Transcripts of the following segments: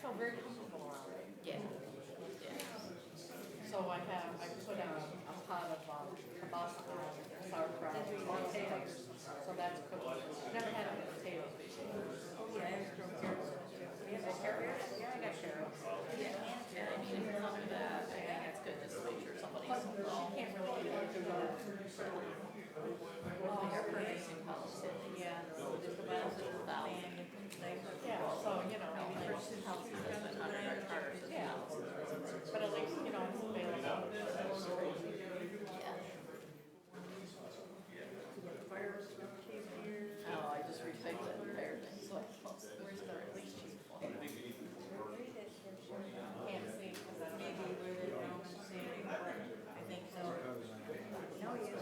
feel very comfortable around it. Yeah. So I put a pot of kielbasa on sauerkraut and potatoes. So that's cooking. Never had any potatoes before. Oh, yeah, I have carrots. Yeah, carrots? Yeah, I got carrots. Yeah, I mean, if it's something that, I think it's good just to make sure somebody's involved. Can't really eat it. Well, you're purchasing policy. Yeah. $1,000. Yeah, so, maybe first in house. That's been under our cars. Yeah. But at least, it's available. Oh, I just refixed it and repaired it, so where's the release sheet for? Can't see, because I don't Maybe know. where they don't see it, I think so. No, yes.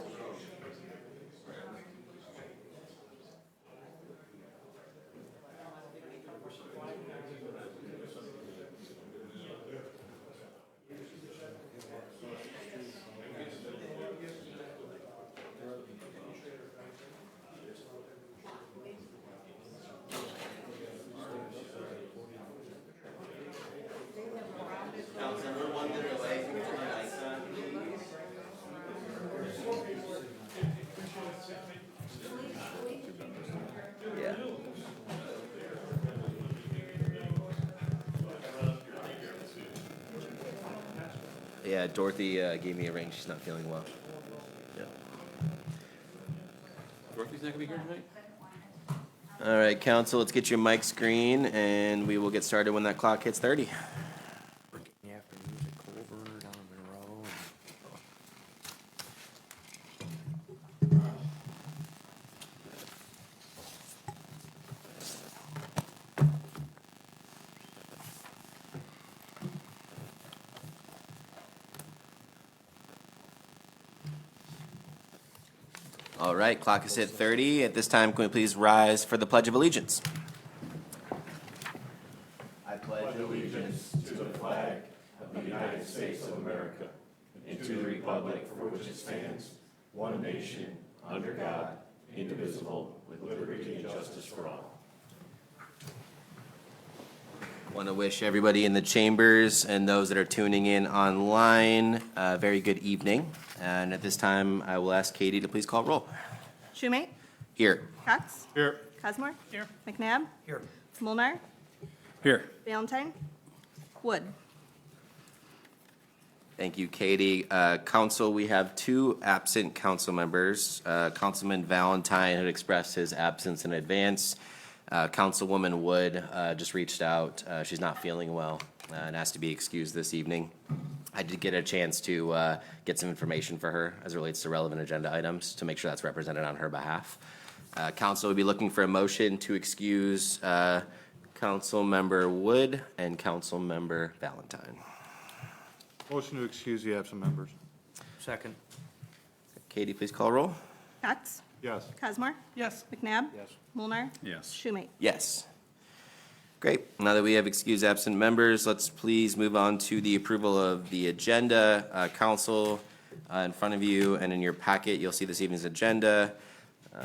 Councilmember, 1 minute away from turning the lights on, please. Yeah. Yeah, Dorothy gave me a ring. She's not feeling well. Yeah. Dorothy's not gonna be here tonight? All right, council, let's get your mic screen, and we will get started when that clock hits 30. You have to use a Culver down Monroe. All right, clock is hit 30. At this time, can we please rise for the Pledge of Allegiance? I pledge allegiance to the flag of the United States of America and to the republic for which it stands, one nation, under God, indivisible, with liberty and justice for all. Want to wish everybody in the chambers and those that are tuning in online a very good evening. And at this time, I will ask Katie to please call roll. Schumate, Here. Cox, Here. Cosmore. Here. McNabb. Here. Molnar, Here. Valentine, Wood. Thank you, Katie. Council, we have 2 absent council members. Councilman Valentine had expressed his absence in advance. Councilwoman Wood just reached out. She's not feeling well and asked to be excused this evening. I did get a chance to get some information for her as it relates to relevant agenda items to make sure that's represented on her behalf. Council would be looking for a motion to excuse Council Member Wood and Council Member Valentine. Motion to excuse the absent members. Second. Katie, please call roll. Cox, Yes. Cosmore. Yes. McNabb. Yes. Molnar. Yes. Schumate. Yes. Great. Now that we have excused absent members, let's please move on to the approval of the agenda. Council, in front of you and in your packet, you'll see this evening's agenda.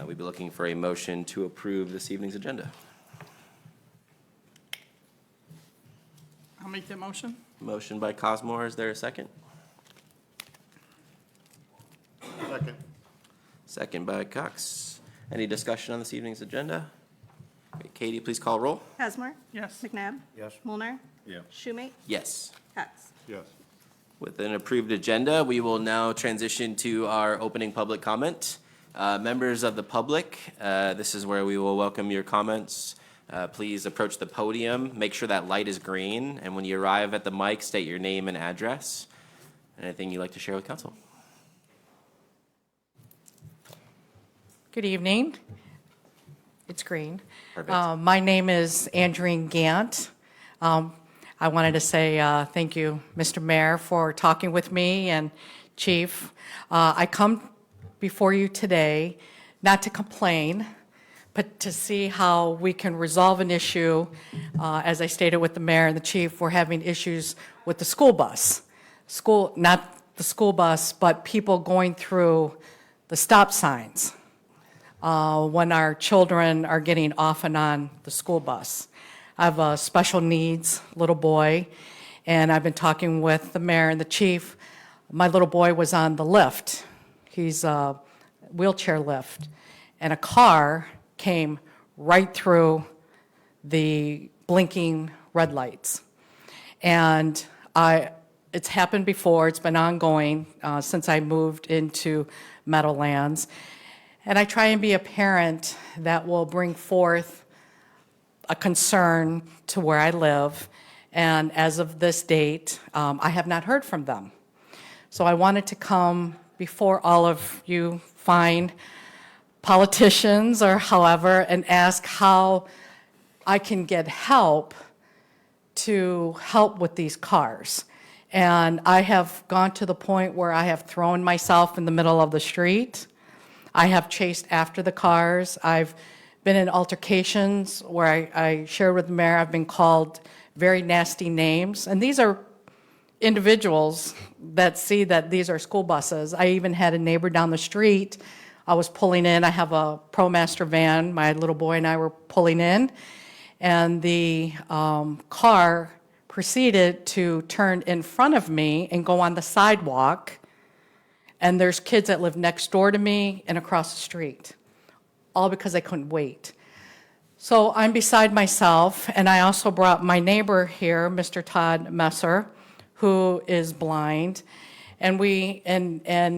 We'd be looking for a motion to approve this evening's agenda. I'll make that motion. Motion by Cosmore. Is there a second? Second. Second by Cox. Any discussion on this evening's agenda? Okay, Katie, please call roll. Cosmore. Yes. McNabb. Yes. Molnar. Yeah. Schumate. Yes. Cox. Yes. With an approved agenda, we will now transition to our opening public comment. Members of the public, this is where we will welcome your comments. Please approach the podium, make sure that light is green, and when you arrive at the mic, state your name and address. Anything you'd like to share with council? Good evening. It's green. Perfect. My name is Andreen Gant. I wanted to say thank you, Mr. Mayor, for talking with me and Chief. I come before you today not to complain, but to see how we can resolve an issue. As I stated with the mayor and the chief, we're having issues with the school bus. Not the school bus, but people going through the stop signs when our children are getting off and on the school bus. I have a special needs little boy, and I've been talking with the mayor and the chief. My little boy was on the lift. He's a wheelchair lift, and a car came right through the blinking red lights. And it's happened before. It's been ongoing since I moved into Meadowlands. And I try and be a parent that will bring forth a concern to where I live. And as of this date, I have not heard from them. So I wanted to come before all of you fine politicians or however and ask how I can get help to help with these cars. And I have gone to the point where I have thrown myself in the middle of the street. I have chased after the cars. I've been in altercations where I shared with the mayor. I've been called very nasty names. And these are individuals that see that these are school buses. I even had a neighbor down the street. I was pulling in. I have a ProMaster van. My little boy and I were pulling in. And the car proceeded to turn in front of me and go on the sidewalk. And there's kids that live next door to me and across the street, all because I couldn't wait. So I'm beside myself, and I also brought my neighbor here, Mr. Todd Messer, who is blind. And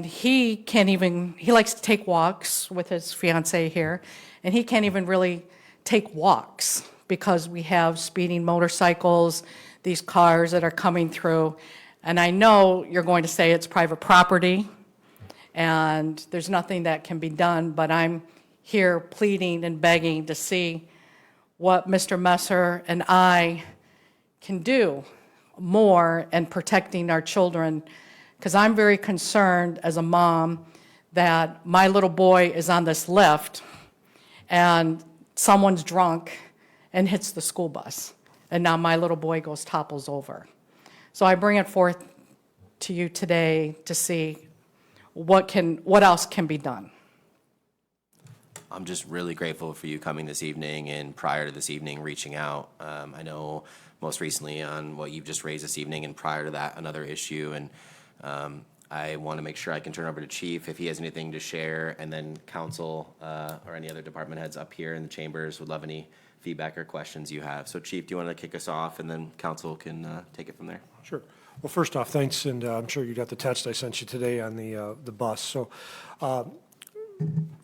he can't even, he likes to take walks with his fiance here, and he can't even really take walks because we have speeding motorcycles, these cars that are coming through. And I know you're going to say it's private property and there's nothing that can be done, but I'm here pleading and begging to see what Mr. Messer and I can do more in protecting our children, because I'm very concerned as a mom that my little boy is on this lift and someone's drunk and hits the school bus, and now my little boy topples over. So I bring it forth to you today to see what else can be done. I'm just really grateful for you coming this evening and prior to this evening reaching out. I know most recently on what you've just raised this evening and prior to that another issue, and I want to make sure I can turn over to Chief if he has anything to share, and then council or any other department heads up here in the chambers would love any feedback or questions you have. So Chief, do you want to kick us off, and then council can take it from there? Sure. Well, first off, thanks, and I'm sure you got the text I sent you today on the bus. So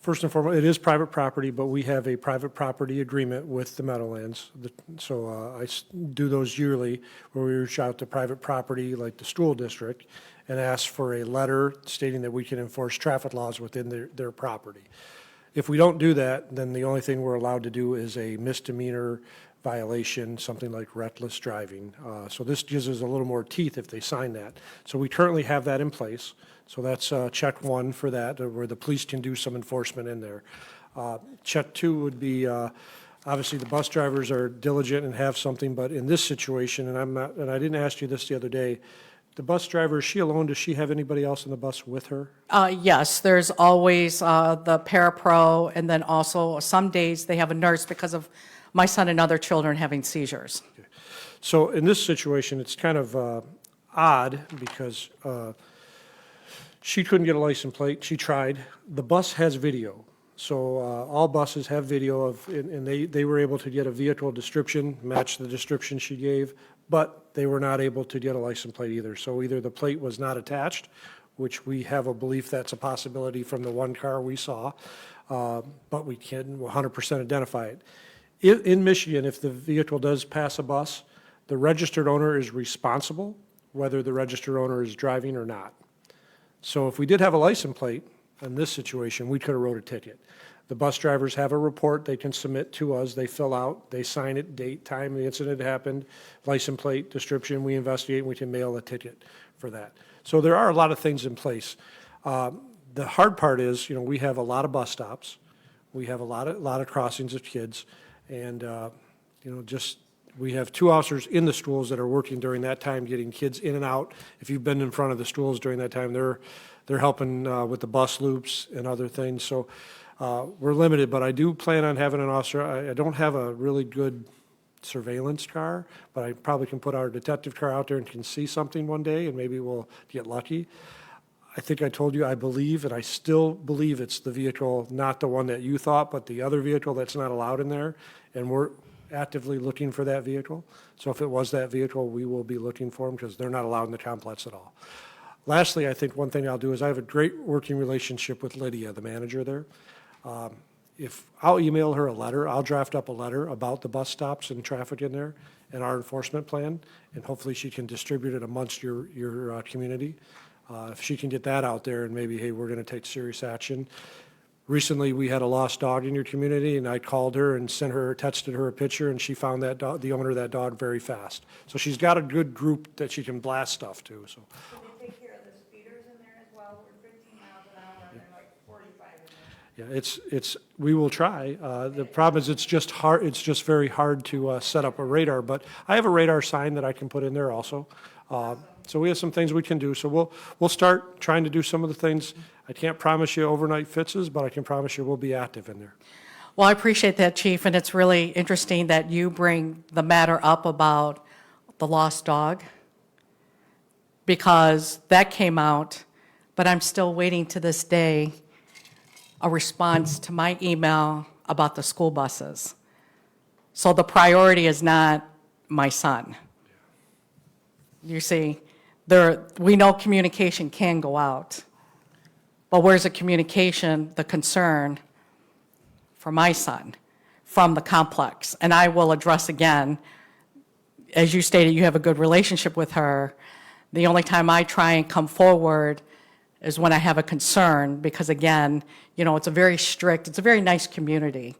first and foremost, it is private property, but we have a private property agreement with the Meadowlands. So I do those yearly where we reach out to private property like the school district and ask for a letter stating that we can enforce traffic laws within their property. If we don't do that, then the only thing we're allowed to do is a misdemeanor violation, something like reckless driving. So this gives us a little more teeth if they sign that. So we currently have that in place. So that's check one for that, where the police can do some enforcement in there. Check two would be, obviously the bus drivers are diligent and have something, but in this situation, and I didn't ask you this the other day, the bus driver, is she alone? Does she have anybody else on the bus with her? Yes, there's always the parapro, and then also some days they have a nurse because of my son and other children having seizures. Okay. So in this situation, it's kind of odd because she couldn't get a license plate. She tried. The bus has video. So all buses have video of, and they were able to get a vehicle description, match the description she gave, but they were not able to get a license plate either. So either the plate was not attached, which we have a belief that's a possibility from the one car we saw, but we can't 100% identify it. In Michigan, if the vehicle does pass a bus, the registered owner is responsible, whether the registered owner is driving or not. So if we did have a license plate in this situation, we could have wrote a ticket. The bus drivers have a report they can submit to us. They fill out, they sign it, date, time the incident happened, license plate, description, we investigate, and we can mail a ticket for that. So there are a lot of things in place. The hard part is, we have a lot of bus stops. We have a lot of crossings of kids. And, we have 2 officers in the schools that are working during that time, getting kids in and out. If you've been in front of the schools during that time, they're helping with the bus loops and other things. So we're limited, but I do plan on having an officer. I don't have a really good surveillance car, but I probably can put our detective car out there and can see something one day, and maybe we'll get lucky. I think I told you, I believe, and I still believe it's the vehicle, not the one that you thought, but the other vehicle that's not allowed in there, and we're actively looking for that vehicle. So if it was that vehicle, we will be looking for them, because they're not allowed in the complex at all. Lastly, I think one thing I'll do is I have a great working relationship with Lydia, the manager there. If I'll email her a letter, I'll draft up a letter about the bus stops and traffic in there and our enforcement plan, and hopefully she can distribute it amongst your community. If she can get that out there and maybe, hey, we're going to take serious action. Recently, we had a lost dog in your community, and I called her and texted her a picture, and she found that dog, the owner of that dog, very fast. So she's got a good group that she can blast stuff to, so. Do they take care of the speeders in there as well? We're 15 miles an hour and they're like 45 in there. Yeah, we will try. The problem is it's just hard, it's just very hard to set up a radar, but I have a radar sign that I can put in there also. So we have some things we can do. So we'll start trying to do some of the things. I can't promise you overnight fixes, but I can promise you we'll be active in there. Well, I appreciate that, Chief, and it's really interesting that you bring the matter up about the lost dog, because that came out, but I'm still waiting to this day a response to my email about the school buses. So the priority is not my son. You see, we know communication can go out, but where's the communication, the concern for my son from the complex? And I will address again, as you stated, you have a good relationship with her. The only time I try and come forward is when I have a concern, because again, you know, it's a very nice community.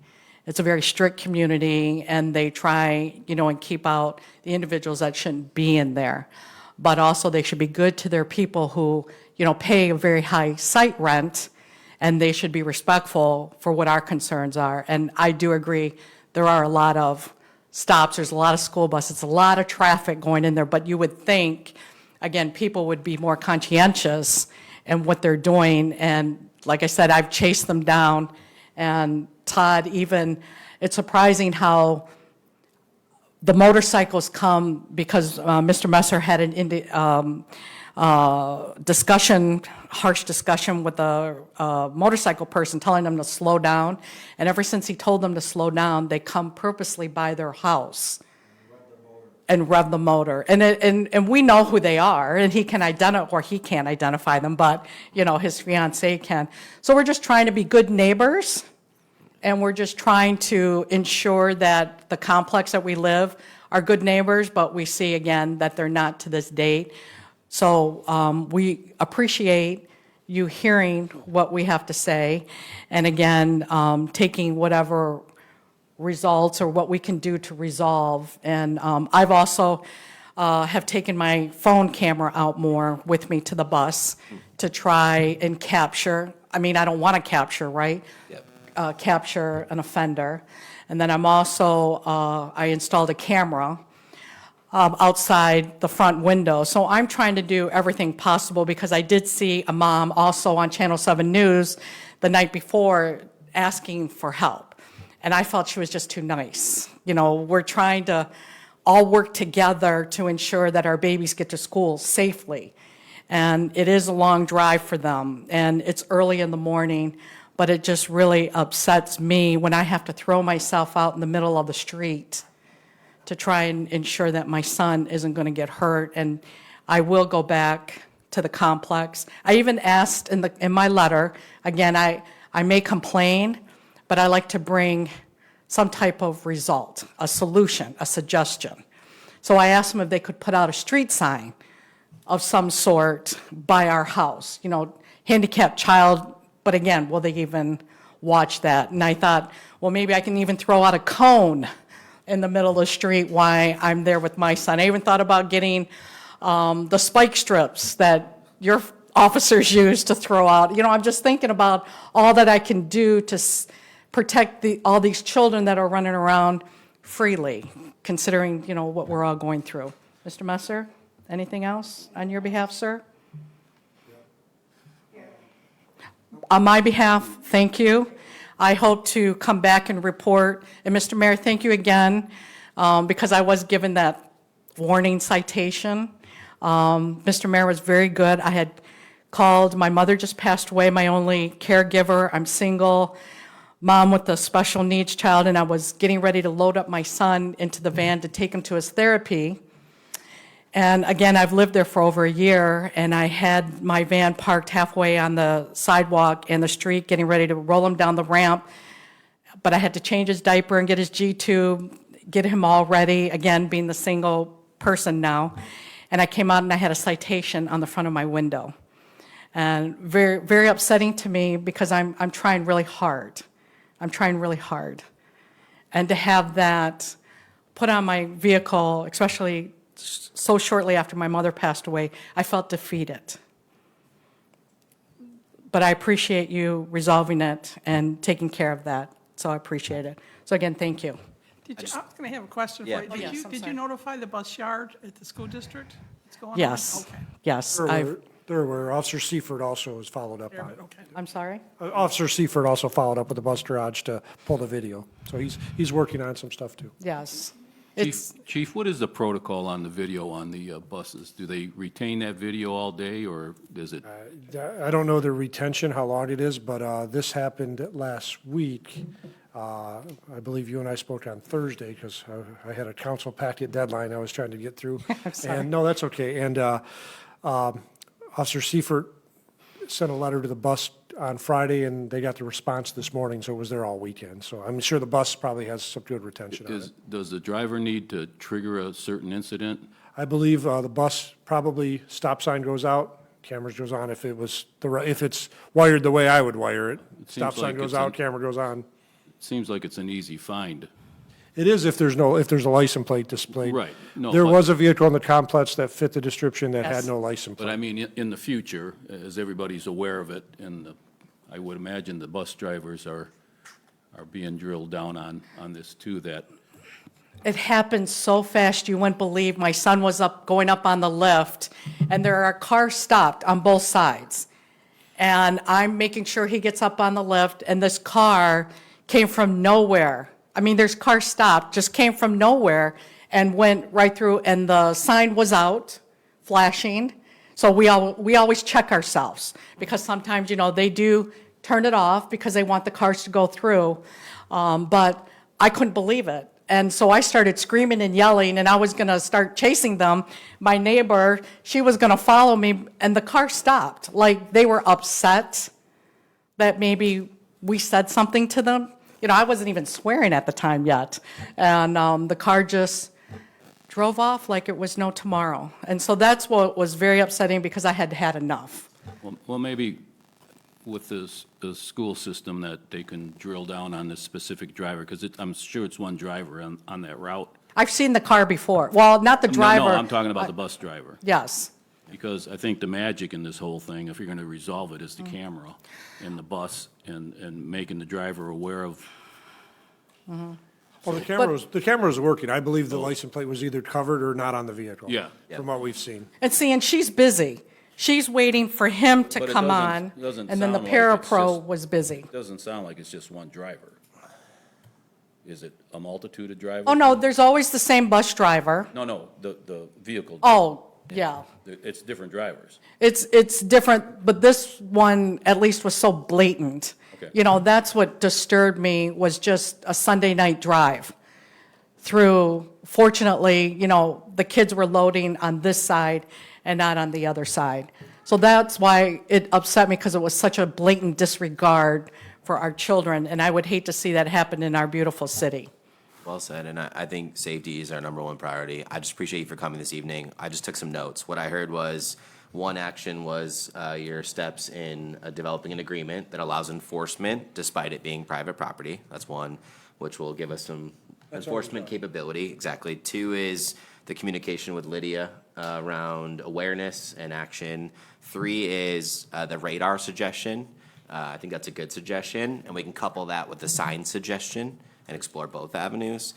It's a very strict community, and they try, you know, and keep out the individuals that shouldn't be in there. But also they should be good to their people who, you know, pay a very high site rent, and they should be respectful for what our concerns are. And I do agree, there are a lot of stops, there's a lot of school buses, a lot of traffic going in there, but you would think, again, people would be more conscientious in what they're doing. And like I said, I've chased them down, and Todd, even, it's surprising how the motorcycles come, because Mr. Messer had an harsh discussion with a motorcycle person telling them to slow down. And ever since he told them to slow down, they come purposely by their house and rev the motor. And we know who they are, and he can identify, or he can't identify them, but, you know, his fiance can. So we're just trying to be good neighbors, and we're just trying to ensure that the complex that we live are good neighbors, but we see again that they're not to this date. So we appreciate you hearing what we have to say, and again, taking whatever results or what we can do to resolve. And I've also have taken my phone camera out more with me to the bus to try and capture. I mean, I don't want to capture, right? Yep. Capture an offender. And then I'm also, I installed a camera outside the front window. So I'm trying to do everything possible, because I did see a mom also on Channel 7 News the night before asking for help. And I felt she was just too nice. You know, we're trying to all work together to ensure that our babies get to school safely. And it is a long drive for them, and it's early in the morning. But it just really upsets me when I have to throw myself out in the middle of the street to try and ensure that my son isn't going to get hurt. And I will go back to the complex. I even asked in my letter, again, I may complain, but I like to bring some type of result, a solution, a suggestion. So I asked them if they could put out a street sign of some sort by our house, you know, handicapped child. But again, will they even watch that? And I thought, well, maybe I can even throw out a cone in the middle of the street while I'm there with my son. I even thought about getting the spike strips that your officers use to throw out. You know, I'm just thinking about all that I can do to protect all these children that are running around freely, considering, you know, what we're all going through. Mr. Messer, anything else on your behalf, sir? On my behalf, thank you. I hope to come back and report. And Mr. Mayor, thank you again because I was given that warning citation. Mr. Mayor was very good. I had called, my mother just passed away, my only caregiver. I'm single, mom with a special needs child, and I was getting ready to load up my son into the van to take him to his therapy. And again, I've lived there for over a year, and I had my van parked halfway on the sidewalk and the street, getting ready to roll him down the ramp. But I had to change his diaper and get his G-tube, get him all ready, again, being the single person now. And I came out and I had a citation on the front of my window. And very, very upsetting to me because I'm trying really hard. I'm trying really hard. And to have that put on my vehicle, especially so shortly after my mother passed away, I felt defeated. But I appreciate you resolving it and taking care of that, so I appreciate it. So again, thank you. I was going to have a question for Yeah. you. Oh, yes, I'm Did sorry. you notify the bus yard at the school district? What's going on? Yes, Okay. yes. They're aware. Officer Seifert also has followed up on it. Okay. I'm sorry? Officer Seifert also followed up with the bus garage to pull the video. So he's working on some stuff too. Yes. Chief, It's, Chief, what is the protocol on the video on the buses? Do they retain that video all day, or is it? I don't know the retention, how long it is, but this happened last week. I believe you and I spoke on Thursday because I had a council packet deadline I was trying to get through. I'm sorry. And no, that's okay. And Officer Seifert sent a letter to the bus on Friday, and they got the response this morning, so it was there all weekend. So I'm sure the bus probably has some good retention on it. Does the driver need to trigger a certain incident? I believe the bus, probably stop sign goes out, cameras goes on if if it's wired the way I would wire it. Stop seems sign like goes it's out, an- camera goes on. Seems like it's an easy find. It is if there's a license plate displayed. Right. No, There but- was a vehicle in the complex that fit the description that had Yes. no license But I plate. mean, in the future, as everybody's aware of it, and I would imagine the bus drivers are being drilled down on this too, that it happened so fast you wouldn't believe. My son was going up on the lift, and there are cars stopped on both sides. And I'm making sure he gets up on the lift, and this car came from nowhere. I mean, there's cars stopped, just came from nowhere and went right through, and the sign was out, flashing. So we always check ourselves, because sometimes, they do turn it off because they want the cars to go through. But I couldn't believe it. And so I started screaming and yelling, and I was going to start chasing them. My neighbor, she was going to follow me, and the car stopped. Like, they were upset that maybe we said something to them. I wasn't even swearing at the time yet. And the car just drove off like it was no tomorrow. And so that's what was very upsetting, because I had had enough. well, maybe with the school system that they can drill down on this specific driver, because I'm sure it's one driver on that route. I've seen the car before. Well, not the driver. No, I'm talking about the bus driver. Yes. Because I think the magic in this whole thing, if you're going to resolve it, is the camera in the bus and making the driver aware of. Well, the camera was working. I believe the license plate was either covered or not on the vehicle. Yeah. From what we've seen. And she's busy. She's waiting for him to But it come doesn't- on, doesn't and then the sound like it's parapro just- was busy. Doesn't sound like it's just one driver. Is it a multitude of drivers? Oh, no, there's always the same bus driver. No, the vehicle. Oh, yeah. It's different drivers. It's different, but this one at least was so blatant. Okay. That's what disturbed me, was just a Sunday night drive through. Fortunately, the kids were loading on this side and not on the other side. So that's why it upset me, because it was such a blatant disregard for our children, and I would hate to see that happen in our beautiful city. Well said, and I think safety is our number one priority. I just appreciate you for coming this evening. I just took some notes. What I heard was, one action was your steps in developing an agreement that allows enforcement despite it being private property. That's one, which will give us some enforcement capability. Exactly. Two is the communication with Lydia around awareness and action. Three is the radar suggestion. I think that's a good suggestion, and we can couple that with the sign suggestion and explore both avenues.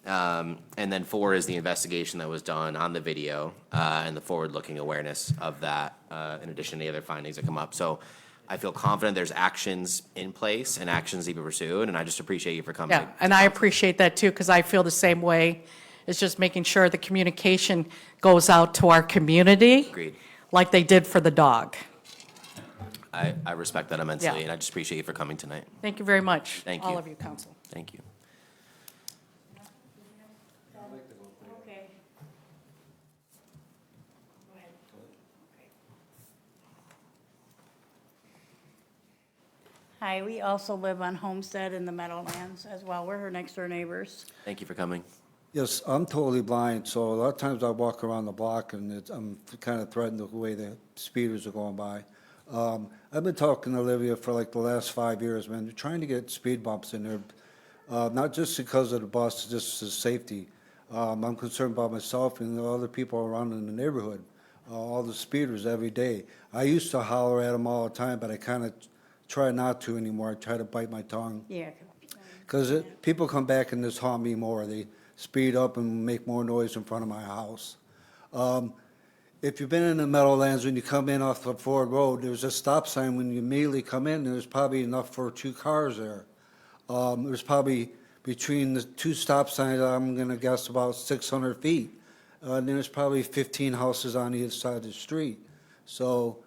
And then four is the investigation that was done on the video and the forward-looking awareness of that, in addition to the other findings that come up. So I feel confident there's actions in place and actions to be pursued, and I just appreciate you for coming. Yeah, and I appreciate that too, because I feel the same way. It's just making sure the communication goes out to our community. Agreed. Like they did for the dog. I respect that immensely, Yeah. and I just appreciate you for coming tonight. Thank you very much. Thank All you. of you, council. Thank you. Okay. Hi, we also live on Homestead in the Meadowlands as well. We're her next door neighbors. Thank you for coming. Yes, I'm totally blind, so a lot of times I walk around the block and I'm kind of threatened the way the speeders are going by. I've been talking to Olivia for like the last 5 years, man, trying to get speed bumps in there, not just because of the bus, just the safety. I'm concerned about myself and the other people around in the neighborhood, all the speeders every day. I used to holler at them all the time, but I kind of try not to anymore. I try to bite my tongue. Yeah. Because people come back and just haunt me more. They speed up and make more noise in front of my house. If you've been in the Meadowlands, when you come in off the Ford Road, there's a stop sign when you immediately come in, and there's probably enough for 2 cars there. There's probably between the 2 stop signs, I'm going to guess about 600 feet. And there's probably 15 houses on either side of the street. So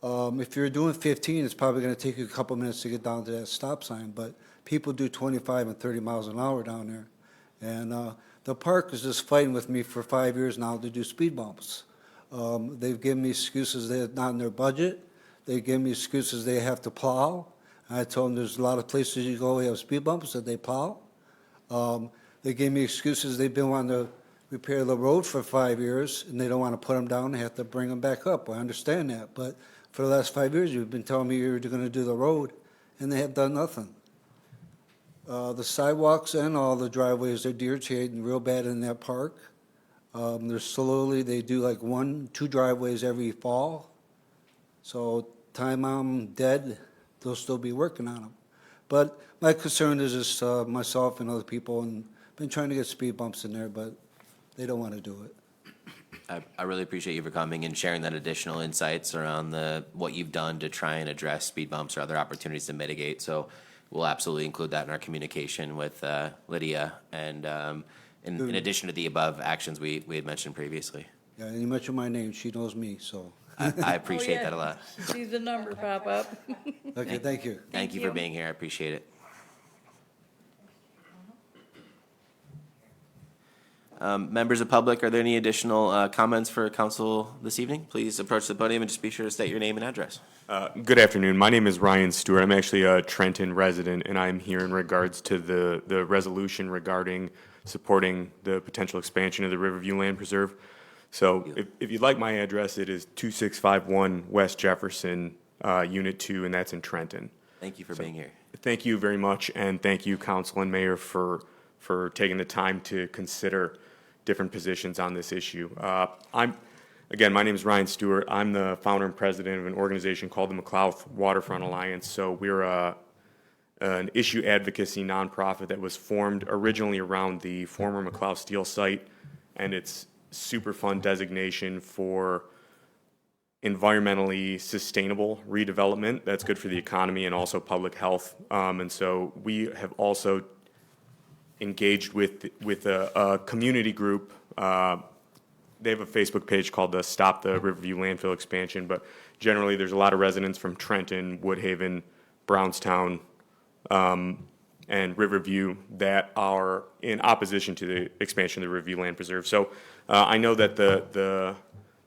if you're doing 15, it's probably going to take you a couple minutes to get down to that stop sign. But people do 25 and 30 miles an hour down there. And the park is just fighting with me for 5 years now to do speed bumps. They've given me excuses they're not in their budget. They give me excuses they have to plow. I told them there's a lot of places you go, we have speed bumps that they plow. They gave me excuses they've been wanting to repair the road for 5 years, and they don't want to put them down, they have to bring them back up. I understand that, but for the last 5 years, you've been telling me you're going to do the road, and they have done nothing. The sidewalks and all the driveways are deteriorating real bad in that park. They do like 1-2 driveways every fall. So time I'm dead, they'll still be working on them. But my concern is just myself and other people, and been trying to get speed bumps in there, but they don't want to do it. I really appreciate you for coming and sharing that additional insights around what you've done to try and address speed bumps or other opportunities to mitigate. So we'll absolutely include that in our communication with Lydia, and in addition to the above actions we had mentioned previously. Yeah, and you mentioned my name, she knows me, so. I appreciate that a lot. See the number pop up. Okay, thank you. Thank you for being here. I appreciate it. Members of public, are there any additional comments for council this evening? Please approach the podium and just be sure to state your name and address. Good afternoon. My name is Ryan Stewart. I'm actually a Trenton resident, and I'm here in regards to the resolution regarding supporting the potential expansion of the Riverview Land Preserve. So if you'd like my address, it is 2651 West Jefferson, Unit 2, and that's in Trenton. Thank you for being here. Thank you very much, and thank you, Council and Mayor, for taking the time to consider different positions on this issue. Again, my name is Ryan Stewart. I'm the founder and president of an organization called the McLouth Waterfront Alliance. So we're an issue advocacy nonprofit that was formed originally around the former McLouth Steel site and its Superfund designation for environmentally sustainable redevelopment. That's good for the economy and also public health. And so we have also engaged with a community group. They have a Facebook page called the Stop the Riverview Landfill Expansion, but generally there's a lot of residents from Trenton, Woodhaven, Brownstown, and Riverview that are in opposition to the expansion of the Riverview Land Preserve. So I know that the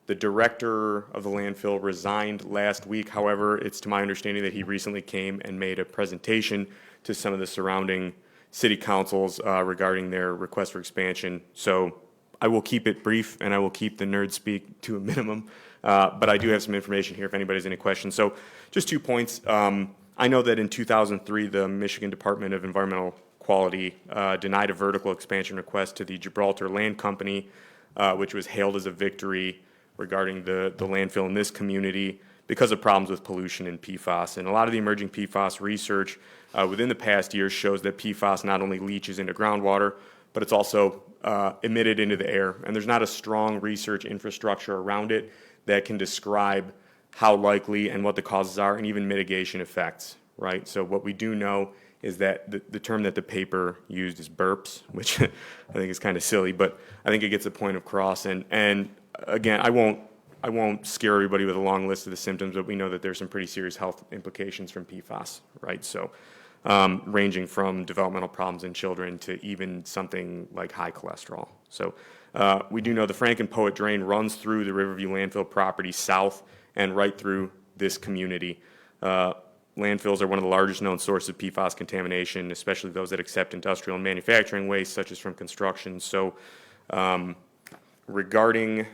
director of the landfill resigned last week. However, it's to my understanding that he recently came and made a presentation to some of the surrounding city councils regarding their request for expansion. So I will keep it brief and I will keep the nerd speak to a minimum, but I do have some information here if anybody has any questions. So just 2 points. I know that in 2003, the Michigan Department of Environmental Quality denied a vertical expansion request to the Gibraltar Land Company, which was hailed as a victory regarding the landfill in this community because of problems with pollution and PFAS. And a lot of the emerging PFAS research within the past year shows that PFAS not only leaches into groundwater, but it's also emitted into the air. And there's not a strong research infrastructure around it that can describe how likely and what the causes are, and even mitigation effects, right? So what we do know is that the term that the paper used is burps, which I think is kind of silly, but I think it gets the point across. And again, I won't scare everybody with a long list of the symptoms, but we know that there's some pretty serious health implications from PFAS, right? So ranging from developmental problems in children to even something like high cholesterol. So we do know the Franken Poet Drain runs through the Riverview landfill property south and right through this community. Landfills are one of the largest known sources of PFAS contamination, especially those that accept industrial and manufacturing waste, such as from construction. So regarding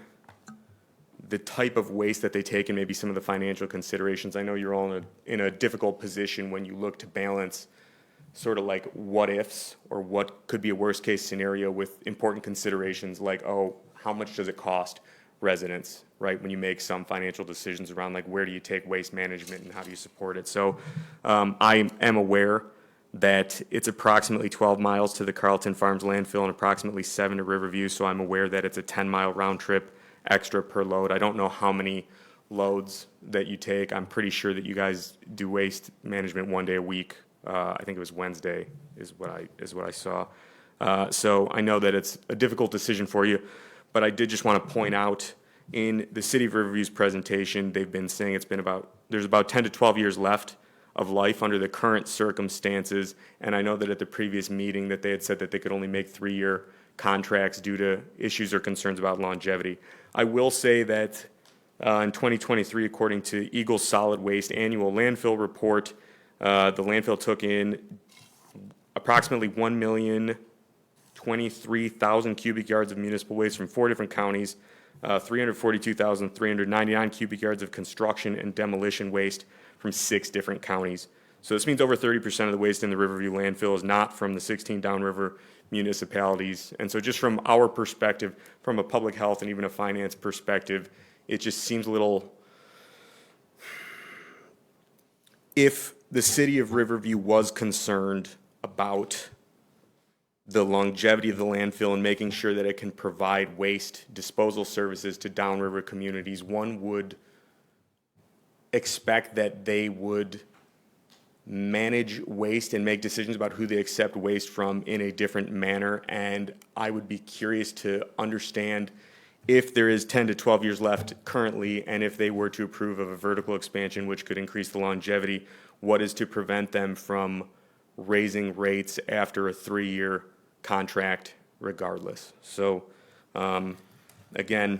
the type of waste that they take and maybe some of the financial considerations, I know you're all in a difficult position when you look to balance sort of like what ifs or what could be a worst case scenario with important considerations like, oh, how much does it cost residents, right? When you make some financial decisions around like where do you take waste management and how do you support it? So I am aware that it's approximately 12 miles to the Carlton Farms landfill and approximately 7 to Riverview. So I'm aware that it's a 10-mile round trip extra per load. I don't know how many loads that you take. I'm pretty sure that you guys do waste management one day a week. I think it was Wednesday is what I saw. So I know that it's a difficult decision for you, but I did just want to point out in the City of Riverview's presentation, they've been saying there's about 10 to 12 years left of life under the current circumstances. And I know that at the previous meeting that they had said that they could only make 3-year contracts due to issues or concerns about longevity. I will say that in 2023, according to Eagle's Solid Waste Annual Landfill Report, the landfill took in approximately 1,023,000 cubic yards of municipal waste from 4 different counties, 342,399 cubic yards of construction and demolition waste from 6 different counties. So this means over 30% of the waste in the Riverview landfill is not from the 16 downriver municipalities. And so just from our perspective, from a public health and even a finance perspective, it just seems a little, if the city of Riverview was concerned about the longevity of the landfill and making sure that it can provide waste disposal services to downriver communities, one would expect that they would manage waste and make decisions about who they accept waste from in a different manner. And I would be curious to understand if there is 10 to 12 years left currently, and if they were to approve of a vertical expansion, which could increase the longevity, what is to prevent them from raising rates after a 3-year contract regardless? So again,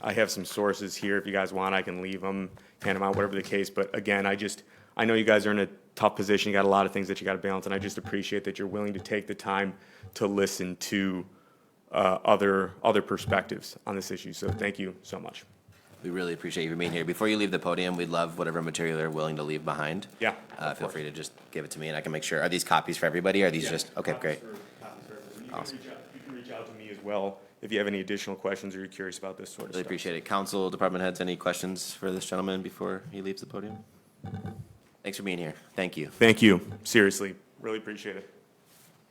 I have some sources here. If you guys want, I can leave them, hand them out, whatever the case. But again, I know you guys are in a tough position. You got a lot of things that you got to balance, and I just appreciate that you're willing to take the time to listen to other perspectives on this issue. So thank you so much. We really appreciate you being here. Before you leave the podium, we'd love whatever material they're willing to leave behind. Yeah. Feel free to just give it to me and I can make sure. Are these copies for everybody? Or are these just, okay, great. Awesome. You can reach out to me as well if you have any additional questions or you're curious about this sort of Really stuff. appreciate it. Council, department heads, any questions for this gentleman before he leaves the podium? Thanks for being here. Thank you. Thank you. Seriously, really appreciate it.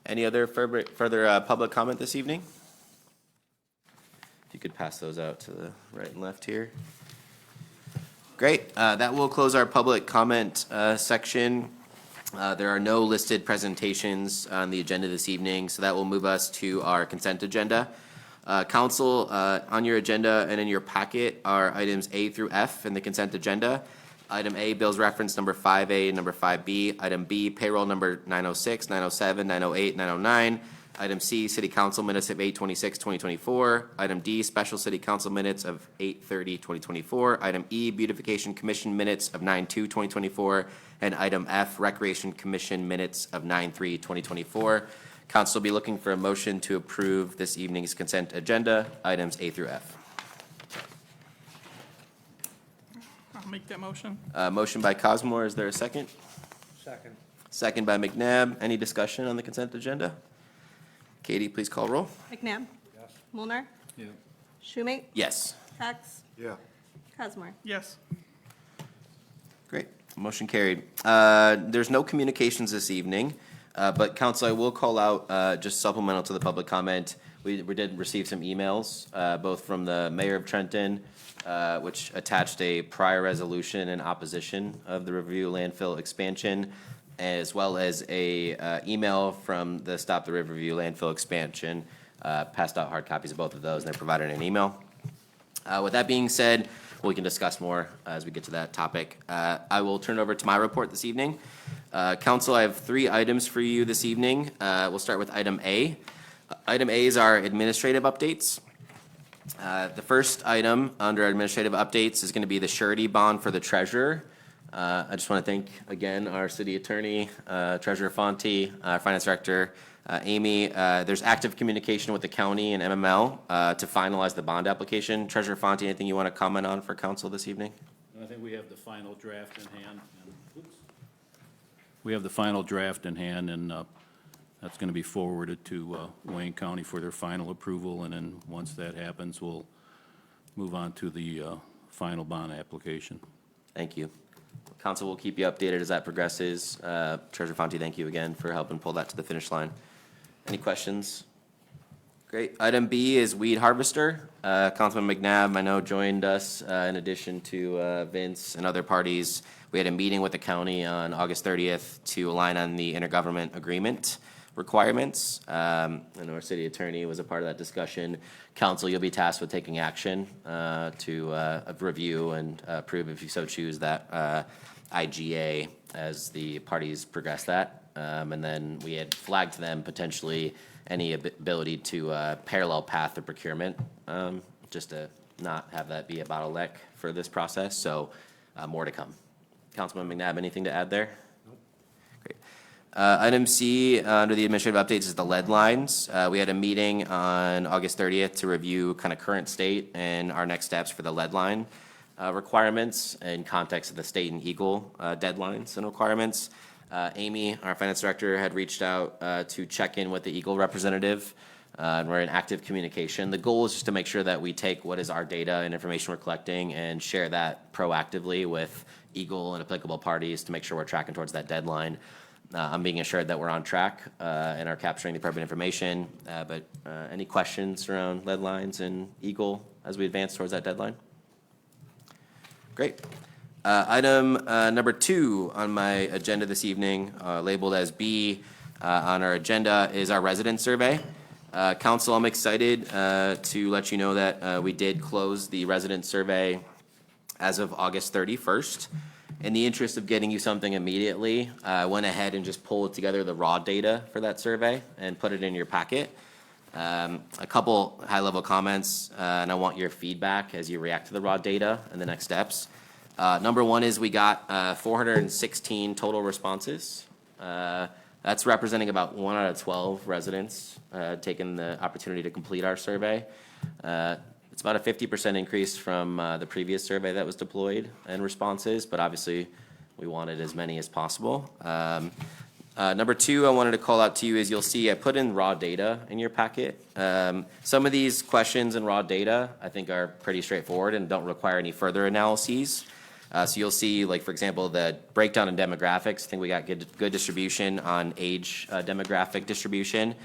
Any other further public comment this evening? If you could pass those out to the right and left here. Great. That will close our public comment section. There are no listed presentations on the agenda this evening, so that will move us to our consent agenda. Council, on your agenda and in your packet are items A through F in the consent agenda. Item A, bills reference number 5A, number 5B. Item B, payroll number 906, 907, 908, 909. Item C, city council minutes of 8/26/2024. Item D, special city council minutes of 8/30/2024. Item E, beautification commission minutes of 9/2/2024. And item F, recreation commission minutes of 9/3/2024. Council will be looking for a motion to approve this evening's consent agenda, items A through F. I'll make that motion. Motion by Cosmore, is there a second? Second. Second by McNabb. Any discussion on the consent agenda? Katie, please call roll. McNabb. Yes. Mulnar. Yeah. Schumate. Yes. Cox. Yeah. Cosmore. Yes. Great. Motion carried. There's no communications this evening, but council, I will call out, just supplemental to the public comment. we did receive some emails, both from the mayor of Trenton, which attached a prior resolution in opposition of the Riverview landfill expansion, as well as a email from the Stop the Riverview landfill expansion. Passed out hard copies of both of those, and they provided an email. With that being said, we can discuss more as we get to that topic. I will turn it over to my report this evening. Council, I have 3 items for you this evening. We'll start with item A. Item A is our administrative updates. The first item under administrative updates is going to be the surety bond for the treasurer. I just want to thank again our city attorney, Treasurer Fonte, our finance director, Amy. There's active communication with the county and MML to finalize the bond application. Treasurer Fonte, anything you want to comment on for council this evening? I think we have the final draft in hand. We have the final draft in hand, and that's going to be forwarded to Wayne County for their final approval, and then once that happens, we'll move on to the final bond application. Thank you. Council will keep you updated as that progresses. Treasurer Fonte, thank you again for helping pull that to the finish line. Any questions? Great. Item B is weed harvester. Councilman McNabb, I know, joined us in addition to Vince and other parties. We had a meeting with the county on August 30th to align on the intergovernment agreement requirements. I know our city attorney was a part of that discussion. Council, you'll be tasked with taking action to review and approve, if you so choose, that IGA as the parties progress that. And then we had flagged to them potentially any ability to parallel path the procurement, just to not have that be a bottleneck for this process. So more to come. Councilman McNabb, anything to add there? Nope. Great. Item C under the administrative updates is the lead lines. We had a meeting on August 30th to review kind of current state and our next steps for the lead line requirements in context of the state and Eagle deadlines and requirements. Amy, our finance director, had reached out to check in with the Eagle representative. And we're in active communication. The goal is just to make sure that we take what is our data and information we're collecting and share that proactively with Eagle and applicable parties to make sure we're tracking towards that deadline. I'm being assured that we're on track and are capturing the appropriate information. But any questions around lead lines and Eagle as we advance towards that deadline? Great. Item number 2 on my agenda this evening, labeled as B on our agenda, is our resident survey. Council, I'm excited to let you know that we did close the resident survey as of August 31st. In the interest of getting you something immediately, I went ahead and just pulled together the raw data for that survey and put it in your packet. A couple high-level comments, and I want your feedback as you react to the raw data and the next steps. Number 1 is we got 416 total responses. That's representing about 1 out of 12 residents taking the opportunity to complete our survey. It's about a 50% increase from the previous survey that was deployed in responses, but obviously we wanted as many as possible. Number 2 I wanted to call out to you is you'll see I put in raw data in your packet. Some of these questions in raw data I think are pretty straightforward and don't require any further analyses. So you'll see, like, for example, the breakdown in demographics. I think we got good distribution on age demographic distribution.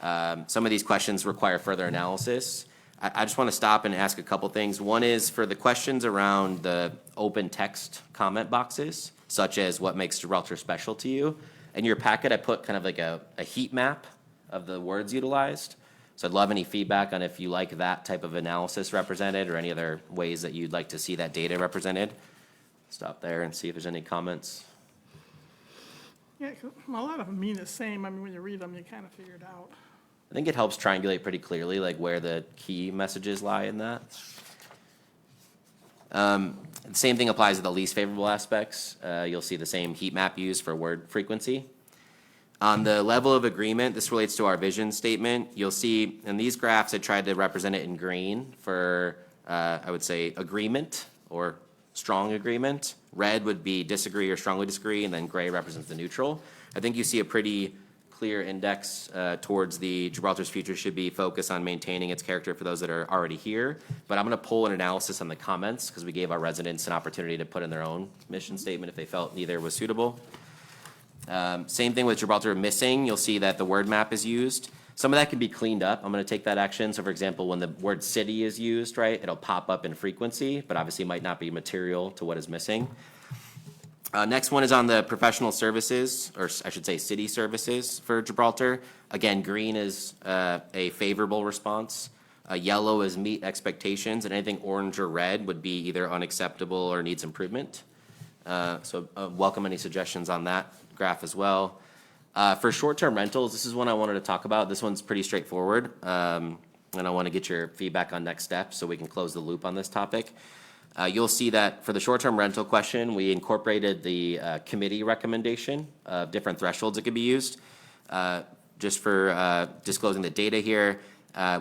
Some of these questions require further analysis. I just want to stop and ask a couple things. One is for the questions around the open text comment boxes, such as what makes Gibraltar special to you. In your packet, I put kind of like a heat map of the words utilized. So I'd love any feedback on if you like that type of analysis represented or any other ways that you'd like to see that data represented. Stop there and see if there's any comments. Yeah, 'cause a lot of them mean the same. I mean, when you read them, you kind of figure it out. I think it helps triangulate pretty clearly, like where the key messages lie in that. The same thing applies to the least favorable aspects. You'll see the same heat map used for word frequency. On the level of agreement, this relates to our vision statement. You'll see in these graphs, I tried to represent it in green for, I would say, agreement or strong agreement. Red would be disagree or strongly disagree, and then gray represents the neutral. I think you see a pretty clear index towards the Gibraltar's future should be focused on maintaining its character for those that are already here. But I'm going to pull an analysis on the comments because we gave our residents an opportunity to put in their own mission statement if they felt neither was suitable. Same thing with Gibraltar missing. You'll see that the word map is used. Some of that can be cleaned up. I'm going to take that action. So for example, when the word city is used, right, it'll pop up in frequency, but obviously might not be material to what is missing. Next one is on the professional services, or I should say city services for Gibraltar. Again, green is a favorable response. Yellow is meet expectations, and anything orange or red would be either unacceptable or needs improvement. So welcome any suggestions on that graph as well. For short-term rentals, this is one I wanted to talk about. This one's pretty straightforward, and I want to get your feedback on next steps so we can close the loop on this topic. You'll see that for the short-term rental question, we incorporated the committee recommendation of different thresholds that could be used. Just for disclosing the data here,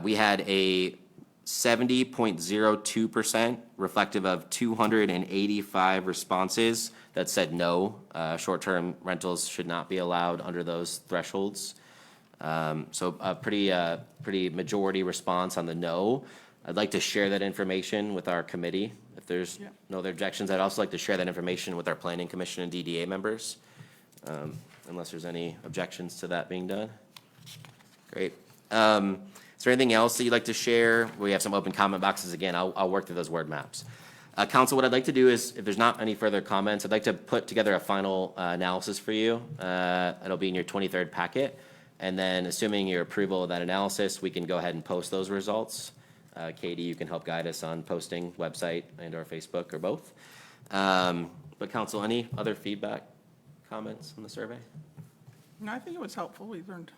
we had a 70.02% reflective of 285 responses that said no, short-term rentals should not be allowed under those thresholds. So a pretty majority response on the no. I'd like to share that information with our committee. If there's no other objections, I'd also like to share that information with our planning commission and DDA members, unless there's any objections to that being done. Great. Is there anything else that you'd like to share? We have some open comment boxes. Again, I'll work through those word maps. Council, what I'd like to do is, if there's not any further comments, I'd like to put together a final analysis for you. It'll be in your 23rd packet. And then assuming your approval of that analysis, we can go ahead and post those results. Katie, you can help guide us on posting website and or Facebook or both. But council, any other feedback, comments on the survey? No, I think it was helpful. We learned,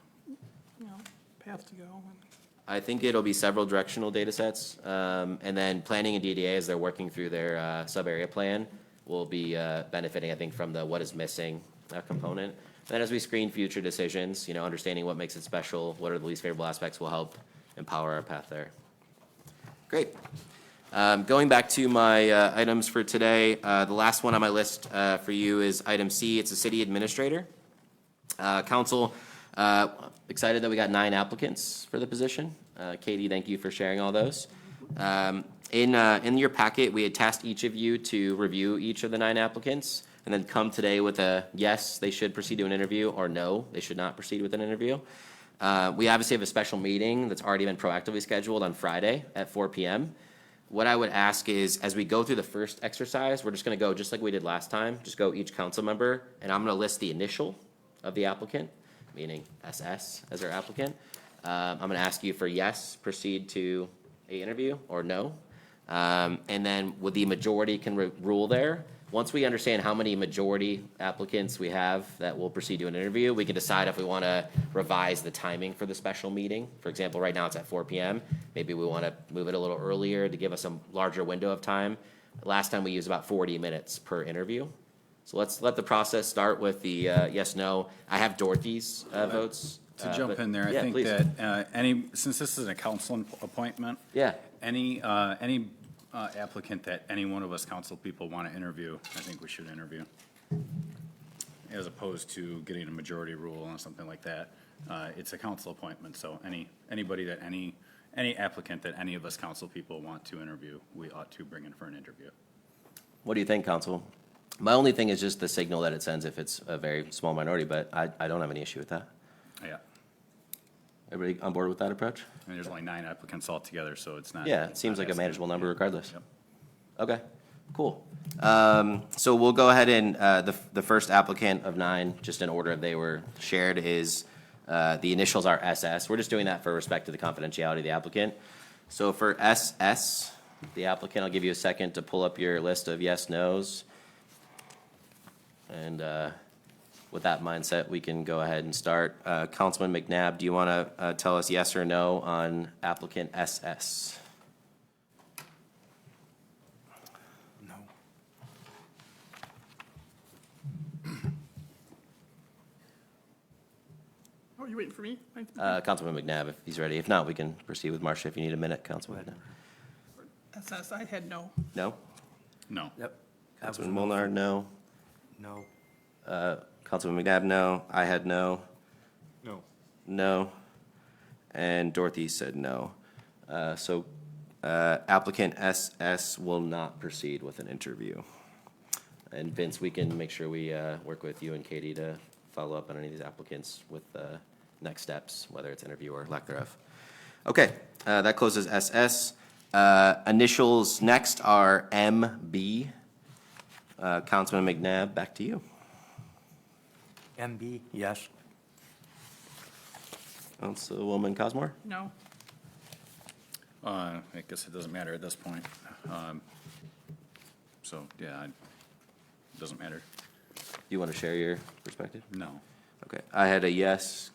path to go. I think it'll be several directional data sets. And then planning and DDA, as they're working through their sub-area plan, will be benefiting, I think, from the what is missing component. Then as we screen future decisions, understanding what makes it special, what are the least favorable aspects will help empower our path there. Great. Going back to my items for today, the last one on my list for you is item C. It's a city administrator. Council, excited that we got 9 applicants for the position. Katie, thank you for sharing all those. In your packet, we had tasked each of you to review each of the 9 applicants and then come today with a yes, they should proceed to an interview, or no, they should not proceed with an interview. We obviously have a special meeting that's already been proactively scheduled on Friday at 4 p.m. What I would ask is, as we go through the first exercise, we're just going to go just like we did last time, just go each council member, and I'm going to list the initial of the applicant, meaning SS as our applicant. I'm going to ask you for yes, proceed to an interview, or no. And then with the majority can rule there. Once we understand how many majority applicants we have that will proceed to an interview, we can decide if we want to revise the timing for the special meeting. For example, right now it's at 4 p.m. Maybe we want to move it a little earlier to give us a larger window of time. Last time we used about 40 minutes per interview. So let's let the process start with the yes, no. I have Dorothy's votes. To jump in there, I think please. that since this is a council appointment, any applicant that any one of us council people want to interview, I think we should interview. As opposed to getting a majority rule on something like that. It's a council appointment, so anybody that any applicant that any of us council people want to interview, we ought to bring in for an interview. What do you think, council? My only thing is just the signal that it sends if it's a very small minority, but I don't have any issue with that. Yeah. Everybody on board with that approach? And there's only 9 applicants altogether, so it's not. Yeah, it seems like a manageable number regardless. Yep. Okay, cool. So we'll go ahead and, the first applicant of 9, just in order they were shared, is, the initials are SS. We're just doing that for respect to the confidentiality of the applicant. So for SS, the applicant, I'll give you a second to pull up your list of yes, nos. And with that mindset, we can go ahead and start. Councilman McNabb, do you want to tell us yes or no on applicant SS? No. Oh, you waiting for me? Councilman McNabb, if he's ready. If not, we can proceed with Marcia if you need a minute, Councilman McNabb. SS, I had no. No? No. Yep. Councilman Molnar, no. No. Councilman McNabb, no. I had no. No. No. And Dorothy said no. So applicant SS will not proceed with an interview. And Vince, we can make sure we work with you and Katie to follow up on any of these applicants with next steps, whether it's interview or lack thereof. Okay, that closes SS. Initials next are MB. Councilman McNabb, back to you. MB, yes. Councilwoman Cosmore? No. I guess it doesn't matter at this point. So, yeah, it doesn't matter. You want to share your perspective? No. Okay, I had a yes.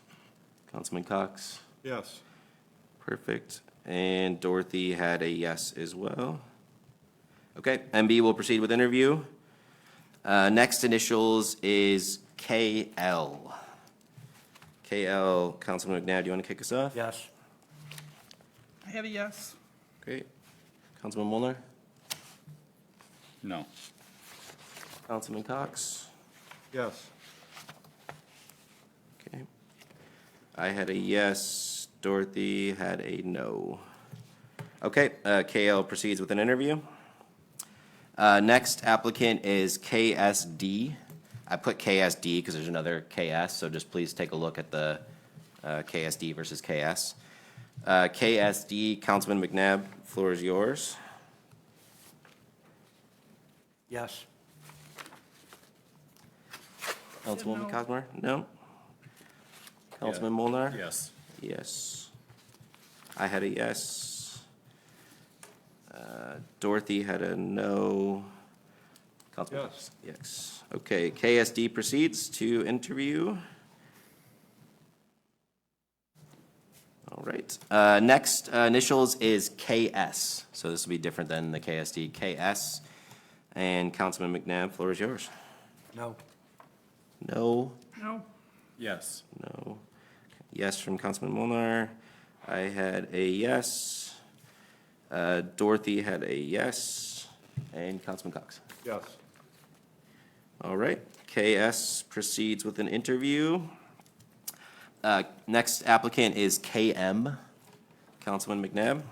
Councilman Cox? Yes. Perfect. And Dorothy had a yes as well. Okay, MB will proceed with interview. Next initials is KL. KL, Councilman McNabb, do you want to kick us off? Yes. I had a yes. Great. Councilman Molnar? No. Councilman Cox? Yes. Okay. I had a yes. Dorothy had a no. Okay, KL proceeds with an interview. Next applicant is KSD. I put KSD because there's another KS, so just please take a look at the KSD versus KS. KSD, Councilman McNabb, floor is yours. Yes. Councilwoman no. Cosmore? No? Councilman Molnar? Yes. Yes. I had a yes. Dorothy had a no. Councilman Yes. Yes. Okay, KSD proceeds to interview. All right. Next initials is KS. So this will be different than the KSD. KS. And Councilman McNabb, floor is yours. No. No. No. Yes. No. Yes from Councilman Molnar. I had a yes. Dorothy had a yes. And Councilman Cox. Yes. All right. KS proceeds with an interview. Next applicant is KM. Councilman McNabb.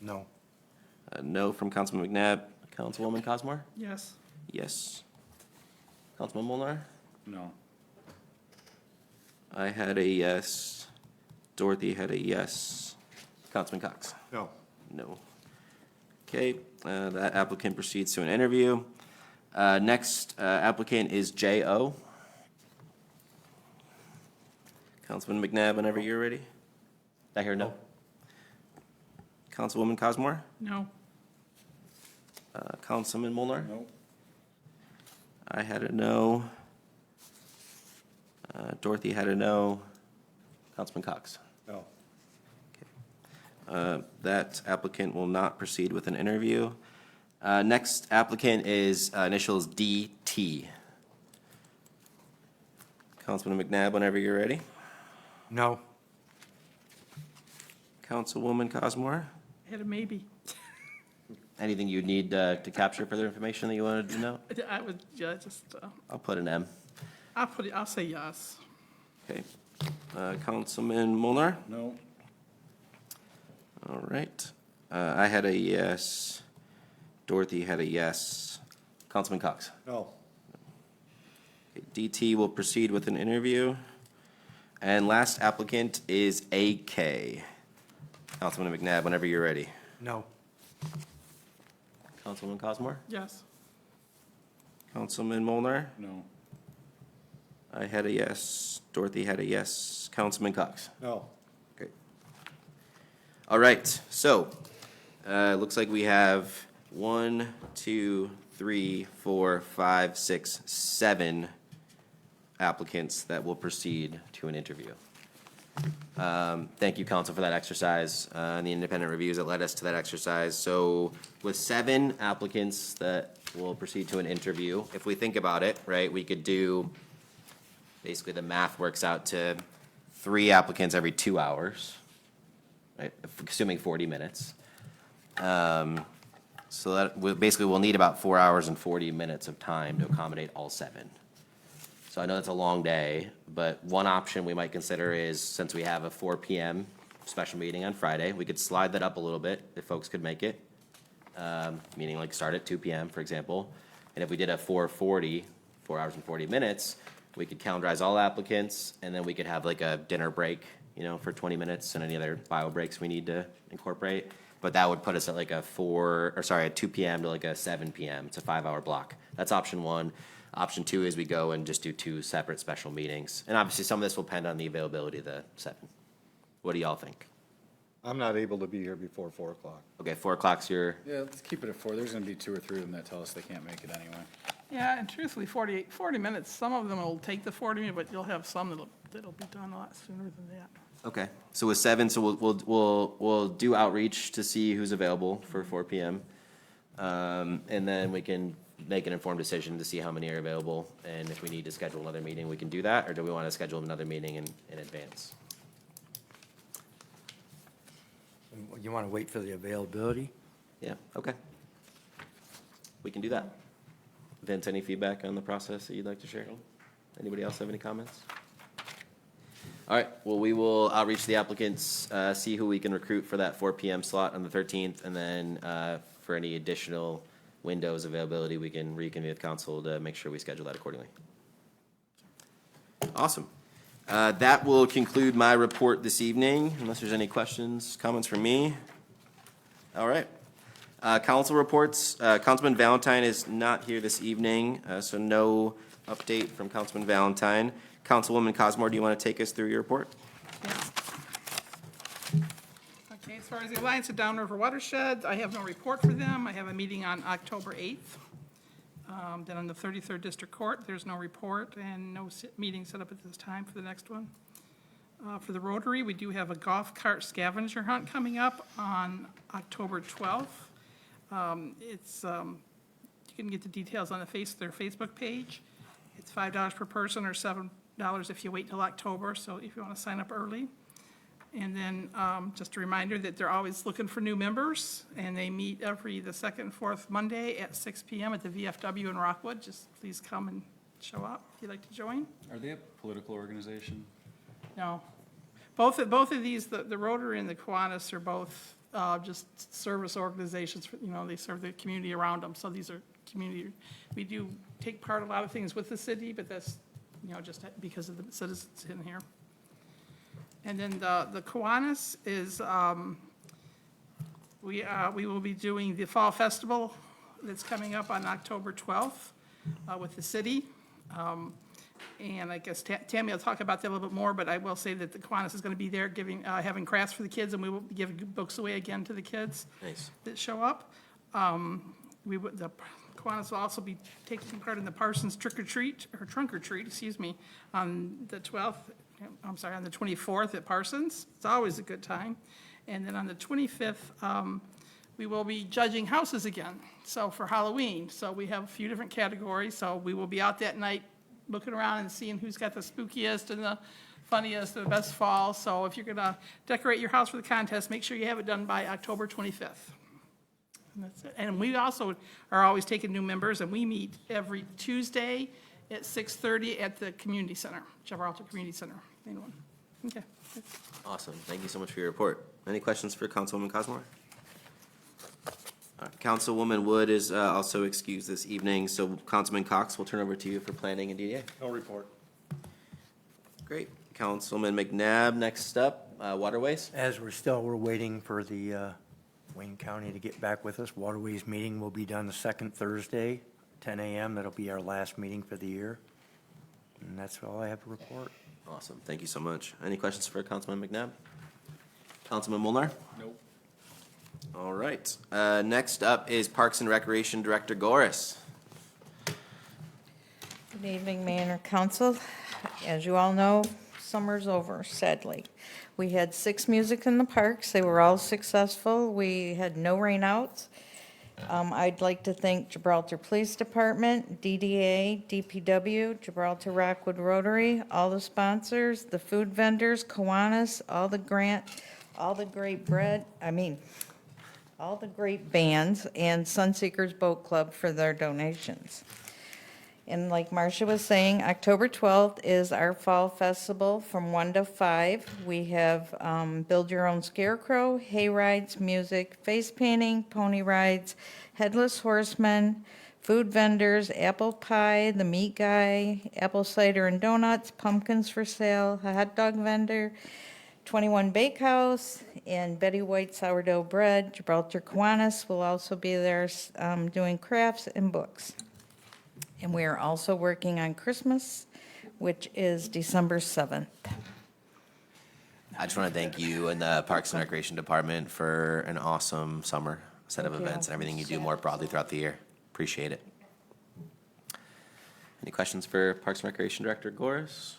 No. No from Councilman McNabb. Councilwoman Cosmore? Yes. Yes. Councilman Molnar? No. I had a yes. Dorothy had a yes. Councilman Cox? No. No. Okay, that applicant proceeds to an interview. Next applicant is J.O. Councilman McNabb, whenever you're ready. Did I hear no? Councilwoman Cosmore? No. Councilman Molnar? No. I had a no. Dorothy had a no. Councilman Cox? No. That applicant will not proceed with an interview. Next applicant is initials DT. Councilman McNabb, whenever you're ready. No. Councilwoman Cosmore? I had a maybe. Anything you need to capture further information that you wanted to know? I would, yeah, just, I'll put an M. I'll say yes. Okay. Councilman Molnar? No. All right. I had a yes. Dorothy had a yes. Councilman Cox? No. Okay, DT will proceed with an interview. And last applicant is AK. Councilman McNabb, whenever you're ready. No. Councilman Cosmore? Yes. Councilman Molnar? No. I had a yes. Dorothy had a yes. Councilman Cox? No. Great. All right, so, looks like we have 1, 2, 3, 4, 5, 6, 7 applicants that will proceed to an interview. Thank you, council, for that exercise, and the independent reviews that led us to that exercise. So with 7 applicants that will proceed to an interview, if we think about it, right, we could do, basically the math works out to 3 applicants every 2 hours, right, assuming 40 minutes. So that, basically we'll need about 4 hours and 40 minutes of time to accommodate all 7. So I know that's a long day, but one option we might consider is, since we have a 4 PM special meeting on Friday, we could slide that up a little bit if folks could make it. Meaning like start at 2 PM, for example. And if we did a 4:40, 4 hours and 40 minutes, we could calendarize all applicants, and then we could have like a dinner break, you know, for 20 minutes and any other bio breaks we need to incorporate. But that would put us at like a 2 p.m. to like a 7 p.m. It's a 5-hour block. That's option one. Option two is we go and just do 2 separate special meetings. And obviously, some of this will depend on the availability of the 7. What do y'all think? I'm not able to be here before 4 o'clock. Okay, 4 o'clock's your, Yeah, let's keep it at 4. There's gonna be 2 or 3 of them that tell us they can't make it anyway. Yeah, and truthfully, 40 minutes, some of them will take the 40 minutes, but you'll have some that'll be done a lot sooner than that. okay. So with 7, so we'll do outreach to see who's available for 4 p.m. And then we can make an informed decision to see how many are available. And if we need to schedule another meeting, we can do that, or do we want to schedule another meeting in advance? You want to wait for the availability? Yeah, okay. We can do that. Vince, any feedback on the process that you'd like to share? Anybody else have any comments? All right, well, we will outreach the applicants, see who we can recruit for that 4 p.m. slot on the 13th, and then for any additional windows availability, we can reconvene with council to make sure we schedule that accordingly. Awesome. That will conclude my report this evening, unless there's any questions, comments from me. All right. Council reports. Councilman Valentine is not here this evening, so no update from Councilman Valentine. Councilwoman Cosmore, do you want to take us through your report? Okay, as far as the Alliance of Downriver Watershed, I have no report for them. I have a meeting on October 8th. Then on the 33rd District Court, there's no report and no meeting set up at this time for the next one. For the Rotary, we do have a golf cart scavenger hunt coming up on October 12th. You can get the details on their Facebook page. It's $5 per person or $7 if you wait till October, so if you want to sign up early. And then just a reminder that they're always looking for new members, and they meet the second and fourth Monday at 6 p.m. at the VFW in Rockwood. Just please come and show up if you'd like to join. Are they a political organization? No. Both of these, the Rotary and the Kiwanis are both just service organizations, they serve the community around them, so these are community. We do take part in a lot of things with the city, but that's, just because of the citizens in here. And then the Kiwanis is, we will be doing the Fall Festival that's coming up on October 12th with the city. And I guess Tammy will talk about that a little bit more, but I will say that the Kiwanis is going to be there having crafts for the kids, and we will be giving books away again to the kids that show up. The Kiwanis will also be taking part in the Parsons Trunk or Treat, on the 12th. On the 24th at Parsons. It's always a good time. And then on the 25th, we will be judging houses again, so for Halloween. So we have a few different categories, so we will be out that night looking around and seeing who's got the spookiest and the funniest and the best fall. So if you're going to decorate your house for the contest, make sure you have it done by October 25th. And that's it. And we also are always taking new members, and we meet every Tuesday at 6:30 at the community center, Gibraltar Community Center, main one. Okay. Awesome. Thank you so much for your report. Any questions for Councilwoman Cosmore? Councilwoman Wood is also excused this evening, so Councilman Cox, will turn over to you for planning and DDA. No report. Great. Councilman McNabb, next up, Waterways. As we're waiting for the Wayne County to get back with us, Waterways meeting will be done the second Thursday, 10 a.m. That'll be our last meeting for the year. And that's all I have to report. Awesome. Thank you so much. Any questions for Councilman McNabb? Councilman Molnar? Nope. All right. Next up is Parks and Recreation Director Goris. Good evening, Mayor and Council. As you all know, summer's over, sadly. We had 6 music in the parks. They were all successful. We had no rainouts. I'd like to thank Gibraltar Police Department, DDA, DPW, Gibraltar Rockwood Rotary, all the sponsors, the food vendors, Kiwanis, all the great bands, and Sunseekers Boat Club for their donations. And like Marcia was saying, October 12th is our Fall Festival from 1 to 5. We have Build Your Own Scarecrow, hay rides, music, face painting, pony rides, headless horsemen, food vendors, apple pie, the meat guy, apple cider and donuts, pumpkins for sale, a hot dog vendor, 21 Bakehouse, and Betty White sourdough bread. Gibraltar Kiwanis will also be there doing crafts and books. And we are also working on Christmas, which is December 7th. I just want to thank you and the Parks and Recreation Department for an awesome summer set of Thank you. events and everything you do more broadly throughout the year. Appreciate it. Any questions for Parks and Recreation Director Goris?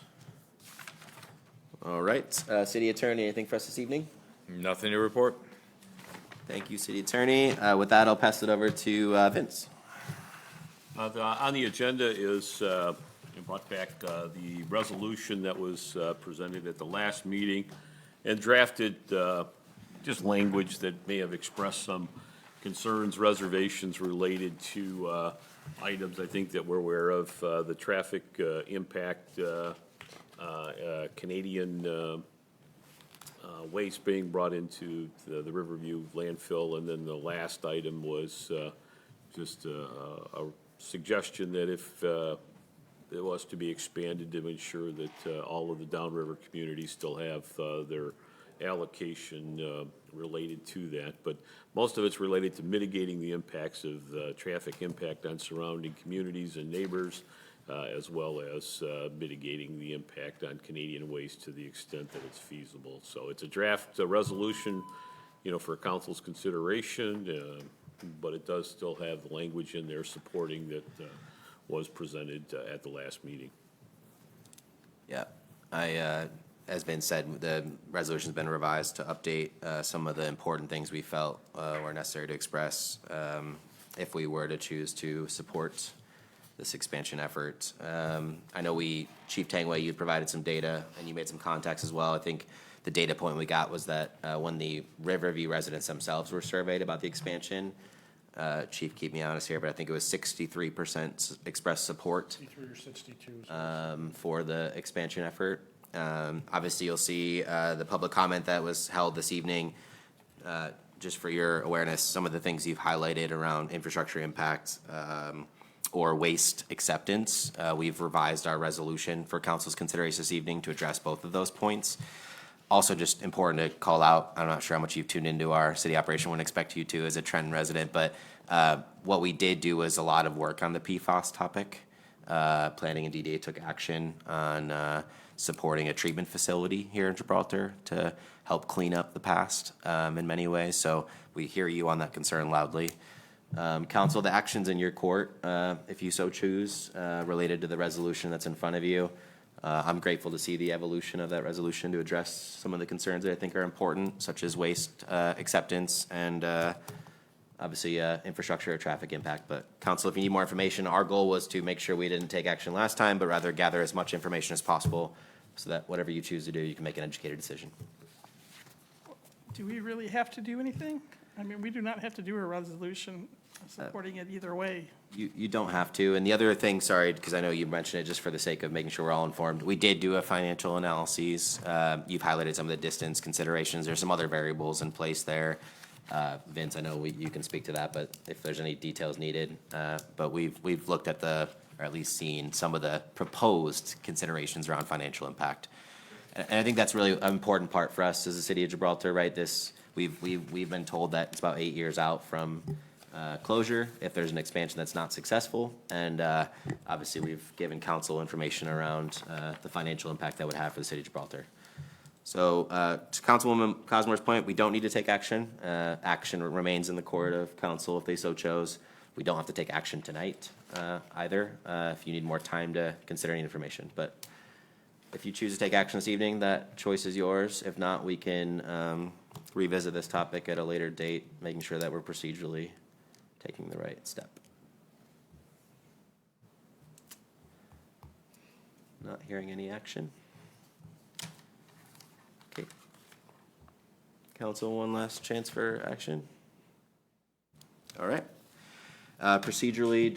All right, City Attorney, anything for us this evening? Nothing to report. Thank you, City Attorney. With that, I'll pass it over to Vince. On the agenda is, you brought back the resolution that was presented at the last meeting and drafted just language that may have expressed some concerns, reservations related to items I think that we're aware of, the traffic impact, Canadian waste being brought into the Riverview landfill, and then the last item was just a suggestion that if it was to be expanded to ensure that all of the downriver communities still have their allocation related to that. But most of it's related to mitigating the impacts of traffic impact on surrounding communities and neighbors, as well as mitigating the impact on Canadian waste to the extent that it's feasible. So it's a draft resolution, for council's consideration, but it does still have the language in there supporting that was presented at the last meeting. Yeah, as been said, the resolution's been revised to update some of the important things we felt were necessary to express if we were to choose to support this expansion effort. I know Chief Tangway, you provided some data and you made some context as well. I think the data point we got was that when the Riverview residents themselves were surveyed about the expansion, Chief, keep me honest here, but I think it was 63% expressed support 63 or 62. for the expansion effort. Obviously, you'll see the public comment that was held this evening. Just for your awareness, some of the things you've highlighted around infrastructure impact or waste acceptance, we've revised our resolution for council's consideration this evening to address both of those points. Also, just important to call out, I'm not sure how much you've tuned into our city operation, wouldn't expect you to as a Trenton resident, but what we did do was a lot of work on the PFAS topic. Planning and DDA took action on supporting a treatment facility here in Gibraltar to help clean up the past in many ways. So we hear you on that concern loudly. Council, the actions in your court, if you so choose, related to the resolution that's in front of you. I'm grateful to see the evolution of that resolution to address some of the concerns that I think are important, such as waste acceptance and obviously infrastructure or traffic impact. But council, if you need more information, our goal was to make sure we didn't take action last time, but rather gather as much information as possible so that whatever you choose to do, you can make an educated decision. Do we really have to do anything? I mean, we do not have to do a resolution supporting it either way. You don't have to. And the other thing, sorry, because I know you mentioned it just for the sake of making sure we're all informed, we did do a financial analysis. You've highlighted some of the distance considerations. There's some other variables in place there. Vince, I know you can speak to that, but if there's any details needed. But we've looked at or at least seen some of the proposed considerations around financial impact. And I think that's really an important part for us as the city of Gibraltar, right? We've been told that it's about 8 years out from closure if there's an expansion that's not successful. And obviously, we've given council information around the financial impact that would have for the city of Gibraltar. So to Councilwoman Cosmore's point, we don't need to take action. Action remains in the court of council if they so chose. We don't have to take action tonight either if you need more time to consider any information. But if you choose to take action this evening, that choice is yours. If not, we can revisit this topic at a later date, making sure that we're procedurally taking the right step. Not hearing any action. Okay. Council, one last chance for action. All right. Procedurally,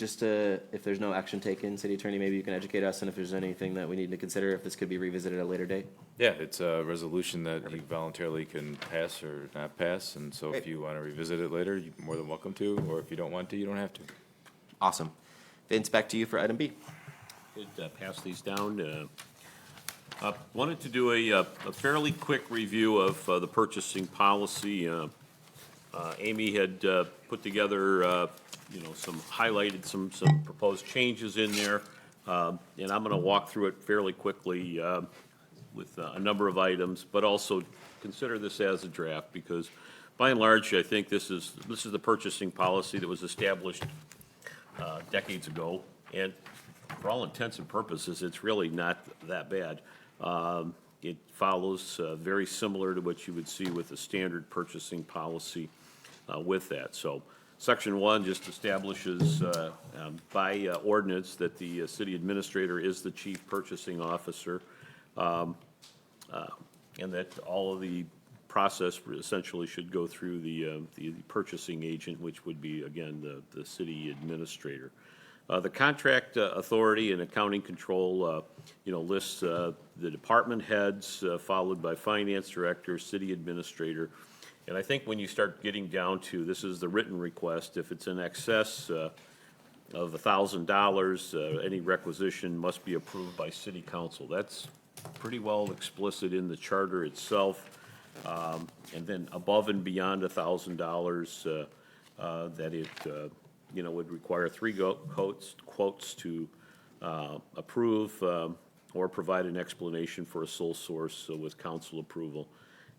if there's no action taken, City Attorney, maybe you can educate us on if there's anything that we need to consider, if this could be revisited at a later date. Yeah, it's a resolution that you voluntarily can pass or not pass, and so if you want to revisit it later, you're more than welcome to, or if you don't want to, you don't have to. Awesome. Vince, back to you for item B. Pass these down. Wanted to do a fairly quick review of the purchasing policy. Amy had put together, some highlighted some proposed changes in there. And I'm going to walk through it fairly quickly with a number of items, but also consider this as a draft because by and large, I think this is the purchasing policy that was established decades ago. And for all intents and purposes, it's really not that bad. It follows very similar to what you would see with a standard purchasing policy with that. So Section 1 just establishes by ordinance that the city administrator is the chief purchasing officer, and that all of the process essentially should go through the purchasing agent, which would be, again, the city administrator. The contract authority and accounting control, lists the department heads, followed by finance director, city administrator. And I think when you start getting down to, this is the written request, if it's in excess of $1,000, any requisition must be approved by city council. That's pretty well explicit in the charter itself. And then above and beyond $1,000, that it, would require three quotes to approve or provide an explanation for a sole source with council approval.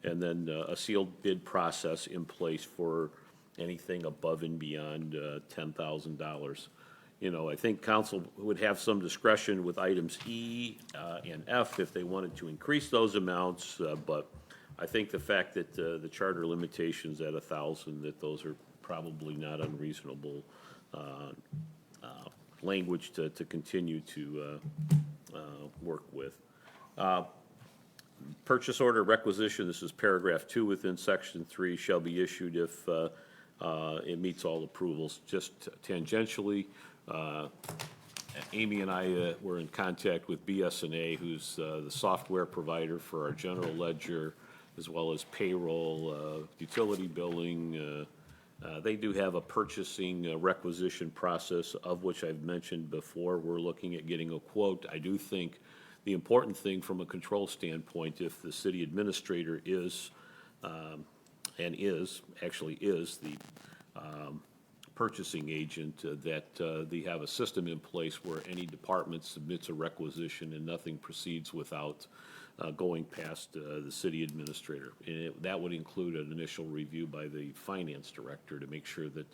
And then a sealed bid process in place for anything above and beyond $10,000. I think council would have some discretion with items E and F if they wanted to increase those amounts, but I think the fact that the charter limitations at 1,000, that those are probably not unreasonable language to continue to work with. Purchase order requisition, this is paragraph 2 within section 3, shall be issued if it meets all approvals. Just tangentially, Amy and I were in contact with BS&A, who's the software provider for our general ledger, as well as payroll, utility billing. They do have a purchasing requisition process, of which I've mentioned before. We're looking at getting a quote. I do think the important thing from a control standpoint, if the city administrator is, actually is the purchasing agent, that they have a system in place where any department submits a requisition and nothing proceeds without going past the city administrator. And that would include an initial review by the finance director to make sure that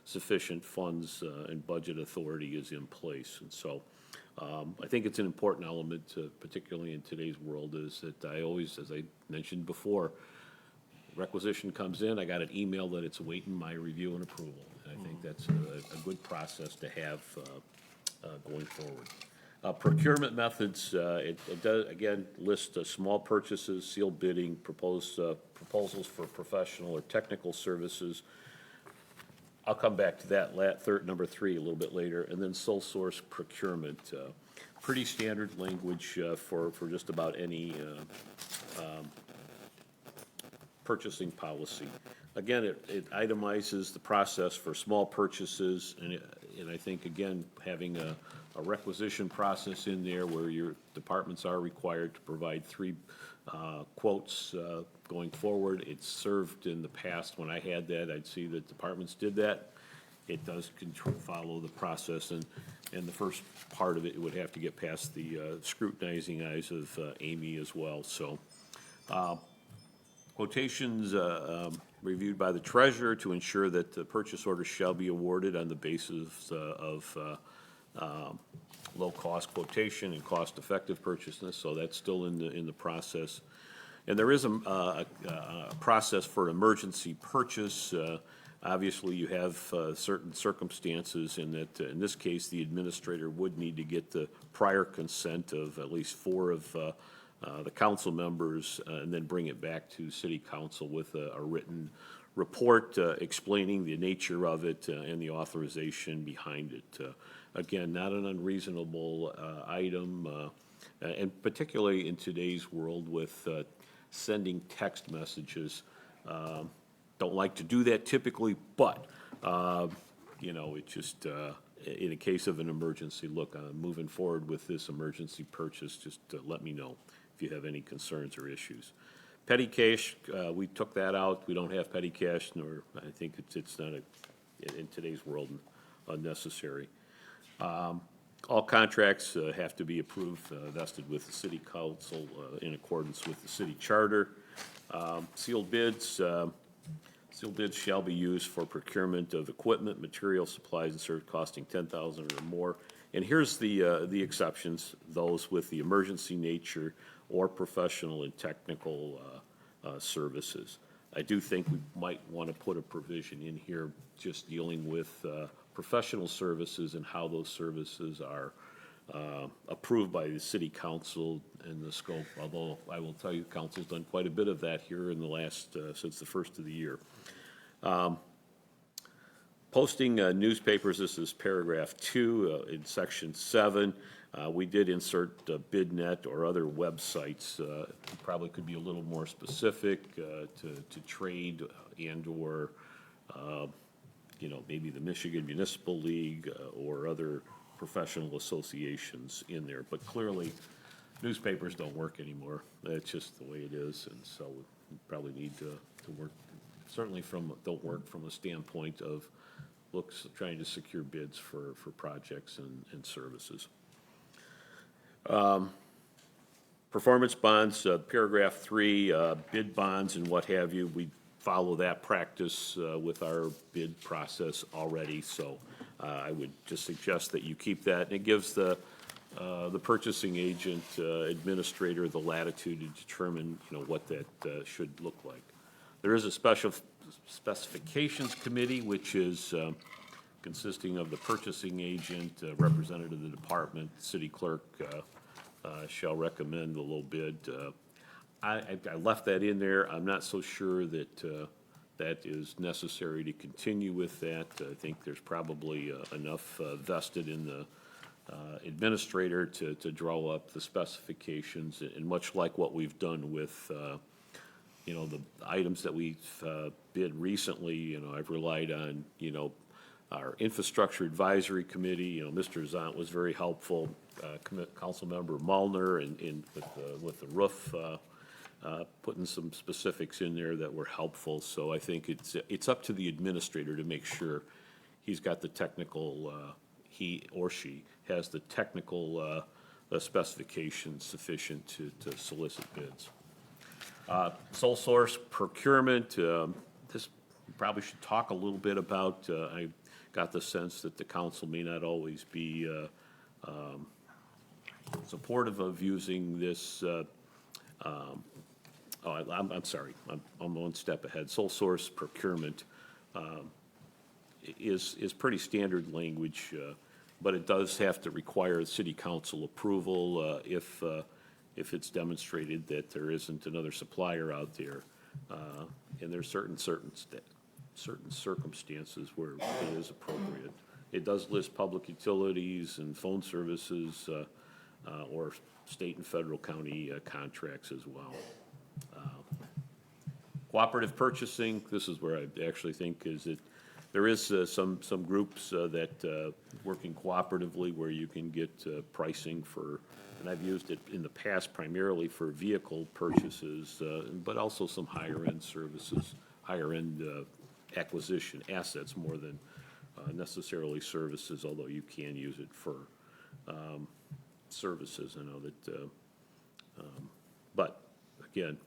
sufficient funds and budget authority is in place. And so I think it's an important element, particularly in today's world, is that I always, as I mentioned before, requisition comes in, I got an email that it's awaiting my review and approval. And I think that's a good process to have going forward. Procurement methods, it does, again, list small purchases, sealed bidding, proposals for professional or technical services. I'll come back to that, number 3, a little bit later, and then sole source procurement. Pretty standard language for just about any purchasing policy. Again, it itemizes the process for small purchases, and I think, again, having a requisition process in there where your departments are required to provide 3 quotes going forward. It's served in the past. When I had that, I'd see that departments did that. It does follow the process, and the first part of it would have to get past the scrutinizing eyes of Amy as well. So quotations reviewed by the treasurer to ensure that the purchase order shall be awarded on the basis of low-cost quotation and cost-effective purchaseness, so that's still in the process. And there is a process for emergency purchase. Obviously, you have certain circumstances in that, in this case, the administrator would need to get the prior consent of at least 4 of the council members, and then bring it back to city council with a written report explaining the nature of it and the authorization behind it. Again, not an unreasonable item, and particularly in today's world with sending text messages. Don't like to do that typically, but, it just, in a case of an emergency, look, moving forward with this emergency purchase, just let me know if you have any concerns or issues. Petty cash, we took that out. We don't have petty cash, nor I think it's not in today's world unnecessary. All contracts have to be approved, vested with the city council in accordance with the city charter. Sealed bids shall be used for procurement of equipment, material, supplies, and service costing $10,000 or more. And here's the exceptions: those with the emergency nature or professional and technical services. I do think we might want to put a provision in here just dealing with professional services and how those services are approved by the city council and the scope, although I will tell you, council's done quite a bit of that here in the last, since the first of the year. Posting newspapers, this is paragraph 2 in section 7. We did insert BidNet or other websites. Probably could be a little more specific to trade and or, you know, maybe the Michigan Municipal League or other professional associations in there. But clearly, newspapers don't work anymore. That's just the way it is, and so we probably need to work, certainly don't work from a standpoint of trying to secure bids for projects and services. Performance bonds, paragraph 3, bid bonds and what have you. We follow that practice with our bid process already, so I would just suggest that you keep that. And it gives the purchasing agent, administrator, the latitude to determine, you know, what that should look like. There is a special specifications committee, which is consisting of the purchasing agent, representative of the department, city clerk shall recommend the low bid. I left that in there. I'm not so sure that that is necessary to continue with that. I think there's probably enough vested in the administrator to draw up the specifications, and much like what we've done with you know, the items that we've bid recently, you know, I've relied on, you know, our infrastructure advisory committee. You know, Mr. Zant was very helpful, Councilmember Mullner, and with the roof, putting some specifics in there that were helpful. So I think it's up to the administrator to make sure he's got the technical, he or she has the technical specifications sufficient to solicit bids. Sole source procurement, this we probably should talk a little bit about. I got the sense that the council may not always be supportive of using this. I'm sorry, I'm one step ahead. Sole source procurement is pretty standard language, but it does have to require city council approval if it's demonstrated that there isn't another supplier out there, and there's certain circumstances where it is appropriate. It does list public utilities and phone services, or state and federal county contracts as well. Cooperative purchasing, this is where I actually think is that there is some groups that working cooperatively where you can get pricing for, and I've used it in the past primarily for vehicle purchases, but also some higher end services, higher end acquisition assets more than necessarily services, although you can use it for services. I know that, but again,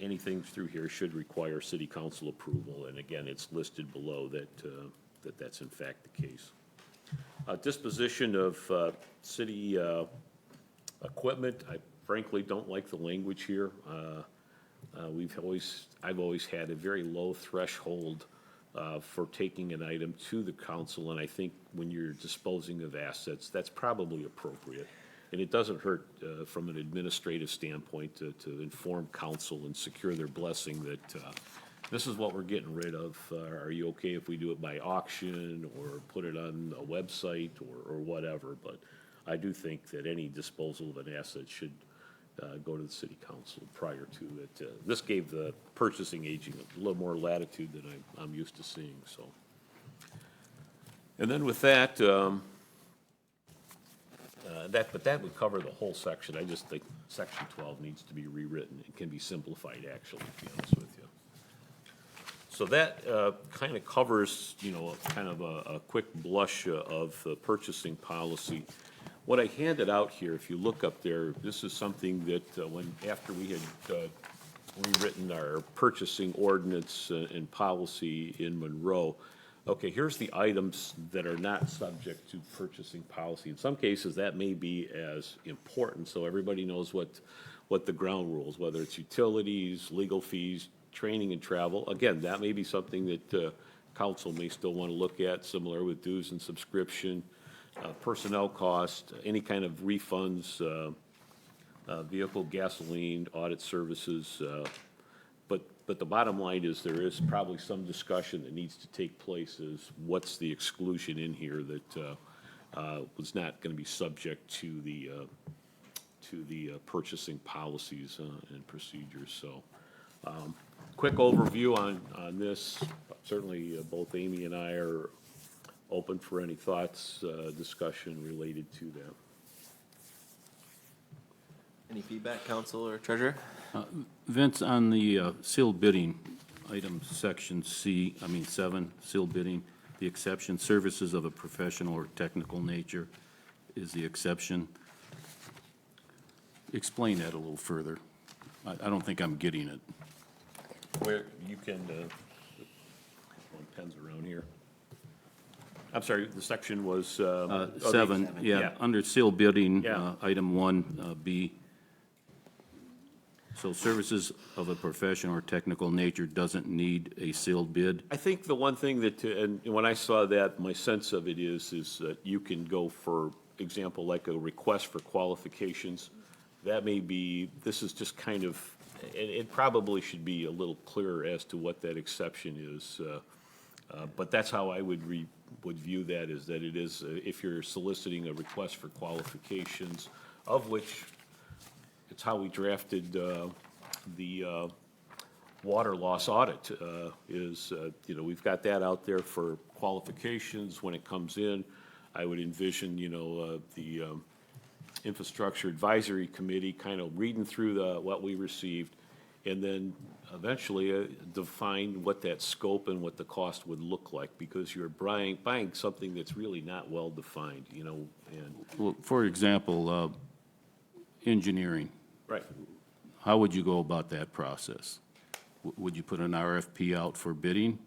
anything through here should require city council approval, and again, it's listed below that that's in fact the case. Disposition of city equipment, I frankly don't like the language here. I've always had a very low threshold for taking an item to the council, and I think when you're disposing of assets, that's probably appropriate. And it doesn't hurt from an administrative standpoint to inform council and secure their blessing that this is what we're getting rid of. Are you okay if we do it by auction or put it on a website or whatever? But I do think that any disposal of an asset should go to the city council prior to it. This gave the purchasing agent a little more latitude than I'm used to seeing, so. And then with that, but that would cover the whole section. I just think section 12 needs to be rewritten. It can be simplified, actually, to be honest with you. So that kind of covers, you know, kind of a quick blush of the purchasing policy. What I handed out here, if you look up there, this is something that after we had rewritten our purchasing ordinance and policy in Monroe, okay, here's the items that are not subject to purchasing policy. In some cases, that may be as important, so everybody knows what the ground rules, whether it's utilities, legal fees, training and travel. Again, that may be something that council may still want to look at, similar with dues and subscription, personnel cost, any kind of refunds, vehicle gasoline, audit services. But the bottom line is there is probably some discussion that needs to take place is what's the exclusion in here that was not going to be subject to the purchasing policies and procedures. So quick overview on this. Certainly both Amy and I are open for any thoughts, discussion related to that. Any feedback, council or treasurer? Vince, on the sealed bidding, item section 7, sealed bidding, the exception, services of a professional or technical nature is the exception. Explain that a little further. I don't think I'm getting it. Where you can, pens around here. I'm sorry, the section was. 7, yeah, under sealed bidding, Yeah. item 1B. So services of a professional or technical nature doesn't need a sealed bid? I think the one thing that, and when I saw that, my sense of it is that you can go, for example, like a request for qualifications. That may be, this is just kind of, it probably should be a little clearer as to what that exception is. But that's how I would view that, is that it is, if you're soliciting a request for qualifications, of which it's how we drafted the water loss audit, is, you know, we've got that out there for qualifications when it comes in. I would envision, you know, the Infrastructure Advisory Committee kind of reading through what we received, and then eventually define what that scope and what the cost would look like, because you're buying something that's really not well defined, you know, and. Well, for example, engineering. Right. How would you go about that process? Would you put an RFP out for bidding?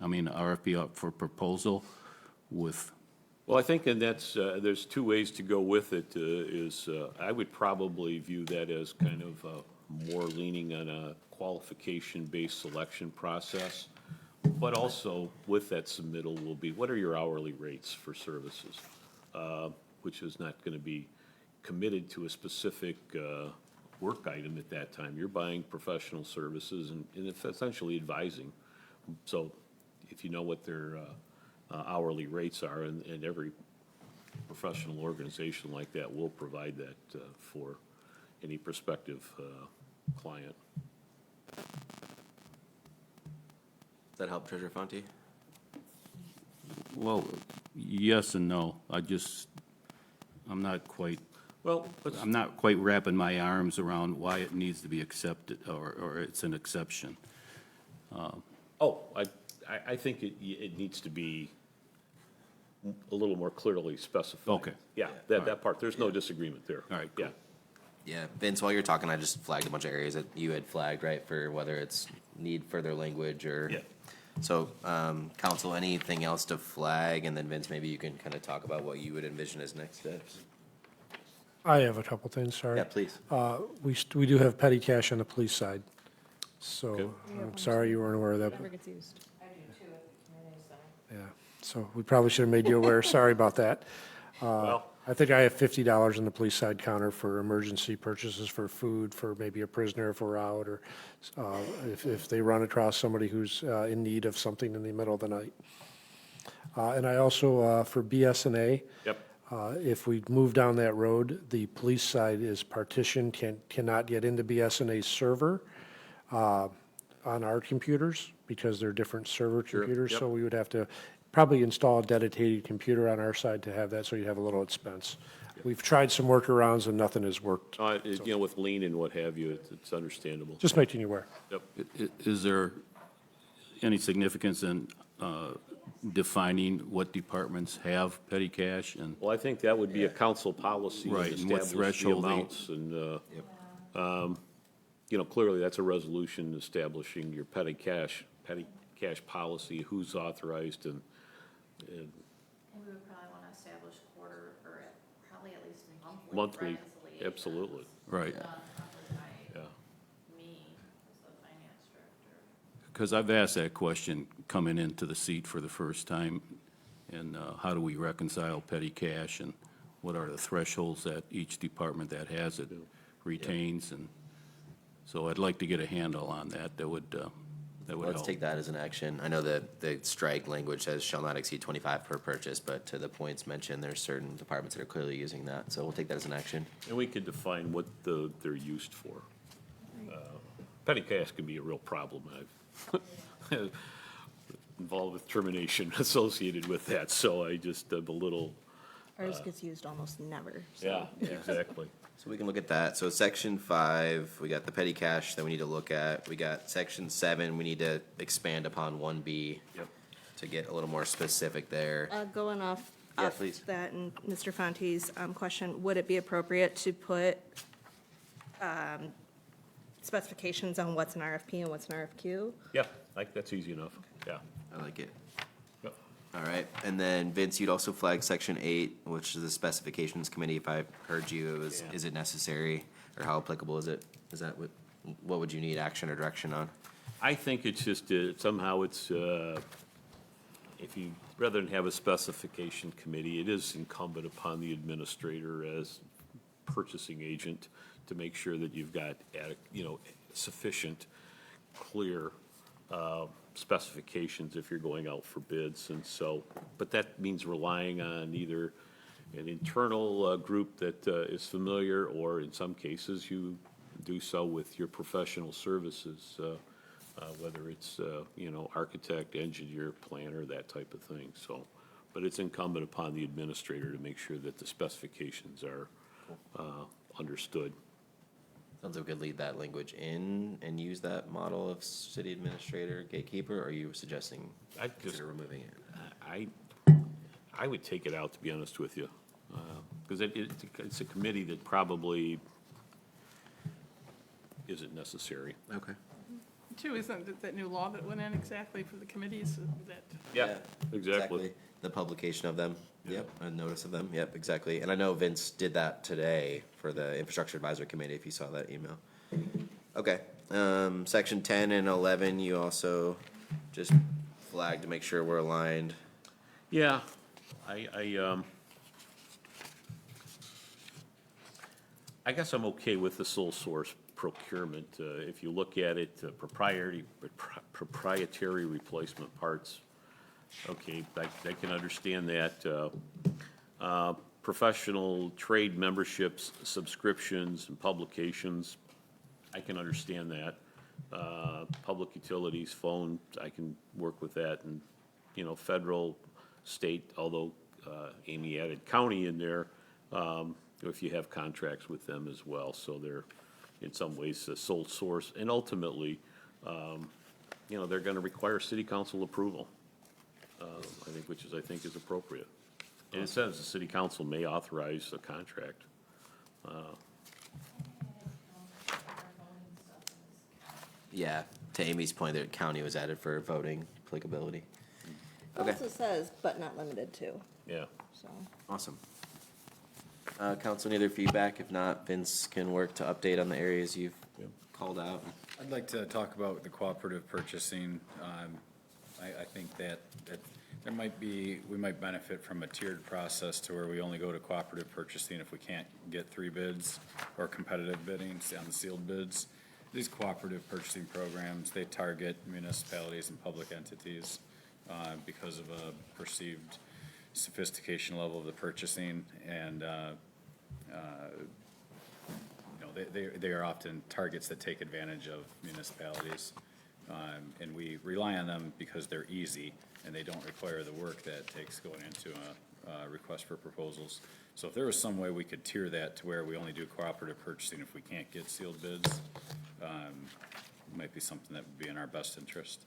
I mean, RFP out for proposal with? Well, I think, and that's, there's two ways to go with it, I would probably view that as kind of more leaning on a qualification-based selection process. But also with that submittal will be, what are your hourly rates for services? Which is not going to be committed to a specific work item at that time. You're buying professional services and it's essentially advising. So if you know what their hourly rates are, and every professional organization like that will provide that for any prospective client. Does that help, Treasurer Fonte? Well, yes and no. I'm not quite wrapping my arms around why it needs to be accepted, or it's an exception. I think it needs to be a little more clearly specified. Okay. Yeah, that part, there's no disagreement there. All right, cool. Yeah. Yeah, Vince, while you're talking, I just flagged a bunch of areas that you had flagged, right, for whether it's need further language or. Yeah. So, council, anything else to flag? And then Vince, maybe you can kind of talk about what you would envision as next steps. I have a couple things, sorry. Yeah, please. We do have petty cash on the police side, so Okay. I'm sorry you weren't aware of that. Never gets used. I do too at the community center. Yeah, so we probably should have made you aware, sorry about that. Well. I think I have $50 on the police side counter for emergency purchases for food, for maybe a prisoner if we're out, or if they run across somebody who's in need of something in the middle of the night. And I also, for BSNA. Yep. If we move down that road, the police side is partitioned, cannot get into BSNA's server on our computers because they're different server computers. Yep. So we would have to probably install a dedicated computer on our side to have that, so you have a little expense. We've tried some workarounds and nothing has worked. With lean and what have you, it's understandable. Just making you aware. Yep. Is there any significance in defining what departments have petty cash and? Well, I think that would be a council policy. Right, and what establish the threshold they- amounts and, clearly that's a resolution establishing your petty cash policy, who's authorized and And we would probably want to establish quarter, or probably at least monthly monthly, reconciliation. absolutely. Right. Done monthly by Yeah. me as the finance director. Because I've asked that question coming into the seat for the first time, and how do we reconcile petty cash, and what are the thresholds that each department that has it retains, and so I'd like to get a handle on that. That would help. Let's take that as an action. I know that the strike language says shall not exceed 25 per purchase, but to the points mentioned, there's certain departments that are clearly using that, so we'll take that as an action. And we could define what they're used for. Petty cash can be a real problem. I've involved with termination associated with that, so I just am a little, Ours gets used almost never. so. yeah, exactly. So we can look at that. So section 5, we got the petty cash that we need to look at. We got section 7, we need to expand upon 1B. Yep. To get a little more specific there. Going off Yeah, please. that and Mr. Fonte's question, would it be appropriate to put specifications on what's an RFP and what's an RFQ? Yeah, that's easy enough, yeah. I like it. Yep. All right, and then Vince, you'd also flag section 8, which is the specifications committee. If I heard you, it was, is it necessary, or how applicable is it? Is that what would you need action or direction on? I think it's just, somehow it's, if you, rather than have a specification committee, it is incumbent upon the administrator as purchasing agent to make sure that you've got, sufficient, clear specifications if you're going out for bids. And so, but that means relying on either an internal group that is familiar, or in some cases, you do so with your professional services, whether it's, architect, engineer, planner, that type of thing. So, but it's incumbent upon the administrator to make sure that the specifications are understood. Sounds like we could leave that language in and use that model of city administrator gatekeeper, or are you suggesting consider removing it? I would take it out, to be honest with you, because it's a committee that probably isn't necessary. Okay. Too, isn't that new law that went in exactly for the committees that? Yeah, exactly. The publication of them, yep, a notice of them, yep, exactly. And I know Vince did that today for the Infrastructure Advisory Committee, if you saw that email. Okay, section 10 and 11, you also just flagged to make sure we're aligned. Yeah, I guess I'm okay with the sole source procurement. If you look at it, proprietary replacement parts, okay, I can understand that. Professional trade memberships, subscriptions, and publications, I can understand that. Public utilities, phone, I can work with that. And, federal, state, although Amy added county in there, if you have contracts with them as well. So they're, in some ways, a sole source. And ultimately, they're going to require city council approval, which I think is appropriate. And it says the city council may authorize a contract. Yeah, to Amy's point, that county was added for voting applicability. It Okay, also says, but not limited to, Yeah. so. awesome. Council, any other feedback? If not, Vince can work to update on the areas you've called out. I'd like to talk about the cooperative purchasing. I think that there might be, we might benefit from a tiered process to where we only go to cooperative purchasing if we can't get 3 bids or competitive bidding on the sealed bids. These cooperative purchasing programs, they target municipalities and public entities because of a perceived sophistication level of the purchasing, and they are often targets that take advantage of municipalities. And we rely on them because they're easy and they don't require the work that it takes going into a request for proposals. So if there was some way we could tier that to where we only do cooperative purchasing if we can't get sealed bids, might be something that would be in our best interest.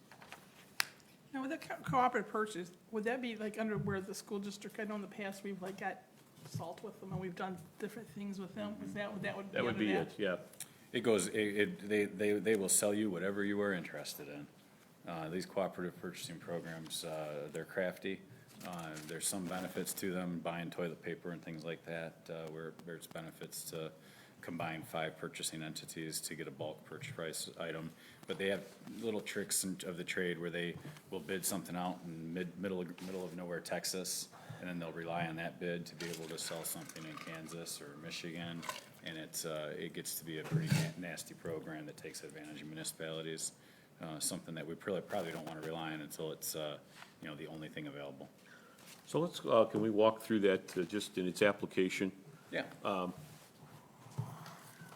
Now, with that cooperative purchase, would that be like under where the school district, I know in the past, we've like got salt with them and we've done different things with them, is that would be That would under be that? it, yeah. It goes, they will sell you whatever you are interested in. These cooperative purchasing programs, they're crafty. There's some benefits to them, buying toilet paper and things like that, where there's benefits to combine 5 purchasing entities to get a bulk purchase price item. But they have little tricks of the trade where they will bid something out in middle of nowhere, Texas, and then they'll rely on that bid to be able to sell something in Kansas or Michigan. And it gets to be a pretty nasty program that takes advantage of municipalities, something that we probably don't want to rely on until it's, the only thing available. So let's, can we walk through that just in its application? Yeah.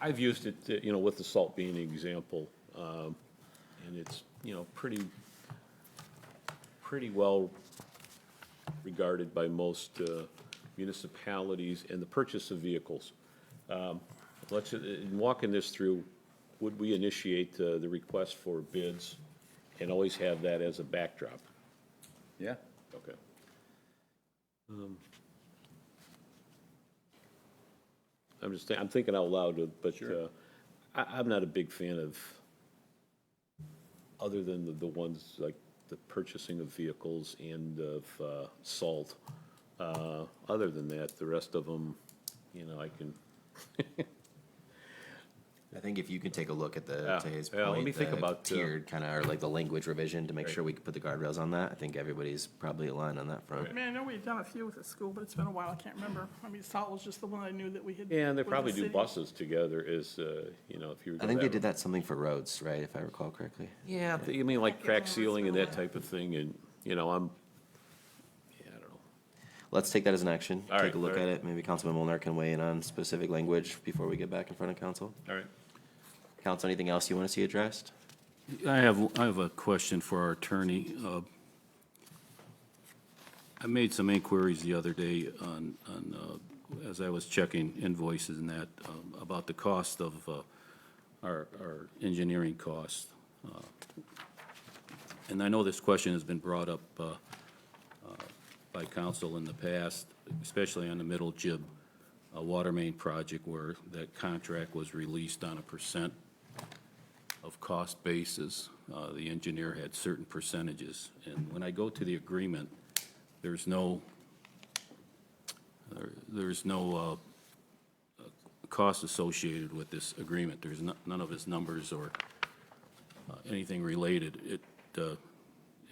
I've used it, with the salt being an example, and it's, pretty well regarded by most municipalities and the purchase of vehicles. Let's, in walking this through, would we initiate the request for bids and always have that as a backdrop? Yeah. Okay. I'm thinking out loud, but I'm not a big fan of, other than the ones like the purchasing of vehicles and of salt. Other than that, the rest of them, I can. I think if you can take a look at Yeah. to his Yeah, let point, me think the about, tiered kind of, or like the language revision to make Right. sure we can put the guardrails on that. I think everybody's probably aligned on that front. I mean, I know we've done a few with the school, but it's been a while, I can't remember. I mean, salt was just the one I knew that we had. Yeah, and they with the probably do city. buses together if you. I think they did that something for roads, right, if I recall correctly? Yeah, you mean like crack sealing and that type of thing, and, I don't know. Let's take that as an action. All Take right, a look all at right. it. Maybe Councilman Molnar can weigh in on specific language before we get back in front of council. All right. Council, anything else you want to see addressed? I have a question for our attorney. I made some inquiries the other day as I was checking invoices and that, about the cost of our engineering costs. And I know this question has been brought up by council in the past, especially on the Middle Jib water main project where that contract was released on a percent of cost basis. The engineer had certain percentages. And when I go to the agreement, there's no cost associated with this agreement. There's none of his numbers or anything related.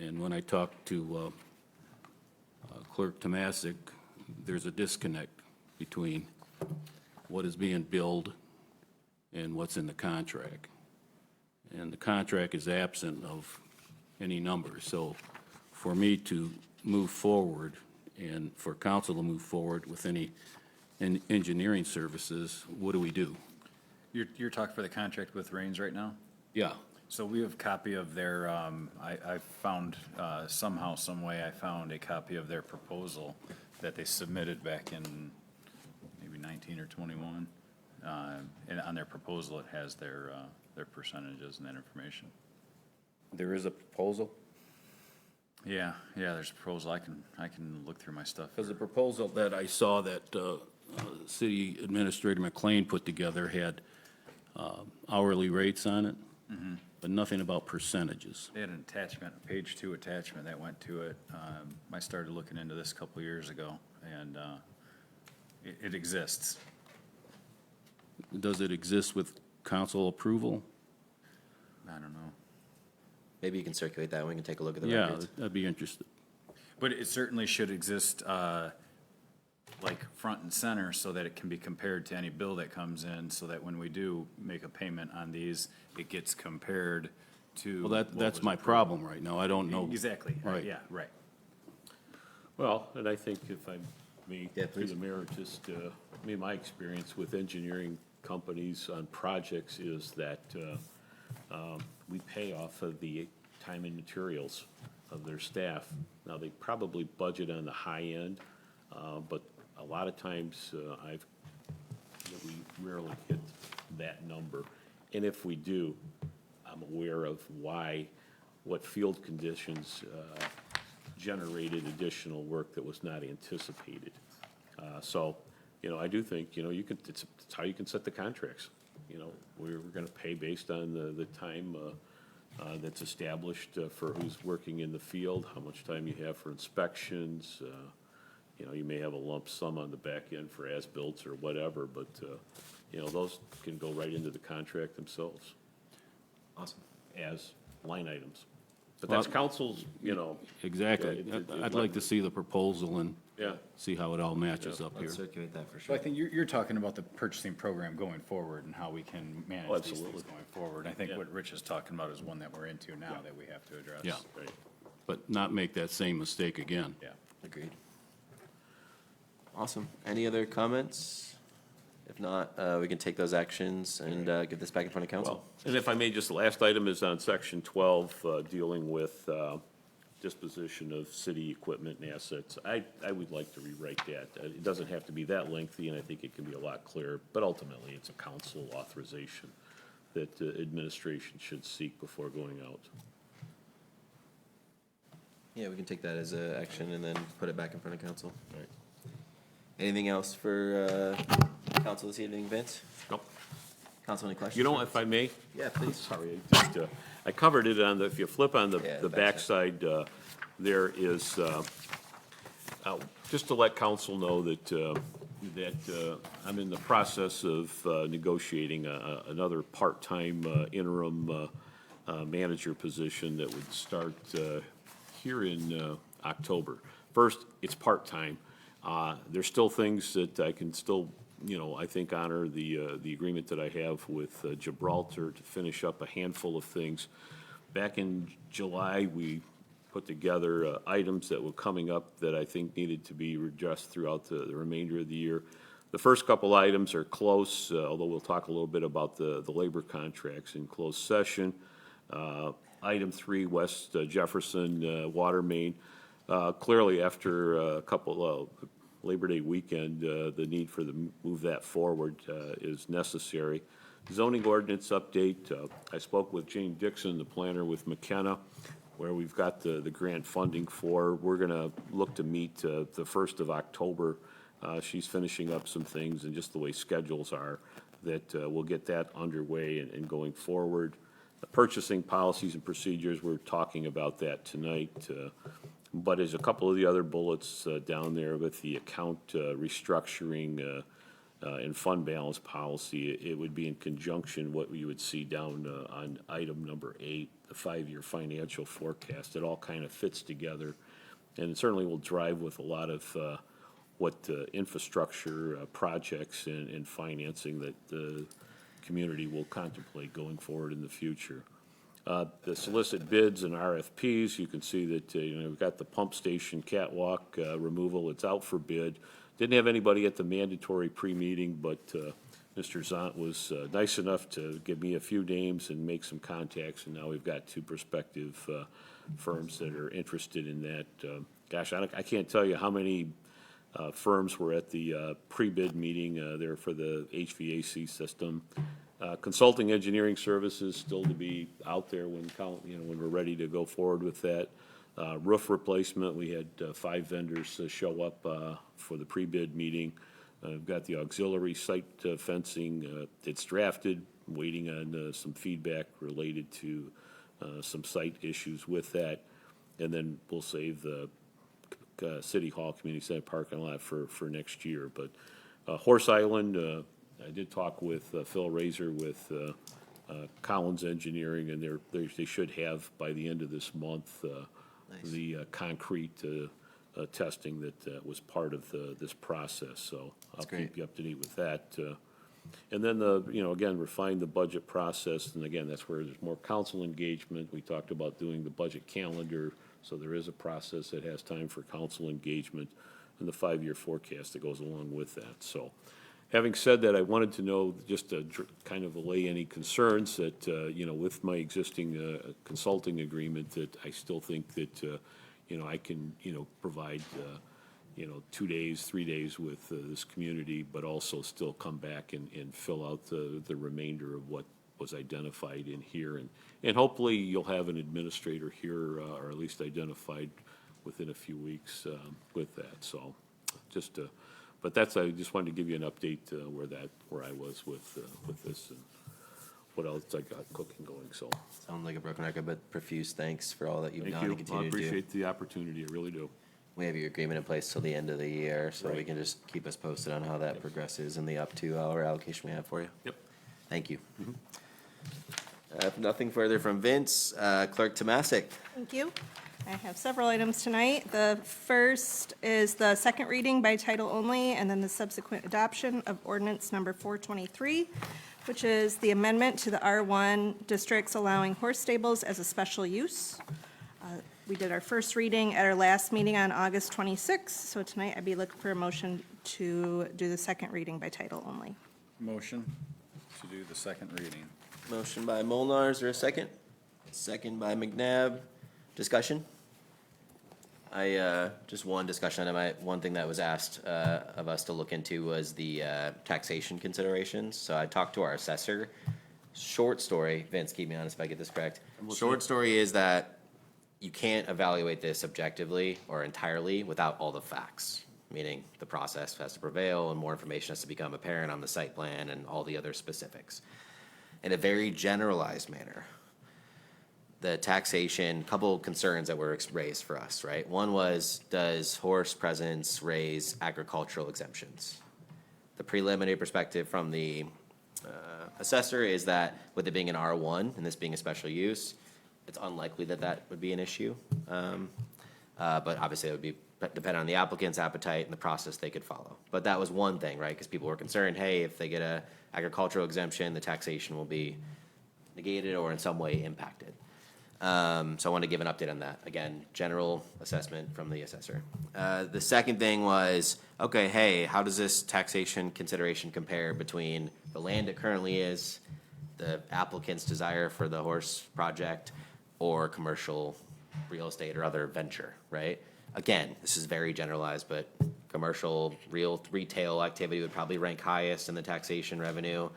And when I talked to Clerk Tomasic, there's a disconnect between what is being billed and what's in the contract. And the contract is absent of any numbers. So for me to move forward and for council to move forward with any engineering services, what do we do? You're talking for the contract with Rains right now? Yeah. So we have a copy of their, I found, somehow, some way, I found a copy of their proposal that they submitted back in maybe 19 or 21. And on their proposal, it has their percentages and that information. There is a proposal? Yeah, there's a proposal. I can look through my stuff. Because the proposal that I saw that City Administrator McLean put together had hourly rates on it, but nothing about percentages. They had an attachment, a page 2 attachment that went to it. I started looking into this a couple of years ago, and it exists. Does it exist with council approval? I don't know. Maybe you can circulate that, and we can take a look at the Yeah, records. I'd be interested. But it certainly should exist, like front and center, so that it can be compared to any bill that comes in, so that when we do make a payment on these, it gets compared to. Well, that's my problem right now. I don't know. Exactly, Right. yeah, right. Well, and I think if I may, Yeah, through please. the mayor, just, my experience with engineering companies on projects is that we pay off of the time and materials of their staff. Now, they probably budget on the high end, but a lot of times, we rarely hit that number. And if we do, I'm aware of what field conditions generated additional work that was not anticipated. So, I do think, it's how you can set the contracts. We're going to pay based on the time that's established for who's working in the field, how much time you have for inspections. You may have a lump sum on the back end for as-built or whatever, but, those can go right into the contract themselves. Awesome. As line items. But that's council's, Exactly. I'd like to see the proposal and Yeah. see how it all matches up here. Let's circulate that for So sure. I think you're talking about the purchasing program going forward and how we can manage these things absolutely. going forward. I think Yeah. what Rich is talking about is one that we're into now that we have to address. Yeah. But not make that same mistake again. Yeah. Agreed. Awesome. Any other comments? If not, we can take those actions and get this back in front of council. Well, and if I may, just the last item is on section 12, dealing with disposition of city equipment and assets. I would like to rewrite that. It doesn't have to be that lengthy, and I think it can be a lot clearer, but ultimately, it's a council authorization that administration should seek before going out. Yeah, we can take that as a action and then put it back in front of council. All right. Anything else for council this evening, Vince? Nope. Council, any questions? If I may? Yeah, please. Sorry, I covered it on if you flip on the backside, there is, just to let council know that I'm in the process of negotiating another part-time interim manager position that would start here in October. First, it's part-time. There's still things that I can still, I think honor the agreement that I have with Gibraltar to finish up a handful of things. Back in July, we put together items that were coming up that I think needed to be addressed throughout the remainder of the year. The first couple items are close, although we'll talk a little bit about the labor contracts in closed session. Item 3, West Jefferson water main. Clearly, after a couple of Labor Day weekend, the need for move that forward is necessary. Zoning ordinance update. I spoke with Jane Dixon, the planner with McKenna, where we've got the grant funding for. We're going to look to meet the 1st of October. She's finishing up some things, and just the way schedules are, that we'll get that underway and going forward. The purchasing policies and procedures, we're talking about that tonight. But there's a couple of the other bullets down there with the account restructuring and fund balance policy. It would be in conjunction what you would see down on item number 8, the 5-year financial forecast. It all kind of fits together, and it certainly will drive with a lot of what infrastructure projects and financing that the community will contemplate going forward in the future. The solicit bids and RFPs, you can see that, we've got the pump station catwalk removal. It's out for bid. Didn't have anybody at the mandatory pre-meeting, but Mr. Zont was nice enough to give me a few names and make some contacts, and now we've got 2 prospective firms that are interested in that. Gosh, I can't tell you how many firms were at the pre-bid meeting there for the HVAC system. Consulting engineering services still to be out there when we're ready to go forward with that. Roof replacement, we had 5 vendors show up for the pre-bid meeting. We've got the auxiliary site fencing. It's drafted, waiting on some feedback related to some site issues with that. And then we'll save the City Hall Community Center parking lot for next year. But Horse Island, I did talk with Phil Razor with Collins Engineering, and they should have by the end of this month the concrete testing that was part of this process. So I'll keep you up to date with that. And then again, refine the budget process, and again, that's where there's more council engagement. We talked about doing the budget calendar, so there is a process that has time for council engagement, and the 5-year forecast that goes along with that. So Having said that, I wanted to know, just to kind of allay any concerns that, with my existing consulting agreement, that I still think that, I can, provide, 2 days, 3 days with this community, but also still come back and fill out the remainder of what was identified in here. And hopefully you'll have an administrator here, or at least identified within a few weeks with that. So just, but I just wanted to give you an update where I was with this and what else I got cooking going, so. Sounds like a broken record, but profuse thanks for all that you've done and Thank you. I continue to do. appreciate the opportunity, I really do. We have your agreement in place till the end of the year, so we can just keep us posted on how that progresses and the up to hour allocation we have for you. Yep. Thank you. If nothing further from Vince, Clerk Tomasic. Thank you. I have several items tonight. The first is the second reading by title only, and then the subsequent adoption of ordinance number 423, which is the amendment to the R1 districts allowing horse stables as a special use. We did our first reading at our last meeting on August 26th, so tonight I'd be looking for a motion to do the second reading by title only. Motion to do the second reading. Motion by Molnar, is there a second? Second by McNabb. Discussion? Just one discussion item, one thing that was asked of us to look into was the taxation considerations. So I talked to our assessor. Short story, Vince, keep me honest if I get this correct. Short story is that you can't evaluate this objectively or entirely without all the facts, meaning the process has to prevail and more information has to become apparent on the site plan and all the other specifics. In a very generalized manner, the taxation, couple concerns that were raised for us, right? One was, does horse presence raise agricultural exemptions? The preliminary perspective from the assessor is that with it being an R1 and this being a special use, it's unlikely that that would be an issue. But obviously it would be depend on the applicant's appetite and the process they could follow. But that was one thing, right? Because people were concerned, hey, if they get a agricultural exemption, the taxation will be negated or in some way impacted. So I want to give an update on that. Again, general assessment from the assessor. The second thing was, okay, hey, how does this taxation consideration compare between the land it currently is, the applicant's desire for the horse project, or commercial real estate or other venture, right? Again, this is very generalized, but commercial retail activity would probably rank highest in the taxation revenue,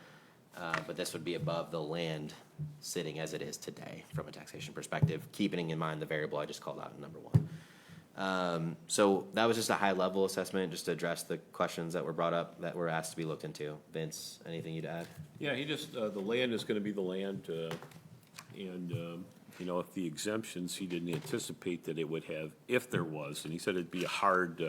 but this would be above the land sitting as it is today from a taxation perspective, keeping in mind the variable I just called out in number one. So that was just a high-level assessment, just to address the questions that were brought up that were asked to be looked into. Vince, anything you'd add? Yeah, he just, the land is gonna be the land, and, if the exemptions, he didn't anticipate that it would have, if there was, and he said it'd be a hard,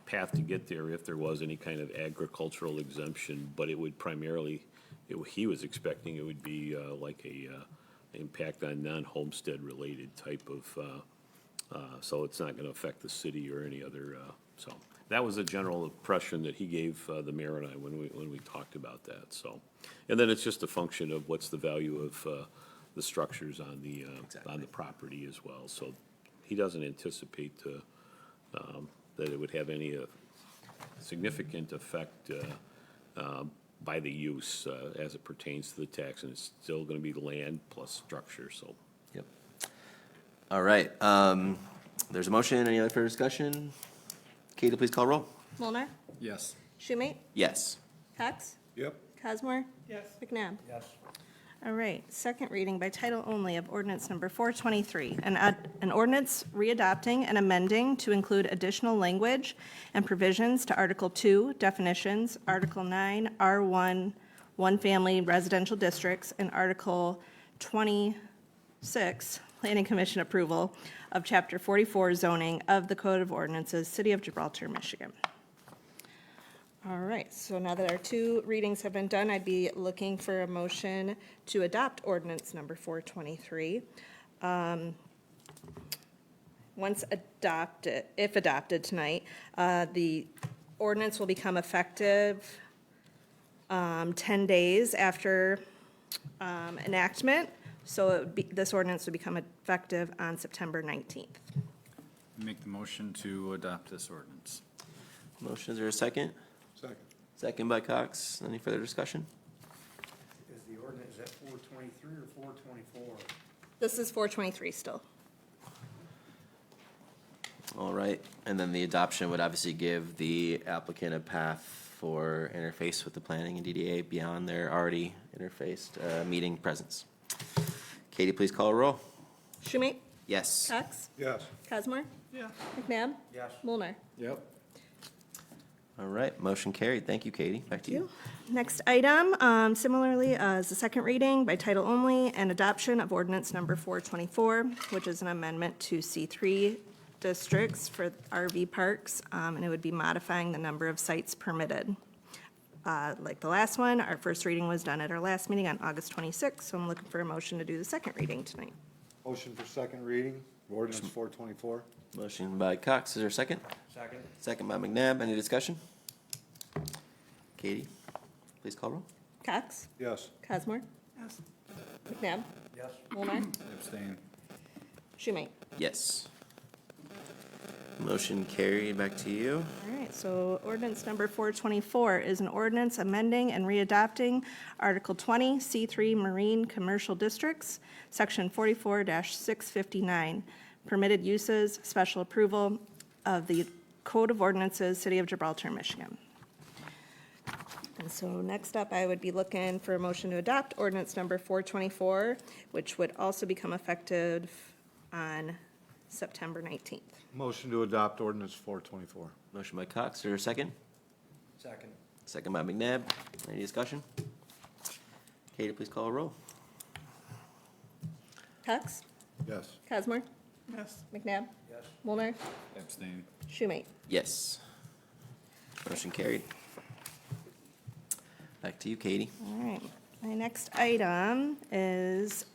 path to get there if there was any kind of agricultural exemption, but it would primarily, he was expecting it would be, like a, impact on non-homestead related type of, so it's not gonna affect the city or any other, so. That was the general impression that he gave the mayor and I when we talked about that, so. And then it's just a function of what's the value of the structures on the property as well. So he doesn't anticipate that it would have any significant effect by the use as it pertains to the tax, and it's still gonna be land plus structure, so. Yep. All right, there's a motion, any other further discussion? Katie, please call roll. Mulnar? Yes. Schumate? Yes. Cox? Yep. Cosmore? Yes. McNabb? Yes. All right, second reading by title only of ordinance number 423, an ordinance readopting and amending to include additional language and provisions to Article 2, definitions, Article 9, R1, one-family residential districts, and Article 26, Planning Commission approval of Chapter 44 zoning of the Code of Ordinances, City of Gibraltar, Michigan. All right, so now that our two readings have been done, I'd be looking for a motion to adopt ordinance number 423. Once adopted, if adopted tonight, the ordinance will become effective 10 days after enactment. So this ordinance would become effective on September 19th. Make the motion to adopt this ordinance. Motion, is there a second? Second by Cox. Any further discussion? Is the ordinance at 423 or 424? This is 423 still. All right, and then the adoption would obviously give the applicant a path for interface with the planning and DDA beyond their already interfaced meeting presence. Katie, please call a roll. Schumate? Yes. Cox? Yes. Cosmore? Yeah. McNabb? Yes. Mulnar? Yep. All right, motion carried. Thank you, Katie. Back to you. Next item, similarly, is the second reading by title only and adoption of ordinance number 424, which is an amendment to C3 districts for RV parks, and it would be modifying the number of sites permitted. Like the last one, our first reading was done at our last meeting on August 26th, so I'm looking for a motion to do the second reading tonight. Motion for second reading, ordinance 424. Motion by Cox. Is there a second? Second. Second by McNabb. Any discussion? Katie, please call roll. Cox? Yes. Cosmore? Yes. McNabb? Yes. Mulnar? Abstain. Schumate? Yes. Motion carried. Back to you. All right, so ordinance number 424 is an ordinance amending and readopting Article 20, C3 Marine Commercial Districts, Section 44-659, Permitted Uses, Special Approval of the Code of Ordinances, City of Gibraltar, Michigan. And so next up, I would be looking for a motion to adopt ordinance number 424, which would also become effective on September 19th. Motion to adopt ordinance 424. Motion by Cox. Is there a second? Second. Second by McNabb. Any discussion? Katie, please call a roll. Cox? Yes. Cosmore? Yes. McNabb? Yes. Mulnar? Abstain. Schumate? Yes. Motion carried. Back to you, Katie. All right. My next item is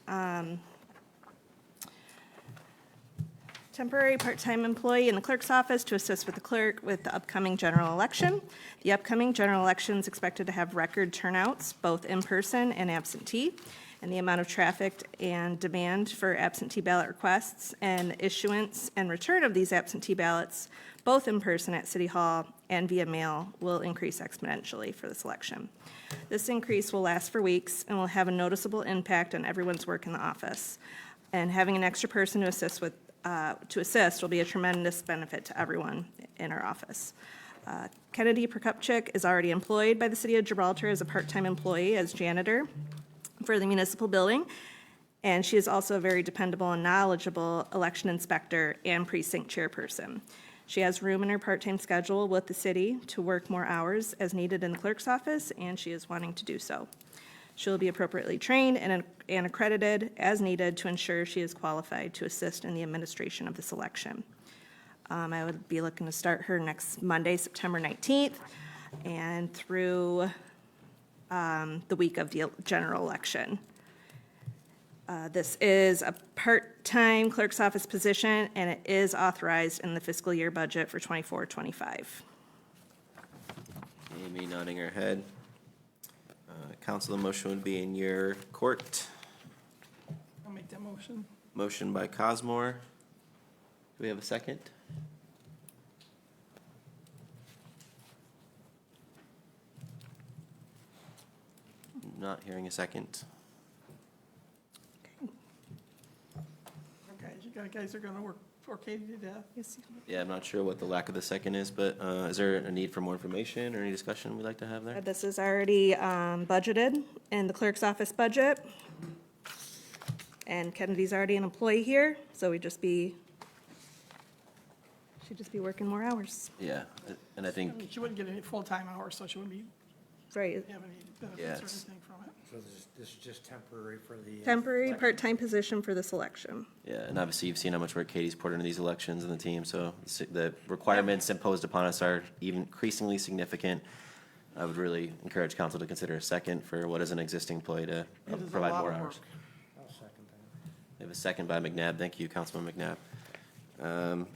temporary part-time employee in the clerk's office to assist with the clerk with the upcoming general election. The upcoming general election is expected to have record turnouts, both in person and absentee, and the amount of traffic and demand for absentee ballot requests and issuance and return of these absentee ballots, both in person at City Hall and via mail, will increase exponentially for this election. This increase will last for weeks and will have a noticeable impact on everyone's work in the office. And having an extra person to assist will be a tremendous benefit to everyone in our office. Kennedy Prokupchik is already employed by the City of Gibraltar as a part-time employee as janitor for the municipal building, and she is also a very dependable and knowledgeable election inspector and precinct chairperson. She has room in her part-time schedule with the city to work more hours as needed in the clerk's office, and she is wanting to do so. She will be appropriately trained and accredited as needed to ensure she is qualified to assist in the administration of this election. I would be looking to start her next Monday, September 19th, and through the week of the general election. This is a part-time clerk's office position, and it is authorized in the fiscal year budget for 24-25. Amy nodding her head. Council, the motion would be in your court. I'll make that motion. Motion by Cosmore. Do we have a second? Not hearing a second. Okay, you guys are gonna work for Katie to death? Yes. Yeah, I'm not sure what the lack of the second is, but is there a need for more information or any discussion we'd like to have there? This is already budgeted in the clerk's office budget. And Kennedy's already an employee here, so she'd just be working more hours. Yeah, and I I think, mean, she wouldn't get any full-time hours, so she wouldn't be, Right. have any benefits or it's- anything from it. So this is just temporary for the. Temporary part-time position for this election. yeah, and obviously you've seen how much work Katie's poured into these elections and the team, so the requirements imposed upon us are even increasingly significant. I would really encourage council to consider a second for what is an existing employee to It is a provide lot more of hours. work. I'll second that. We have a second by McNabb. Thank you, Councilman McNabb.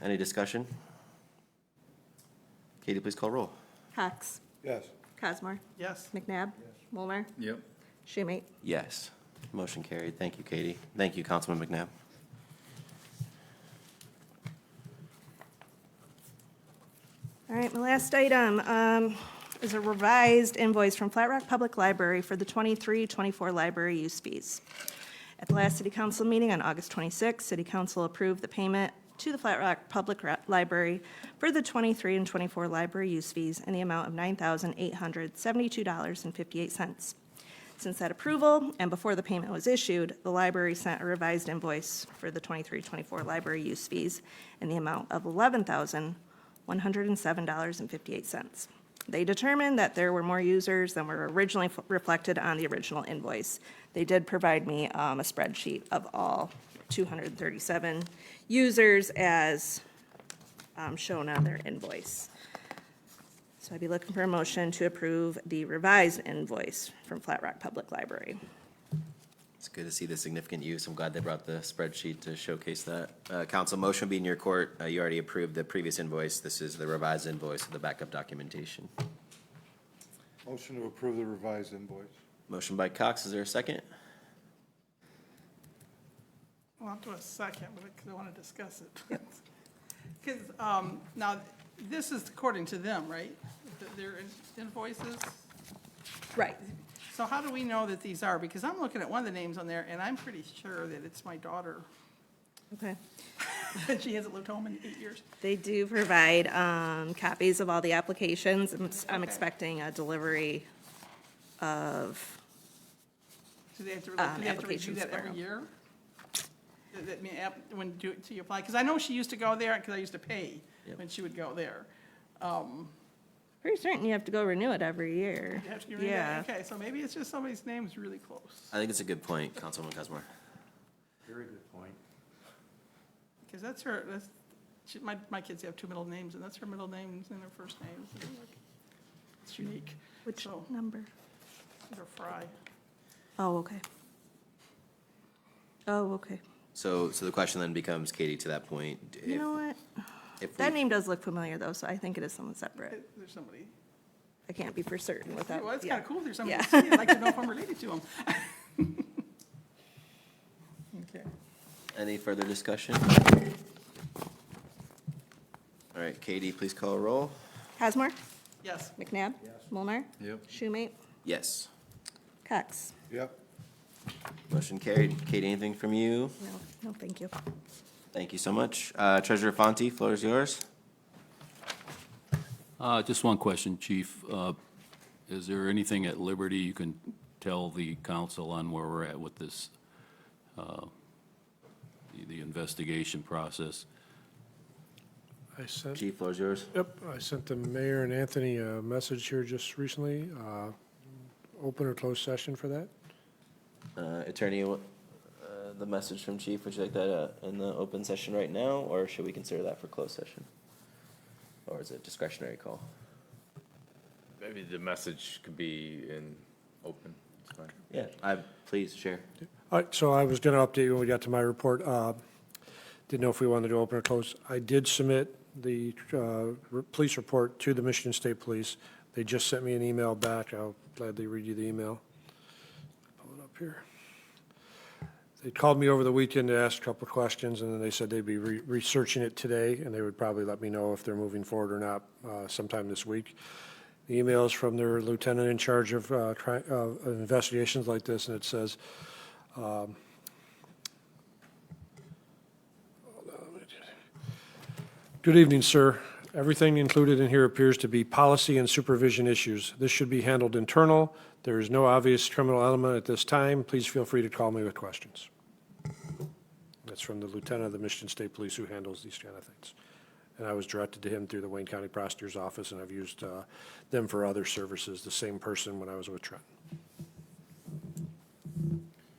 Any discussion? Katie, please call roll. Cox. Yes. Cosmore. Yes. McNabb. Mulnar. Yep. Schumate. Yes. Motion carried. Thank you, Katie. Thank you, Councilman McNabb. All right, my last item. is a revised invoice from Flat Rock Public Library for the 23-24 library use fees. At the last city council meeting on August 26, city council approved the payment to the Flat Rock Public Library for the 23 and 24 library use fees in the amount of $9,872.58. Since that approval, and before the payment was issued, the library sent a revised invoice for the 23-24 library use fees in the amount of $11,107.58. They determined that there were more users than were originally reflected on the original invoice. They did provide me a spreadsheet of all 237 users as shown on their invoice. So I'd be looking for a motion to approve the revised invoice from Flat Rock Public Library. It's good to see the significant use. I'm glad they brought the spreadsheet to showcase that. Council, motion will be in your court. You already approved the previous invoice. This is the revised invoice with the backup documentation. Motion to approve the revised invoice. Motion by Cox, is there a second? Well, I'll do a second, because I want to discuss it. Because, now, this is according to them, right? Their invoices? Right. So how do we know that these are? Because I'm looking at one of the names on there, and I'm pretty sure that it's my daughter. Okay. And she hasn't lived home in 8 years. They do provide copies of all the applications. I'm expecting a delivery of Do they have to, do they have to review applications that every tomorrow. year? That mean, when do you apply? Because I know she used to go there, because I used to pay when she would go there. Pretty certain you have to go renew it every year. You have to renew Yeah. that? Okay, so maybe it's just somebody's name is really close. I think it's a good point, Councilwoman Cosmore. Very good point. Because that's her, my kids have two middle names, and that's her middle names and her first names. And it's unique. Which So, number? they're Fry. Oh, okay. Oh, okay. So the question then becomes, Katie, to that point, You know what? if That we, name does look familiar, though, so I think it is someone separate. There's somebody. I can't be for certain without. Well, it's yeah. kind of cool if there's somebody Yeah. to see. I'd like to know if I'm related to them. Okay. any further discussion? All right, Katie, please call a roll. Hasmore? Yes. McNabb? Mulnar? Yep. Schumate? Yes. Cox? Yep. Motion carried. Katie, anything from you? No, thank you. Thank you so much. Treasurer Fonte, floor is yours. Just one question, Chief. Is there anything at liberty you can tell the council on where we're at with this, the investigation process? I sent, Chief, floor is yours. yep, I sent the mayor and Anthony a message here just recently. Open or closed session for that? Attorney, the message from Chief, would you like that in the open session right now, or should we consider that for closed session? Or is it discretionary call? Maybe the message could be in open, it's fine. Yeah, please share. All right, so I was going to update you when we got to my report. Didn't know if we wanted to open or close. I did submit the police report to the Michigan State Police. They just sent me an email back. I'll gladly read you the email. Pull it up here. They called me over the weekend to ask a couple of questions, and then they said they'd be researching it today, and they would probably let me know if they're moving forward or not sometime this week. The email is from their lieutenant in charge of investigations like this, and it says, good evening, sir. Everything included in here appears to be policy and supervision issues. This should be handled internal. There is no obvious criminal element at this time. Please feel free to call me with questions. That's from the lieutenant of the Michigan State Police who handles these kind of things. And I was directed to him through the Wayne County Prosecutor's Office, and I've used them for other services, the same person when I was with Trent.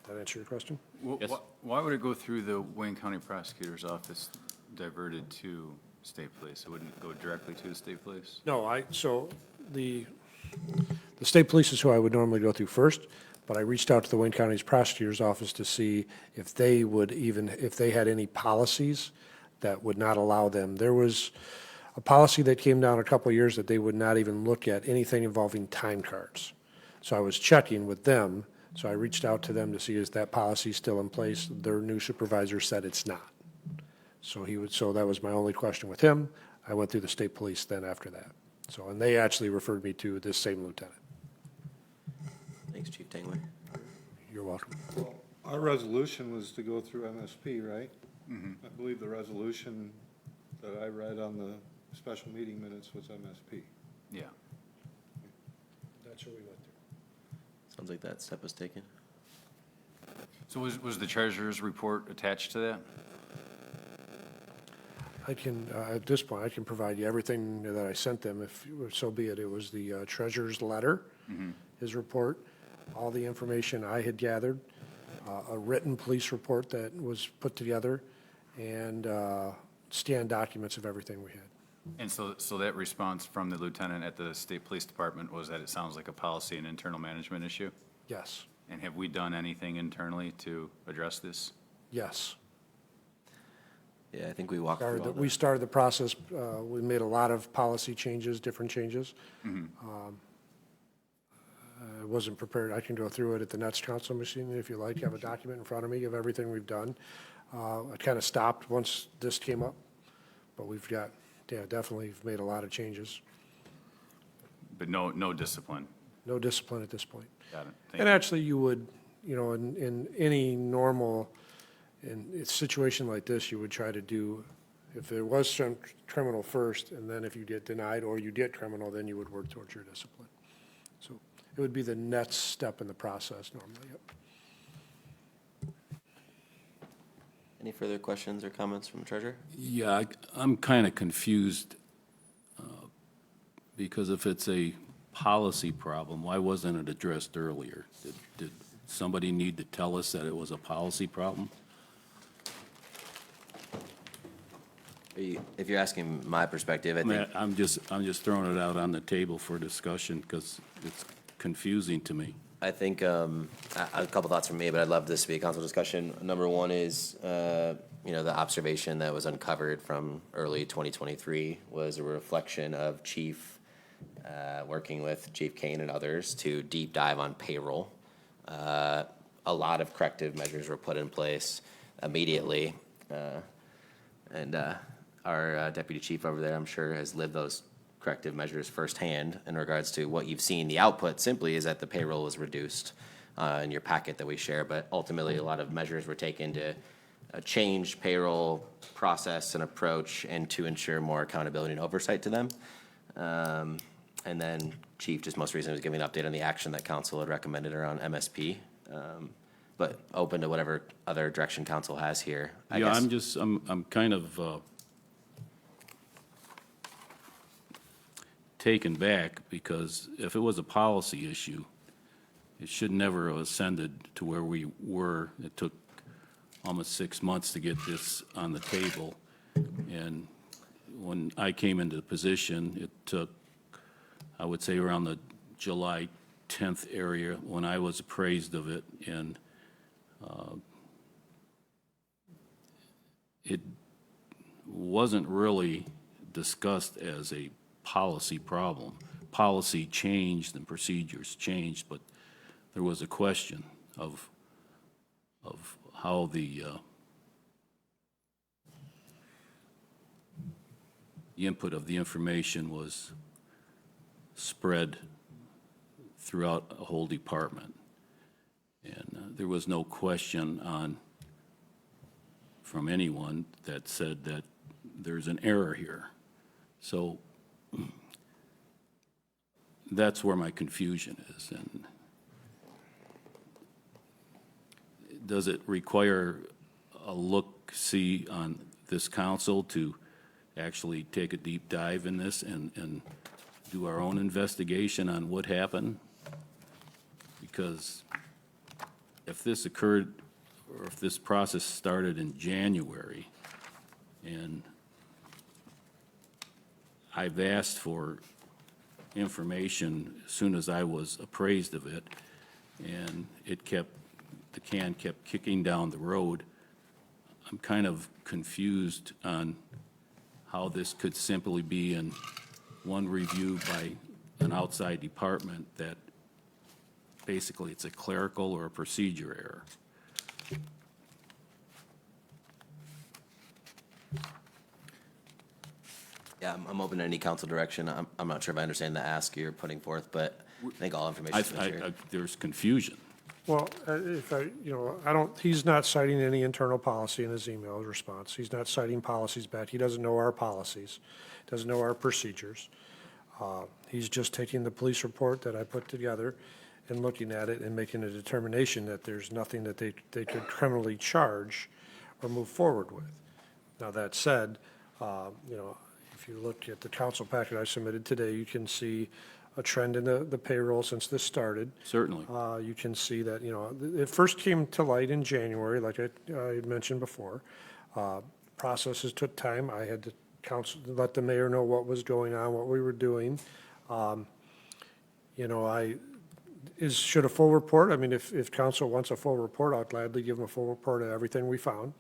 That answer your question? Yes. Why would it go through the Wayne County Prosecutor's Office diverted to state police? It wouldn't go directly to the state police? No, so the state police is who I would normally go through first, but I reached out to the Wayne County's Prosecutor's Office to see if they would even, if they had any policies that would not allow them. There was a policy that came down a couple of years that they would not even look at anything involving time cards. So I was checking with them, so I reached out to them to see is that policy still in place. Their new supervisor said it's not. So that was my only question with him. I went through the state police then after that. So, and they actually referred me to this same lieutenant. Thanks, Chief Tangway. You're welcome. Well, our resolution was to go through MSP, right? I believe the resolution that I read on the special meeting minutes was MSP. Yeah. That's what we went through. Sounds like that step was taken. So was the treasurer's report attached to that? I can, at this point, I can provide you everything that I sent them, if so be it. It was the treasurer's letter, his report, all the information I had gathered, a written police report that was put together, and scanned documents of everything we had. And so that response from the lieutenant at the State Police Department was that it sounds like a policy and internal management issue? Yes, And have we done anything internally to address this? yes. Yeah, I think we walked through all We that. started the process, we made a lot of policy changes, different changes. I wasn't prepared, I can go through it at the next council machine if you like, you have a document in front of me of everything we've done. I kind of stopped once this came up, but we've got, yeah, definitely made a lot of changes. But no discipline? No discipline at this point. Got it. Thank And you. actually, you would, you know, in any normal, in a situation like this, you would try to do, if there was some criminal first, and then if you get denied or you get criminal, then you would work towards your discipline. So it would be the next step in the process normally, yep. Any further questions or comments from the treasurer? Yeah, I'm kind of confused, because if it's a policy problem, why wasn't it addressed earlier? Did somebody need to tell us that it was a policy problem? If you're asking my perspective, I think. I'm just throwing it out on the table for discussion because it's confusing to me. I think a couple thoughts from me, but I'd love this to be a council discussion. Number one is, you know, the observation that was uncovered from early 2023 was a reflection of Chief working with Chief Kane and others to deep dive on payroll. A lot of corrective measures were put in place immediately, and our deputy chief over there, I'm sure, has lived those corrective measures firsthand in regards to what you've seen. The output simply is that the payroll is reduced in your packet that we share, but ultimately a lot of measures were taken to change payroll process and approach and to ensure more accountability and oversight to them. And then Chief just most recently was giving an update on the action that council had recommended around MSP. But open to whatever other direction council has here. I Yeah, guess. I'm kind of taken back because if it was a policy issue, it should never have ascended to where we were. It took almost 6 months to get this on the table. And when I came into the position, it took, I would say, around the July 10th area when I was appraised of it. And it wasn't really discussed as a policy problem. Policy changed and procedures changed, but there was a question of how the input of the information was spread throughout a whole department. And there was no question from anyone that said that there's an error here. So that's where my confusion is. And does it require a look-see on this council to actually take a deep dive in this and do our own investigation on what happened? Because if this occurred, or if this process started in January, and I've asked for information as soon as I was appraised of it, and the can kept kicking down the road, I'm kind of confused on how this could simply be in one review by an outside department that basically it's a clerical or a procedure error. Yeah, I'm open to any council direction. I'm not sure if I understand the ask you're putting forth, but I think all information has been shared. There's confusion. Well, if I don't, he's not citing any internal policy in his email response. He's not citing policies back. He doesn't know our policies, doesn't know our procedures. He's just taking the police report that I put together and looking at it and making a determination that there's nothing that they could criminally charge or move forward with. Now, that said, if you look at the council packet I submitted today, you can see a trend in the payroll since this started. Certainly. You can see that, it first came to light in January, like I mentioned before. Processes took time. I had to let the mayor know what was going on, what we were doing. Should a full report, I mean, if council wants a full report, I'll gladly give them a full report of everything we found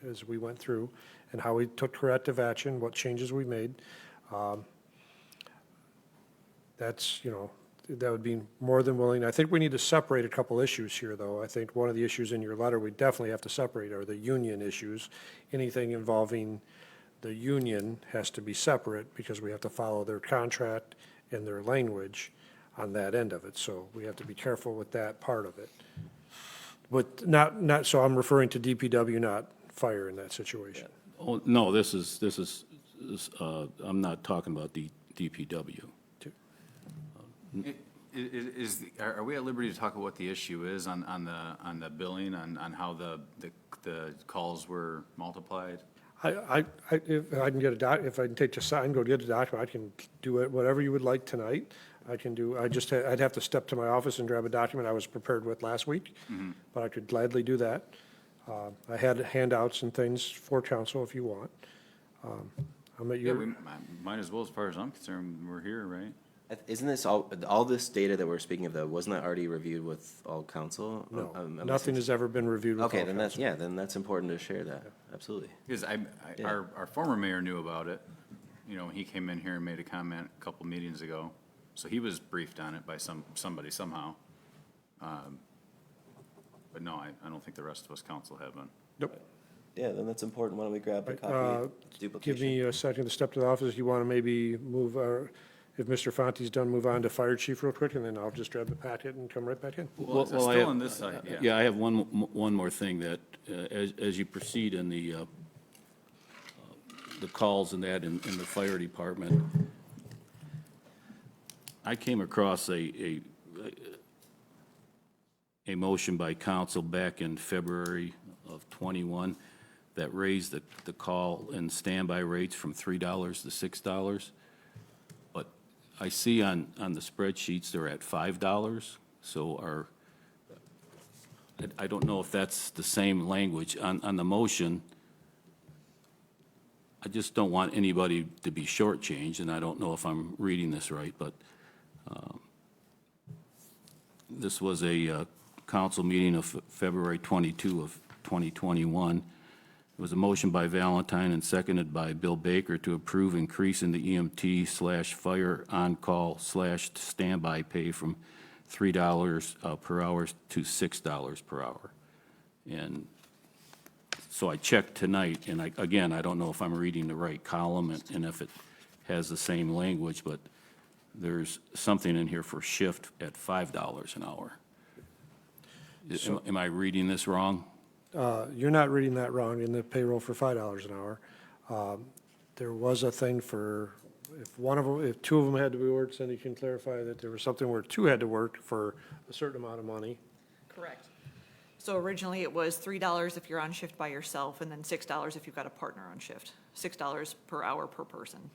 as we went through and how we took corrective action, what changes we made. That would be more than willing. I think we need to separate a couple issues here, though. I think one of the issues in your letter we definitely have to separate are the union issues. Anything involving the union has to be separate because we have to follow their contract and their language on that end of it. So we have to be careful with that part of it. But not, so I'm referring to DPW, not fire in that situation. Oh, no, this is, I'm not talking about the DPW. Are we at liberty to talk about what the issue is on the billing, on how the calls were multiplied? If I can get if I can take the sign, go get a document, I can do it, whatever you would like tonight. I can do, I'd have to step to my office and grab a document I was prepared with last week, but I could gladly do that. I had handouts and things for council if you want. I'm at your. Yeah, we might as well, as far as I'm concerned, we're here, right? Isn't this all this data that we're speaking of, though, wasn't that already reviewed with all council? No, nothing has ever been reviewed with all Okay, then council. then that's important to share that, absolutely. Because our former mayor knew about it, he came in here and made a comment a couple meetings ago, so he was briefed on it by somebody somehow. But no, I don't think the rest of us council have been. Nope. Yeah, then that's important. Why don't we grab a copy? Duplication. Give me a second to step to the office. You want to maybe move if Mr. Fonte's done, move on to fire chief real quick, and then I'll just grab the packet and come right back in. Well, it's still on this side, yeah. Yeah, I have one more thing that, as you proceed in the calls and that in the fire department, I came across a motion by council back in February of '21 that raised the call and standby rates from $3 to $6. But I see on the spreadsheets, they're at $5. So I don't know if that's the same language. On the motion, I just don't want anybody to be shortchanged, and I don't know if I'm reading this right, but this was a council meeting of February 22 of 2021. It was a motion by Valentine and seconded by Bill Baker to approve increasing the EMT/fire on-call/standby pay from $3 per hour to $6 per hour. And so I checked tonight, and again, I don't know if I'm reading the right column and if it has the same language, but there's something in here for shift at $5 an hour. Am I reading this wrong? You're not reading that wrong in the payroll for $5 an hour. There was a thing for, if two of them had to be worked, Cindy can clarify that there was something where two had to work for a certain amount of money. Correct. So originally it was $3 if you're on shift by yourself, and then $6 if you've got a partner on shift. $6 per hour per person.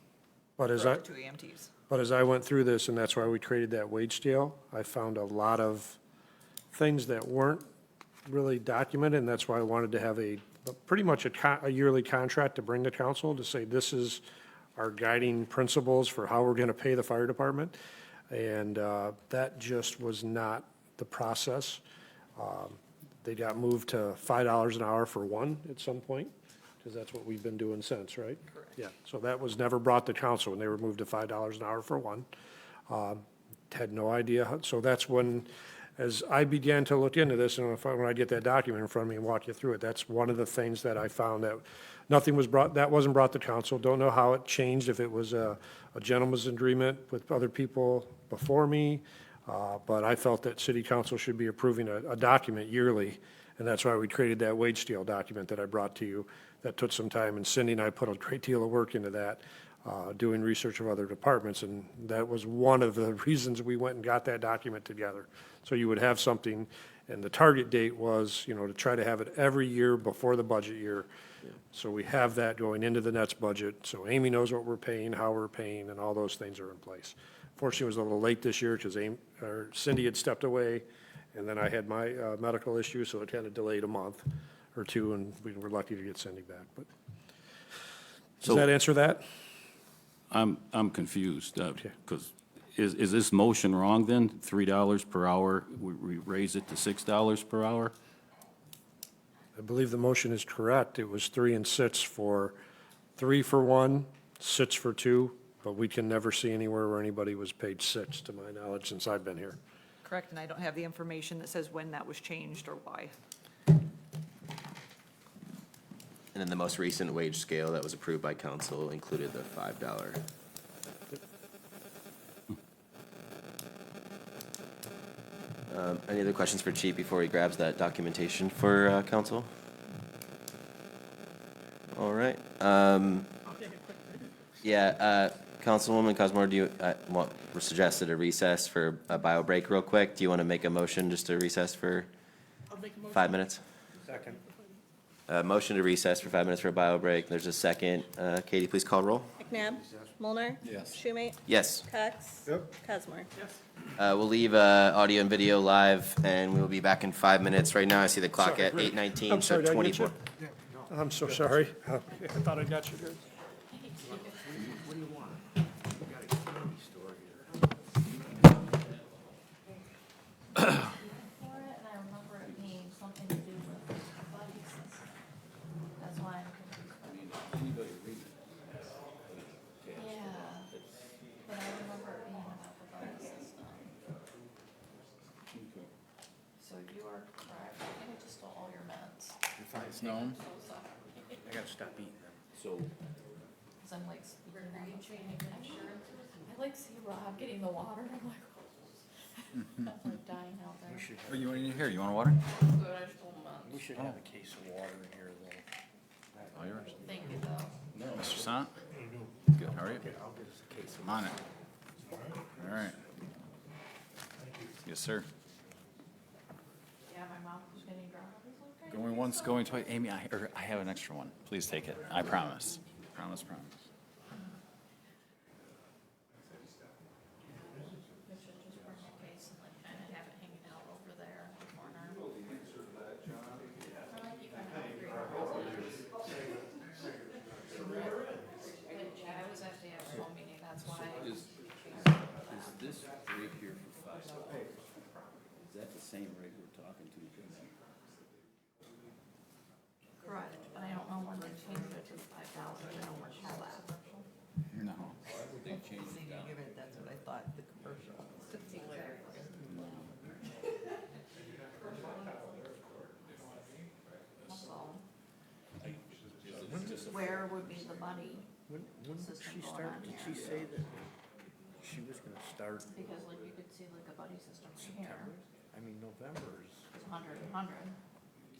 But as for the two EMTs. But as I went through this, and that's why we created that wage scale, I found a lot of things that weren't really documented, and that's why I wanted to have pretty much a yearly contract to bring to council to say this is our guiding principles for how we're going to pay the fire department. And that just was not the process. They got moved to $5 an hour for one at some point, because that's what we've been doing since, right? Correct. Yeah, so that was never brought to council when they were moved to $5 an hour for one. Had no idea, so that's when, as I began to look into this, and when I get that document in front of me and walk you through it, that's one of the things that I found that nothing was brought, that wasn't brought to council. Don't know how it changed, if it was a gentleman's agreement with other people before me, but I felt that city council should be approving a document yearly, and that's why we created that wage scale document that I brought to you. That took some time, and Cindy and I put a great deal of work into that, doing research of other departments, and that was one of the reasons we went and got that document together. So you would have something, and the target date was, to try to have it every year before the budget year. So we have that going into the next budget, so Amy knows what we're paying, how we're paying, and all those things are in place. Fortunately, it was a little late this year, because Cindy had stepped away, and then I had my medical issue, so it kind of delayed a month or two, and we were lucky to get Cindy back, but. Does that answer that? I'm confused, because is this motion wrong then? $3 per hour, we raise it to $6 per hour? I believe the motion is correct. It was 3 and 6 for 3 for 1, 6 for 2, but we can never see anywhere where anybody was paid 6, to my knowledge, since I've been here. Correct, and I don't have the information that says when that was changed or why. And then the most recent wage scale that was approved by council included the $5. Any other questions for Chief before he grabs that documentation for council? All right. Yeah, Councilwoman Cosmore, do you suggested a recess for a bio break real quick? Do you want to make a motion just to recess for 5 minutes? Second. Motion to recess for 5 minutes for a bio break. There's a second. Katie, please call roll. McNabb. Mulner. Yes. Schumate. Yes. Cox. Yep. Cosmore. We'll leave audio and video live, and we'll be back in 5 minutes. Right now, I see the clock at 8:19, I'm so sorry, did I get 24. you? I'm so sorry. I thought I got you good. For it, and I remember it being something to do with buddy system. That's why I'm confused. Yeah, but I remember it being about the buddy system. So you are correct. I think I just stole all your minutes. No, I'm so sorry. I gotta stop eating them. So, Cause I'm like, speaking on the training picture, I like see Rob getting the water, I'm like, I'm like dying out there. oh, you want here, you want water? Good, I stole minutes. We should have a case of water in here, though. All yours. Thank you though. Mr. Sant? Good, how are you? I'll get us a case of. I'm on it. All right. Yes, sir. Yeah, my mouth was getting dry. I was like, okay. Going once, going twice. Amy, I have an extra one. Please take it. I promise. Promise, promise. We should just bring a case and like kinda have it hanging out over there in the corner. I like you kinda have green roses. Yeah, I was actually at a home meeting, that's why. is this rate here for $5? Is that the same rate we're talking to? Correct, but I don't know when they changed it to $5, I don't much how that. No. Why would they change it down? That's what I thought, the commercial. That's all. Where would be the buddy When did system she going start, on did here? she say that she was gonna start Because like you could see like a buddy system right here, September? I mean, November is. it's 100 and 100,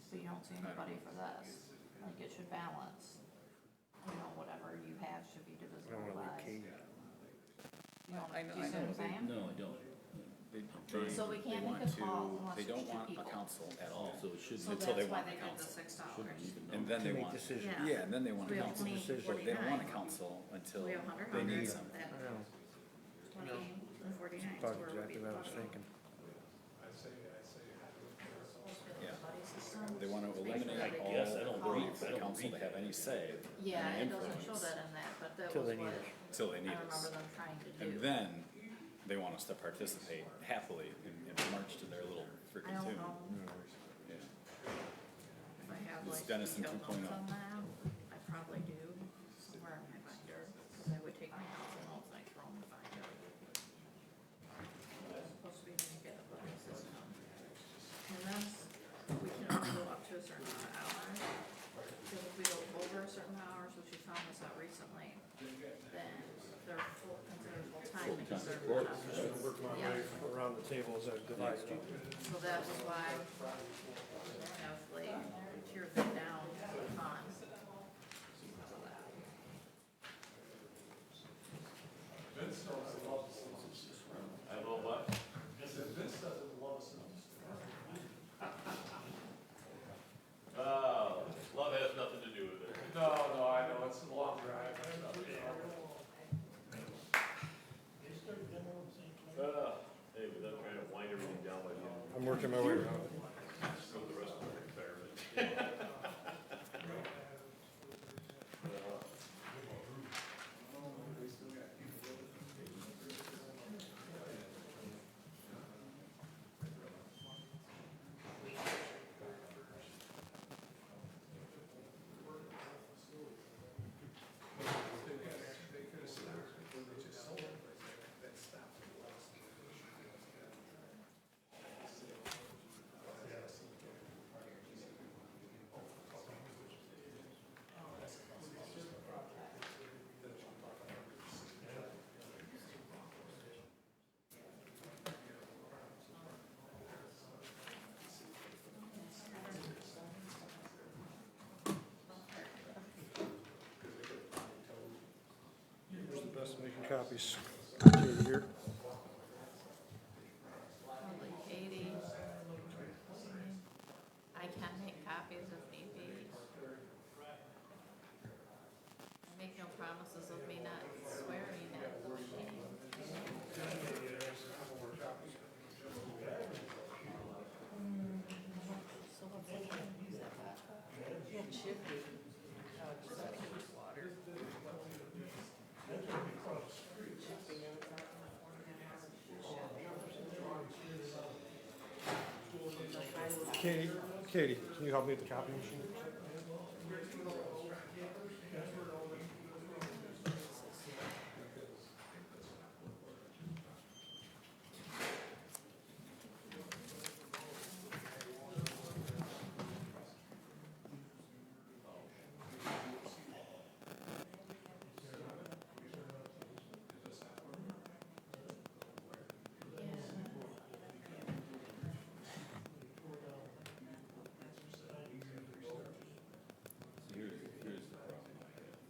but you don't see anybody for this. Like it should balance. You know, whatever you have should be I don't divisible wanna by. leave Katie. You know, do you see what I'm saying? No, I don't. So we can't make a call unless They there's don't two want a people. council at all. So it should So be. Until they that's why want they a did the council. $6. And then they To make want, decisions. Yeah. yeah, and then they want We a have council. 20, They don't want a 49. council until We have 100, they 100, need something. that I know, 20 and 49. thought so where would exactly be what I the was buddy? thinking. Yeah. Buddy system. They want to eliminate all ability for the council to have any say. Yeah, any it doesn't show influence that in that, but that Till was they need what us. Till they I need remember us. them trying to do. And then they want us to participate happily and march to their little I freaking don't tune. know Yeah. if I have It's like Denison detailed 2.0. notes on that. I probably do, somewhere in my binder, because I would take my council notes and I throw them in the binder. It's supposed to be when you get a buddy system. Work my way around the table as I divide it up. So that was why I was late, tears it down to the pond. I know what? Vince doesn't love us love has nothing to do with it. No, I know, it's a long drive. Hey, without trying to wind everything down by the end. I'm working my way around it. So the rest of the retirement. Who's the best at making copies? Katie here. Probably Katie. I can make copies if need be. I make no promises of me not swearing at the machine. So what's the time? Is that vodka? It should be. Oh, it's just water. Katie, can you help me with the copy machine?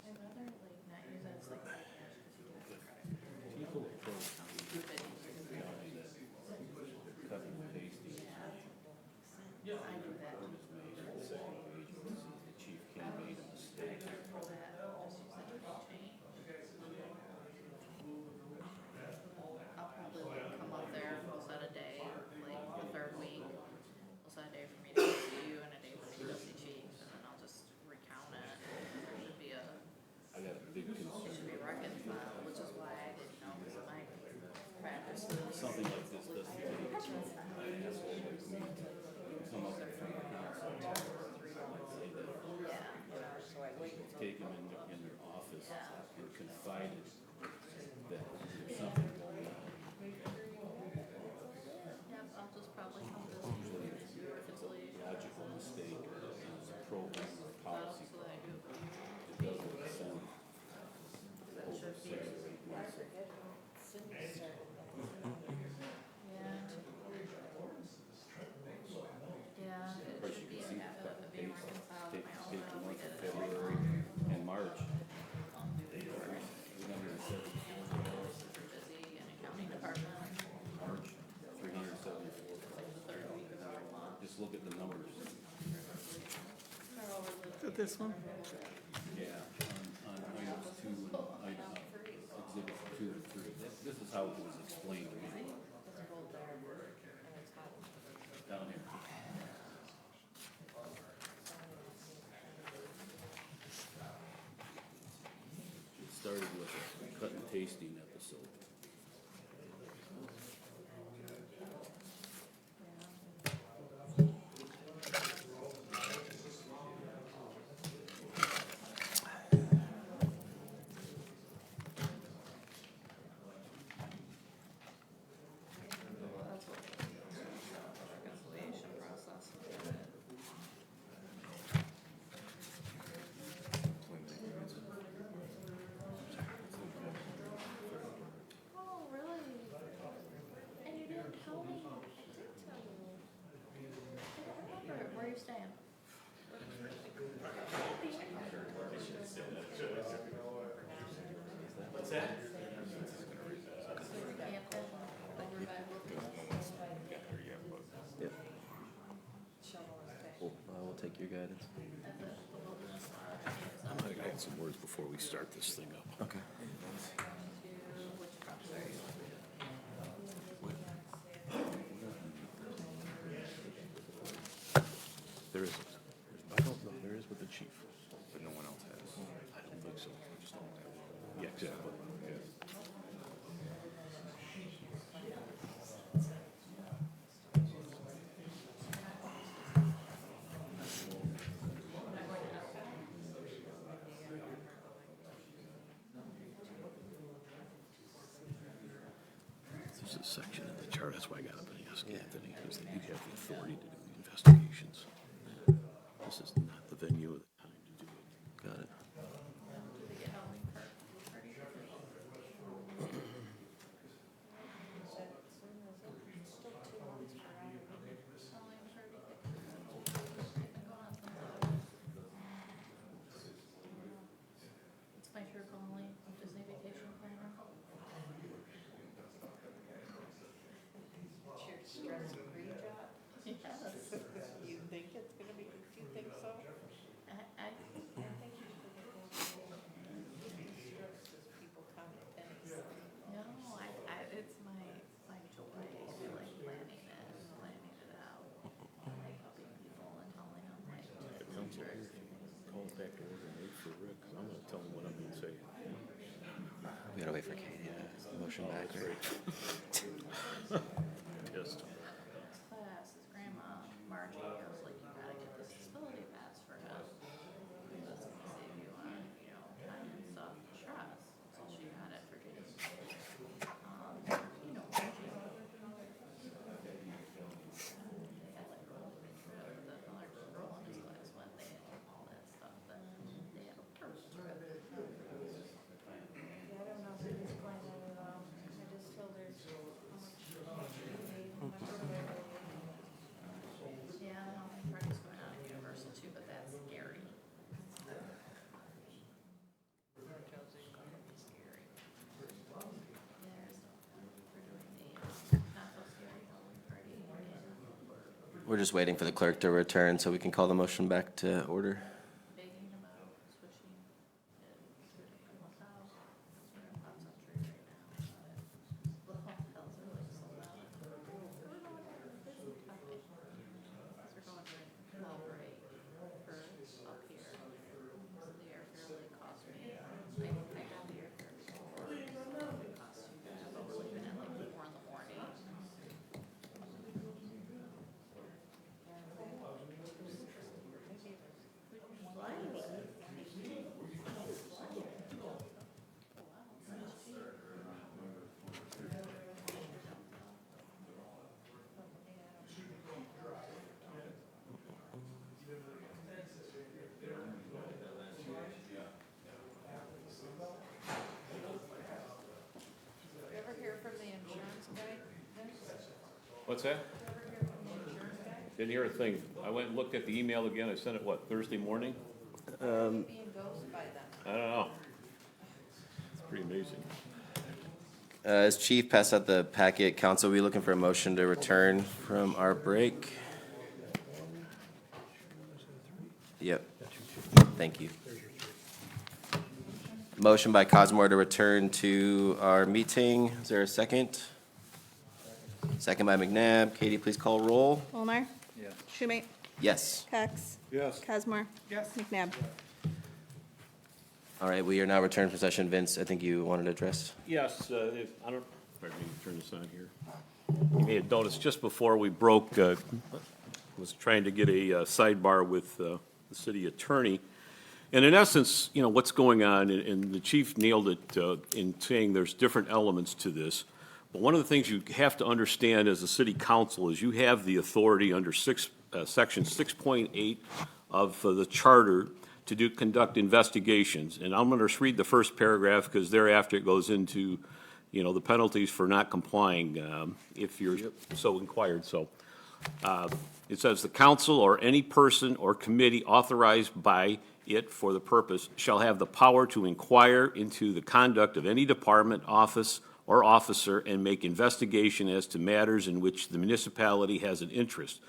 I'd rather like not use it as like. People approach cutting and pasting. Yeah, I do that. The chief came made a mistake. I'll probably like come up there, we'll set a day, like the third week. We'll set a day for me to go see you and a day for me to go see Chief, and then I'll just recount it. There should be I got a big it concern. should be reconciled, which is why I didn't know, because of my practices. Something like this doesn't take an asshole like me to come up in front of the council and say that. Take them in their office and confide it that there's something going on. Yep, I'll just probably come visit you and do reconciliation. Logical mistake in the program or policy. So that I do. It doesn't send over 6 or 8 months. Yeah, it should be being reconciled at my own Take the level. month of February and March. Busy in accounting department, March, 374. the third week of every month. Just look at the numbers. Is it this one? Yeah, on items 2 and exhibits 2 and 3. This is how it was explained to me. Down here. It started with a cut and tasting episode. Reconciliation process. We'll take your guidance. I'm gonna add some words before we start this thing up. Okay. There isn't. I don't know, there is with the chief, but no one else has. I don't think so. I just don't have. Yeah, exactly. Yeah. There's a section in the chart, that's why I got up and asked Anthony, is that you have the authority to do the investigations. This is not the venue or the time to do it. Got it. It's my true calling, Disney Vacation Planner. It's your stress-free job? Yes. You think it's gonna be, do you think so? I think you should Stress is people counting pennies. No, it's my joy. I like planning it out. I like helping people and telling them like tricks. Call it back to order and wait for Rick, 'cause I'm gonna tell him what I'm gonna say. We gotta wait for Katie to motion back, right? Pissed. Class, his grandma, Margie, I was like, you gotta get this disability pass for him. Because it's gonna save you on, time and stuff, stress. So she got it for Jason. Margie. They had like a road trip that another girl in his class went, they had all that stuff, that they had a purse trip. Yeah, I don't know if it is planned at all. I just told her how much she paid, how much Yeah, I don't think Freddie's going out of Universal too, but that's scary. There's no fun for doing the, not so scary Halloween party. We're just waiting for the clerk to return so we can call the motion back to order. Begging about switching it to a different house. That's where it pops up tree right now. The hotels are like sold out. We're going to busy time. We're going to Belgrade for up here. So the airfare really cost me, I got the airfare before. It cost too bad, but we're leaving at like 4 in the morning. You ever hear from the insurance guy? What's that? Didn't hear a thing. I went and looked at the email again. I sent it, what, Thursday morning? Being ghosted by them. I don't know. It's pretty amazing. As chief passed out the packet, council, we looking for a motion to return from our break? Yep. Thank you. Motion by Cosmore to return to our meeting. Is there a second? Second by McNabb. Katie, please call roll. Olmar? Yes. Schumate? Yes. Cox? Yes. Cosmore? Yes. McNabb? All right, we are now returned from session. Vince, I think you wanted to address. Yes, I don't, pardon me, turn this on here. You may have noticed just before we broke, was trying to get a sidebar with the city attorney. And in essence, what's going on, and the chief nailed it in saying there's different elements to this. But one of the things you have to understand as a city council is you have the authority under section 6.8 of the charter to conduct investigations. And I'm going to just read the first paragraph because thereafter it goes into, the penalties for not complying if you're so inquired. So it says the council or any person or committee authorized by it for the purpose, shall have the power to inquire into the conduct of any department, office, or officer and make investigation as to matters in which the municipality has an interest.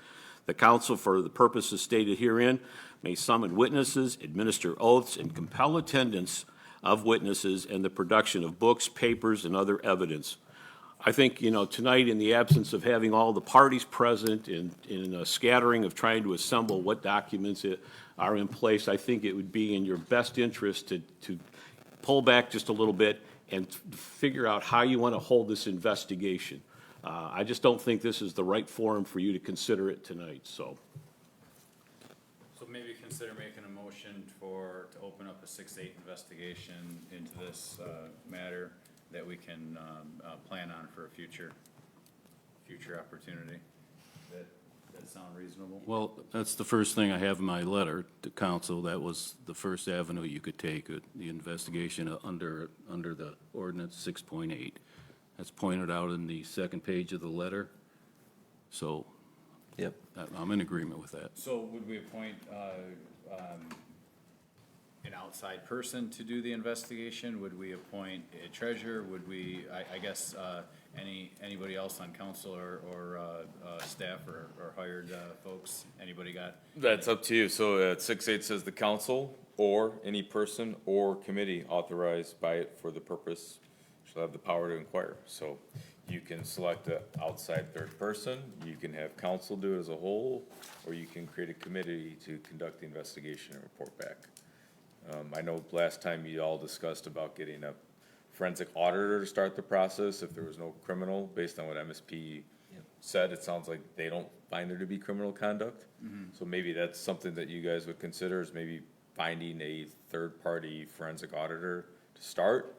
The council, for the purposes stated herein, may summon witnesses, administer oaths, and compel attendance of witnesses and the production of books, papers, and other evidence. I think, tonight, in the absence of having all the parties present and in a scattering of trying to assemble what documents are in place, I think it would be in your best interest to pull back just a little bit and figure out how you want to hold this investigation. I just don't think this is the right forum for you to consider it tonight, so. So maybe consider making a motion to open up a 6/8 investigation into this matter that we can plan on for a future opportunity. That sound reasonable? Well, that's the first thing I have in my letter to council. That was the first avenue you could take, the investigation under the ordinance 6.8. That's pointed out in the second page of the letter. So, yep, I'm in agreement with that. So would we appoint an outside person to do the investigation? Would we appoint a treasurer? Would we, I guess, anybody else on council or staff or hired folks? Anybody got? That's up to you. So 6.8 says the council or any person or committee authorized by it for the purpose shall have the power to inquire. So you can select an outside third person, you can have council do it as a whole, or you can create a committee to conduct the investigation and report back. I know last time you all discussed about getting a forensic auditor to start the process if there was no criminal, based on what MSP said. It sounds like they don't find there to be criminal conduct. So maybe that's something that you guys would consider, is maybe finding a third-party forensic auditor to start,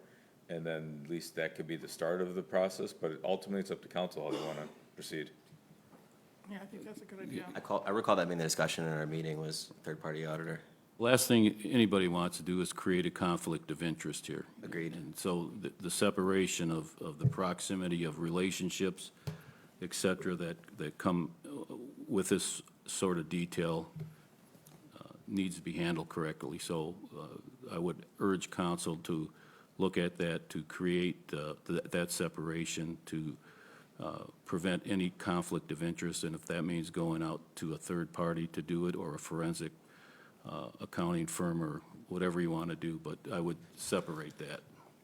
and then at least that could be the start of the process, but ultimately it's up to council how they want to proceed. Yeah, I think that's a good idea. I recall that being the discussion in our meeting was third-party auditor. Last thing anybody wants to do is create a conflict of interest here. Agreed. And so the separation of the proximity of relationships, et cetera, that come with this sort of detail needs to be handled correctly. So I would urge council to look at that, to create that separation, to prevent any conflict of interest. And if that means going out to a third party to do it, or a forensic accounting firm, or whatever you want to do, but I would separate that.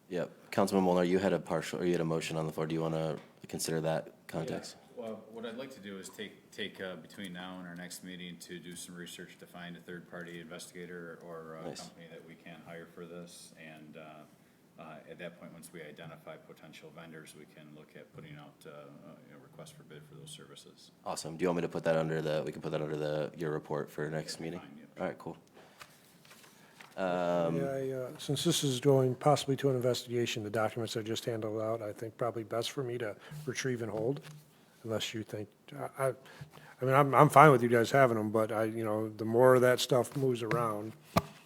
Yep. Councilman Molnar, you had a motion on the floor. Do you want to consider that context? Yeah. Well, what I'd like to do is take between now and our next meeting to do some research to find a third-party investigator or a Nice. company that we can hire for this. And at that point, once we identify potential vendors, we can look at putting out a request for bid for those services. Awesome. Do you want me to put that under we can put that under your report for next meeting? Fine, yep. All right, cool. Since this is going possibly to an investigation, the documents I just handed out, I think probably best for me to retrieve and hold, unless you think, I mean, I'm fine with you guys having them, but the more of that stuff moves around,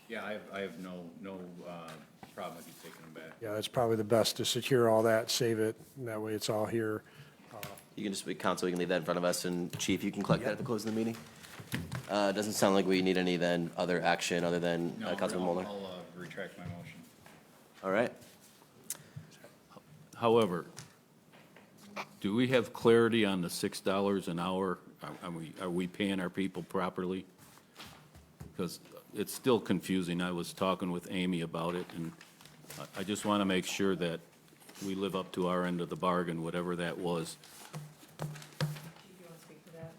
Yeah, I have no problem with you taking them back. yeah, it's probably the best to secure all that, save it, and that way it's all here. You can just, council, you can leave that in front of us, and Chief, you can collect that at the close of the meeting. Doesn't sound like we need any then other action other than No, Councilman Molnar. I'll retract my motion. All right. However, do we have clarity on the $6 an hour? Are we paying our people properly? Because it's still confusing. I was talking with Amy about it, and I just want to make sure that we live up to our end of the bargain, whatever that was. Do you want to speak to that?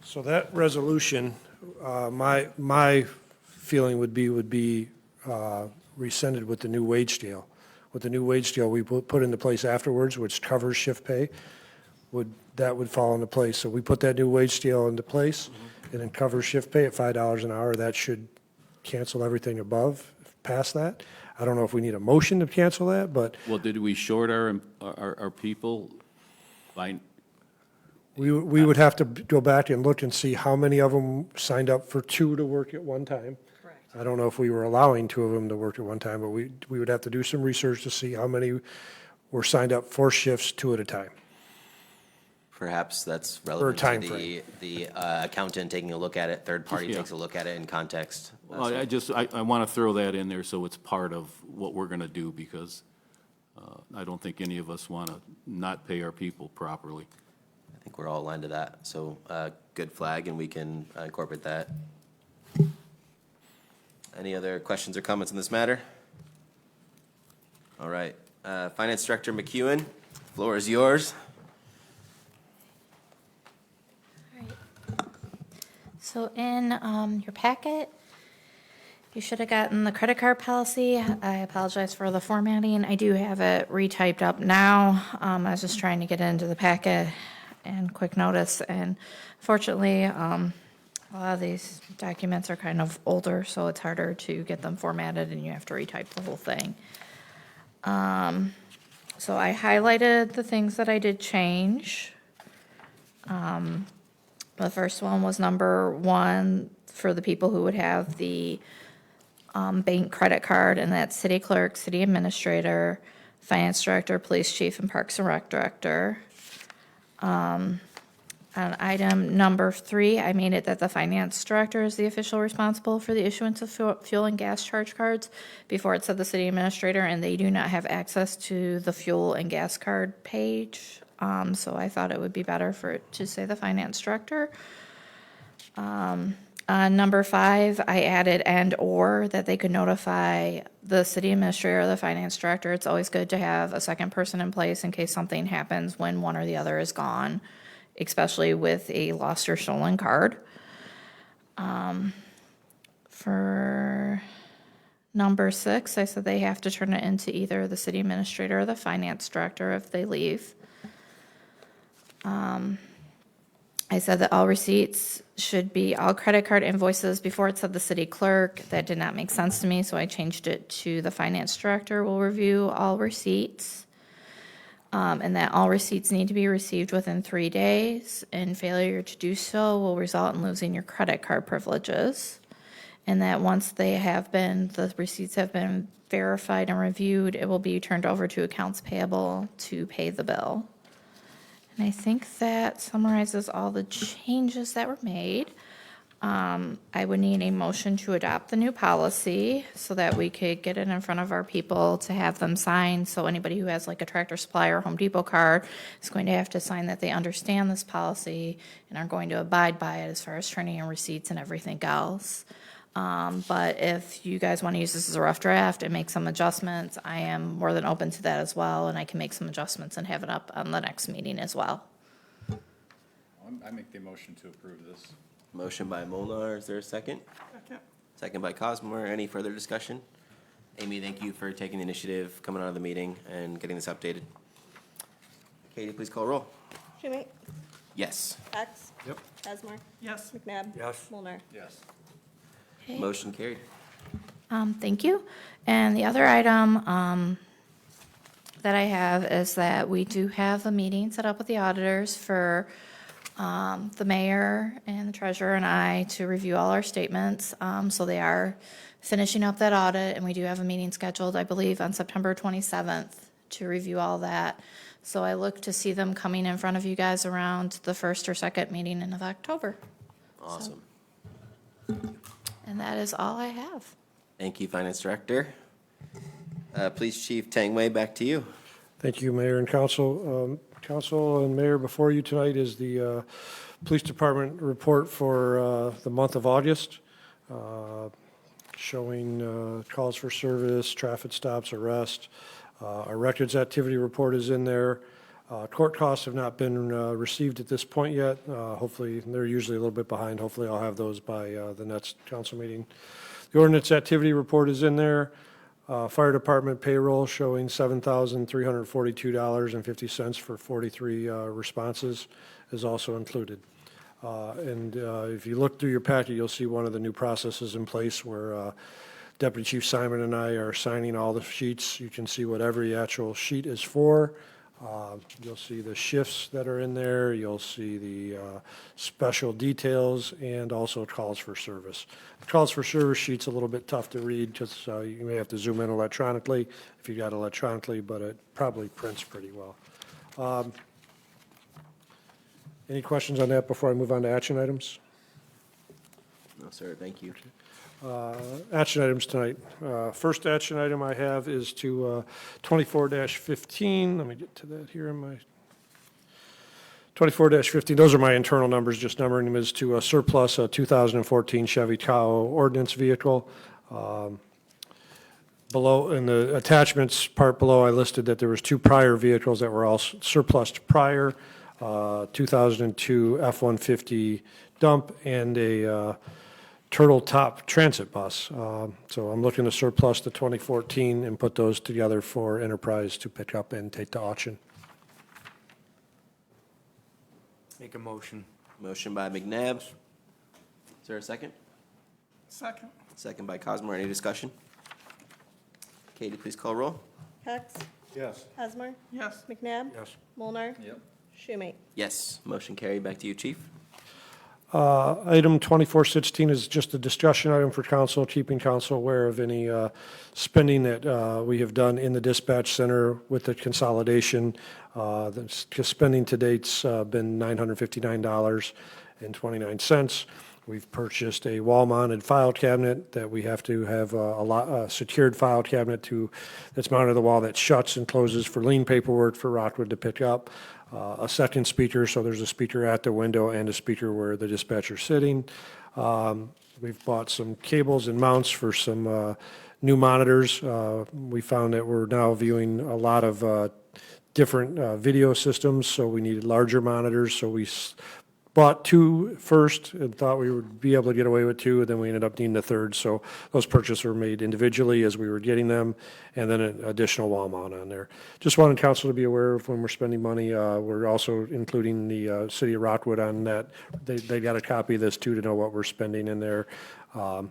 So that resolution, my feeling would be rescinded with the new wage scale. With the new wage scale we put into place afterwards, which covers shift pay, that would fall into place. So we put that new wage scale into place, and then covers shift pay at $5 an hour. That should cancel everything above, past that. I don't know if we need a motion to cancel that, but Well, did we short our people by, we would have to go back and look and see how many of them signed up for two to work at one time. Correct. I don't know if we were allowing two of them to work at one time, but we would have to do some research to see how many were signed up for shifts two at a time. Perhaps that's relevant to timeframe. the accountant taking a look at it, third party Yeah. takes a look at it in context. Well, I want to throw that in there so it's part of what we're going to do, because I don't think any of us want to not pay our people properly. I think we're all aligned to that, so good flag, and we can incorporate that. Any other questions or comments on this matter? All right, Finance Director McEwen, floor is yours. So in your packet, you should have gotten the credit card policy. I apologize for the formatting. I do have it retyped up now. I was just trying to get into the packet and quick notice. And fortunately, a lot of these documents are kind of older, so it's harder to get them formatted and you have to retype the whole thing. So I highlighted the things that I did change. The first one was number 1 for the people who would have the bank credit card, and that's city clerk, city administrator, finance director, police chief, and parks and rec director. On item number 3, I made it that the finance director is the official responsible for the issuance of fuel and gas charge cards. Before it said the city administrator, and they do not have access to the fuel and gas card page. So I thought it would be better for it to say the finance director. Number 5, I added and/or that they could notify the city administrator or the finance director. It's always good to have a second person in place in case something happens when one or the other is gone, especially with a lost or stolen card. For number 6, I said they have to turn it into either the city administrator or the finance director if they leave. I said that all receipts should be all credit card invoices. Before it said the city clerk. That did not make sense to me, so I changed it to the finance director will review all receipts. And that all receipts need to be received within 3 days, and failure to do so will result in losing your credit card privileges. And that once the receipts have been verified and reviewed, it will be turned over to accounts payable to pay the bill. And I think that summarizes all the changes that were made. I would need a motion to adopt the new policy so that we could get it in front of our people to have them sign. So anybody who has like a Tractor Supply or Home Depot card is going to have to sign that they understand this policy and are going to abide by it as far as turning in receipts and everything else. But if you guys want to use this as a rough draft and make some adjustments, I am more than open to that as well, and I can make some adjustments and have it up on the next meeting as well. I make the motion to approve this. Motion by Molnar, is there a second? Second. Second by Cosmore, any further discussion? Amy, thank you for taking the initiative, coming out of the meeting, and getting this updated. Katie, please call roll. Schumate? Yes. Cox? Yep. Cosmore? Yes. McNabb? Yes. Molnar? Yes. Okay. Motion carried. Thank you. And the other item that I have is that we do have a meeting set up with the auditors for the mayor and the treasurer and I to review all our statements. So they are finishing up that audit, and we do have a meeting scheduled, I believe, on September 27th to review all that. So I look to see them coming in front of you guys around the first or second meeting of October. Awesome. And that is all I have. Thank you, Finance Director. Police Chief Tangway, back to you. Thank you, Mayor and Council. Council and Mayor, before you tonight is the Police Department report for the month of August, showing calls for service, traffic stops, arrest. Our records activity report is in there. Court costs have not been received at this point yet. Hopefully, they're usually a little bit behind. Hopefully, I'll have those by the next council meeting. The ordinance activity report is in there. Fire department payroll showing $7,342.50 for 43 responses is also included. And if you look through your packet, you'll see one of the new processes in place where Deputy Chief Simon and I are signing all the sheets. You can see what every actual sheet is for. You'll see the shifts that are in there. You'll see the special details and also calls for service. The calls for service sheet's a little bit tough to read because you may have to zoom in electronically if you got it electronically, but it probably prints pretty well. Any questions on that before I move on to action items? No, sir, thank you. Action items tonight. First action item I have is to 24-15. Let me get to that here in my 24-15. Those are my internal numbers, just numbering them as to surplus a 2014 Chevy Tahoe ordinance vehicle. Below, in the attachments part below, I listed that there was 2 prior vehicles that were all surplused prior, 2002 F-150 dump and a Turtle Top Transit bus. So I'm looking to surplus the 2014 and put those together for enterprise to pick up and take to auction. Make a motion. Motion by McNabb. Is there a second? Second. Second by Cosmer. Any discussion? Katie, please call roll. Cox? Yes. Hosmer? Yes. McNabb? Yes. Molnar. Yep. Schumate? Yes. Motion carried. Back to you, Chief. Item 2416 is just a discussion item for council, keeping council aware of any spending that we have done in the dispatch center with the consolidation. The spending to date's been $959.29. We've purchased a wall-mounted file cabinet that we have to have a secured file cabinet that's mounted to the wall that shuts and closes for lien paperwork for Rockwood to pick up. A second speaker, so there's a speaker at the window and a speaker where the dispatcher's sitting. We've bought some cables and mounts for some new monitors. We found that we're now viewing a lot of different video systems, so we needed larger monitors, so we bought 2 first and thought we would be able to get away with 2, and then we ended up needing a third. So those purchases were made individually as we were getting them, and then an additional wall mount on there. Just wanted council to be aware of when we're spending money. We're also including the city of Rockwood on that. They got a copy of this too to know what we're spending in there. I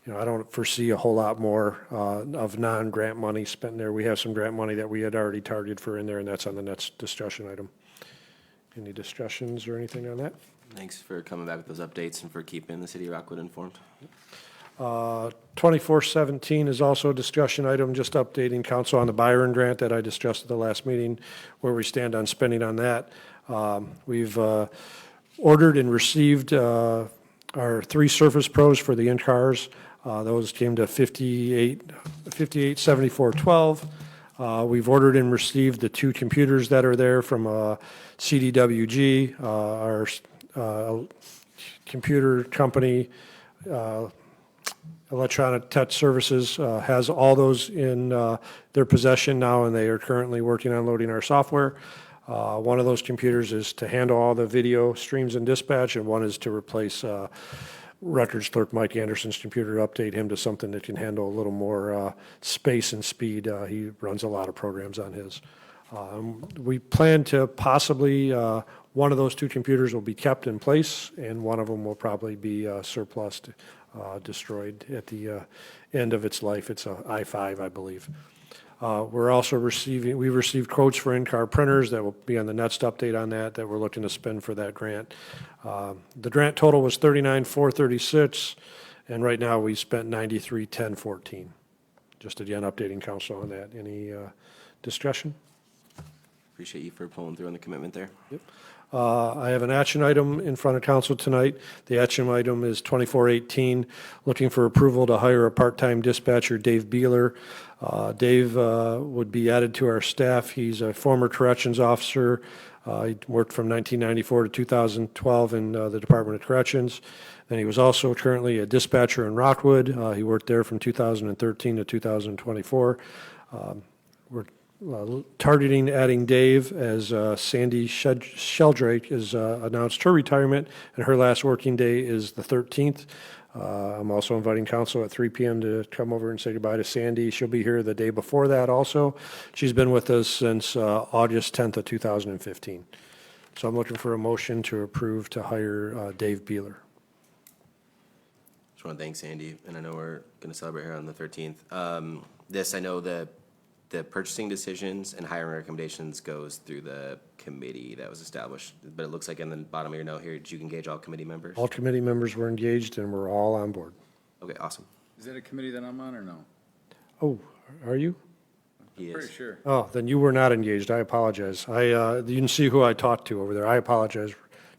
don't foresee a whole lot more of non-grant money spent there. We have some grant money that we had already targeted for in there, and that's on the next discussion item. Any discussions or anything on that? Thanks for coming back with those updates and for keeping the city of Rockwood informed. 2417 is also a discussion item, just updating council on the Byron grant that I discussed at the last meeting, where we stand on spending on that. We've ordered and received our 3 Surface Pros for the in-cars. Those came to $5874.12. We've ordered and received the 2 computers that are there from CDWG, our computer company. Electronic Tech Services has all those in their possession now, and they are currently working on loading our software. One of those computers is to handle all the video streams and dispatch, and one is to replace records clerk Mike Anderson's computer, update him to something that can handle a little more space and speed. He runs a lot of programs on his. We plan to possibly, one of those 2 computers will be kept in place, and one of them will probably be surplused, destroyed at the end of its life. It's a i5, I believe. We're also we received quotes for in-car printers that will be on the next update on that we're looking to spend for that grant. The grant total was $39,436, and right now we spent $93,1014. Just again, updating council on that. Any discussion? Appreciate you for pulling through on the commitment there. Yep. I have an action item in front of council tonight. The action item is 2418, looking for approval to hire a part-time dispatcher, Dave Beeler. Dave would be added to our staff. He's a former corrections officer. He worked from 1994 to 2012 in the Department of Corrections. And he was also currently a dispatcher in Rockwood. He worked there from 2013 to 2024. We're targeting adding Dave as Sandy Sheldrake has announced her retirement, and her last working day is the 13th. I'm also inviting council at 3 p.m. to come over and say goodbye to Sandy. She'll be here the day before that also. She's been with us since August 10th of 2015. So I'm looking for a motion to approve to hire Dave Beeler. Just want to thank Sandy, and I know we're going to celebrate her on the 13th. I know the purchasing decisions and hiring recommendations goes through the committee that was established, but it looks like in the bottom of your note here, did you engage all committee members? All committee members were engaged, and we're all on board. Okay, awesome. Is that a committee that I'm on or no? Oh, are you? He is. Pretty sure. Oh, then you were not engaged. I apologize. You can see who I talked to over there. I apologize.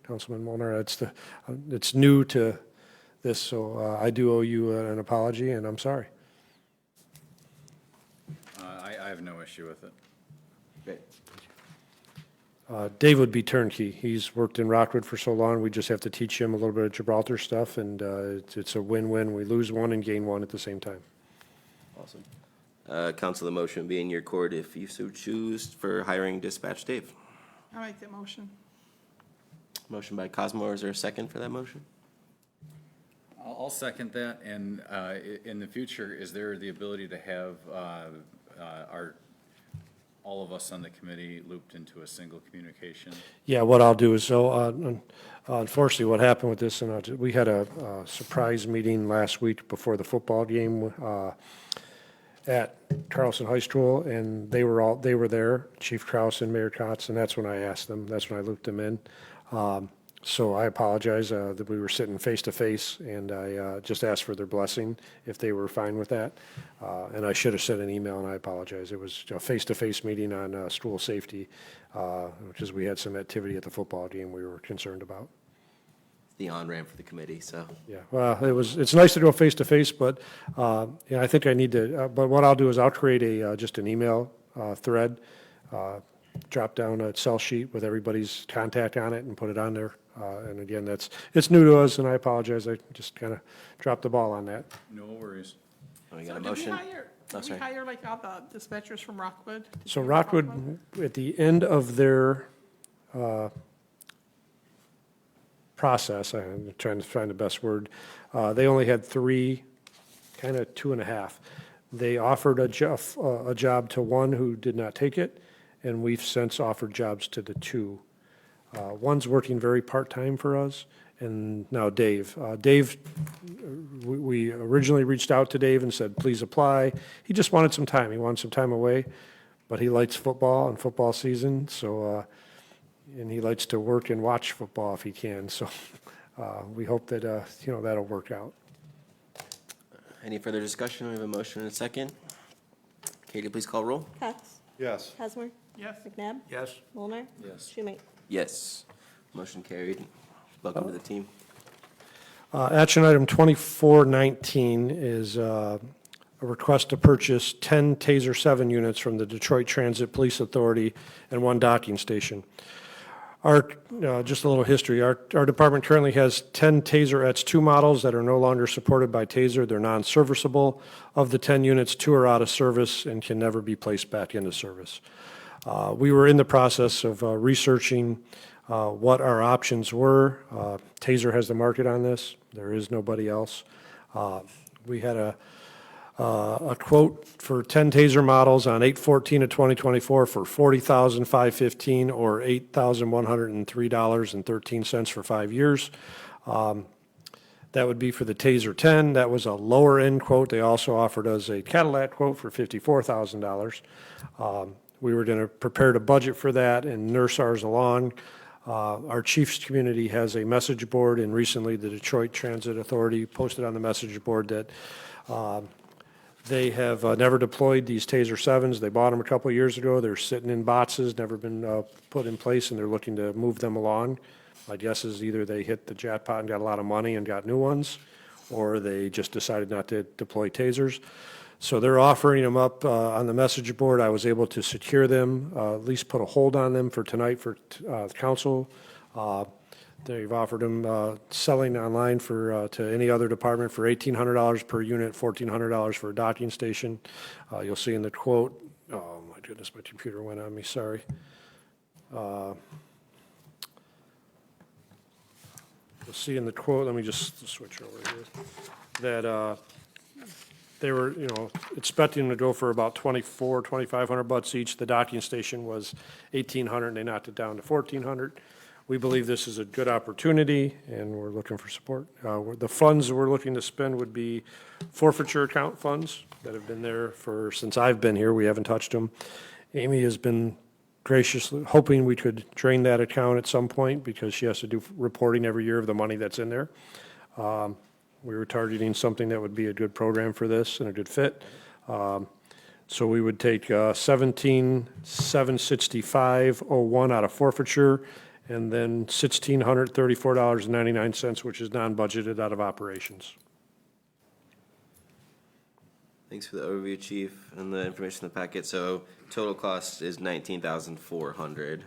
Councilman Molnar. It's new to this, so I do owe you an apology, and I'm sorry. I have no issue with it. Great. Dave would be turnkey. He's worked in Rockwood for so long, we just have to teach him a little bit of Gibraltar stuff, and it's a win-win. We lose one and gain one at the same time. Awesome. Council, the motion would be in your court if you so choose for hiring dispatch Dave. I make that motion. Motion by Cosmo, is there a second for that motion? I'll second that, and in the future, is there the ability to have all of us on the committee looped into a single communication? Yeah, what I'll do is, so unfortunately, what happened with this, and we had a surprise meeting last week before the football game at Carlson High School, and they were there, Chief Kraus and Mayor Kotz, and that's when I asked them, that's when I looped them in. So I apologize that we were sitting face to face, and I just asked for their blessing if they were fine with that. And I should have sent an email, and I apologize. It was a face-to-face meeting on school safety, because we had some activity at the football game we were concerned about. The on-ramp for the committee, so. Yeah, well, it's nice to go face-to-face, but yeah, I think I need to, but what I'll do is I'll create just an email thread, drop down a Excel sheet with everybody's contact on it and put it on there. And again, it's new to us, and I apologize. I just kind of dropped the ball on that. No worries. We So got a did motion? we hire like all the dispatchers from Rockwood? Did So you hire Rockwood, at the end of their process, I'm trying to find the best word, they only had 3, kind of 2.5. They offered a job to one who did not take it, and we've since offered jobs to the 2. One's working very part-time for us, and now Dave. Dave, we originally reached out to Dave and said, please apply. He just wanted some time. He wanted some time away, but he likes football and football season, so, and he likes to work and watch football if he can, so we hope that, that'll work out. Any further discussion? We have a motion and a second. Katie, please call roll. Cox? Yes. Hosmer? Yes. McNabb? Yes. Molnar? Yes. Schumate? Yes. Motion carried. Welcome to the team. Action item 2419 is a request to purchase 10 TASER 7 units from the Detroit Transit Police Authority and 1 docking station. Just a little history, our department currently has 10 TASER X2 models that are no longer supported by TASER. They're non-serviceable. Of the 10 units, 2 are out of service and can never be placed back into service. We were in the process of researching what our options were. TASER has the market on this. There is nobody else. We had a quote for 10 TASER models on 8/14 of 2024 for $40,515 or $8,103.13 for 5 years. That would be for the TASER 10. That was a lower end quote. They also offered us a Cadillac quote for $54,000. We were going to prepare a budget for that and nurse ours along. Our chief's community has a message board, and recently the Detroit Transit Authority posted on the message board that they have never deployed these TASER 7s. They bought them a couple of years ago. They're sitting in boxes, never been put in place, and they're looking to move them along. My guess is either they hit the jackpot and got a lot of money and got new ones, or they just decided not to deploy TASERs. So they're offering them up on the message board. I was able to secure them, at least put a hold on them for tonight for the council. They've offered them selling online for to any other department for $1,800 per unit, $1,400 for a docking station. You'll see in the quote, oh my goodness, my computer went on me, sorry. You'll see in the quote, let me just switch over here, that they were, expecting them to go for about $2,500 each. The docking station was $1,800, and they knocked it down to $1,400. We believe this is a good opportunity, and we're looking for support. The funds we're looking to spend would be forfeiture account funds that have been there since I've been here. We haven't touched them. Amy has been graciously hoping we could drain that account at some point because she has to do reporting every year of the money that's in there. We were targeting something that would be a good program for this and a good fit. So we would take 17,765.01 out of forfeiture and then $1,634.99, which is non-budgeted out of operations. Thanks for the overview, Chief, and the information in the packet. So total cost is $19,400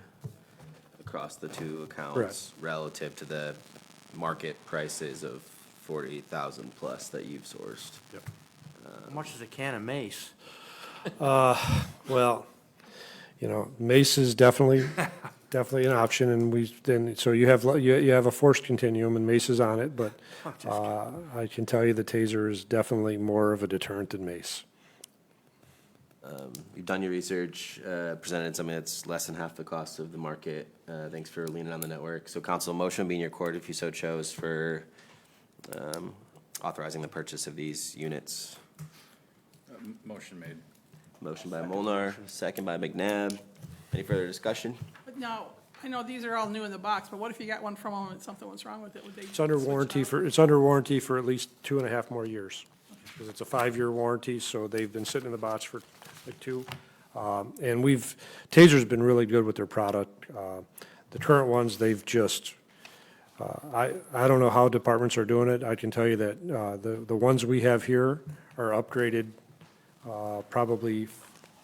across the two accounts. Correct. Relative to the market prices of $40,000 plus that you've sourced. Yep. How much is a can of mace? Well, mace is definitely an option, and so you have a force continuum, and mace is on it, but I can tell you the taser is definitely more of a deterrent than mace. You've done your research, presented something that's less than half the cost of the market. Thanks for leaning on the network. So council, motion be in your court if you so chose for authorizing the purchase of these units. Motion made. Motion by Molnar, second by McNabb. Any further discussion? But now, I know these are all new in the box, but what if you got one from them and something was wrong with it? Would they? It's under warranty for at least 2.5 more years. Because it's a 5-year warranty, so they've been sitting in the box for like 2. And Taser's been really good with their product. The current ones, they've just, I don't know how departments are doing it. I can tell you that the ones we have here are upgraded probably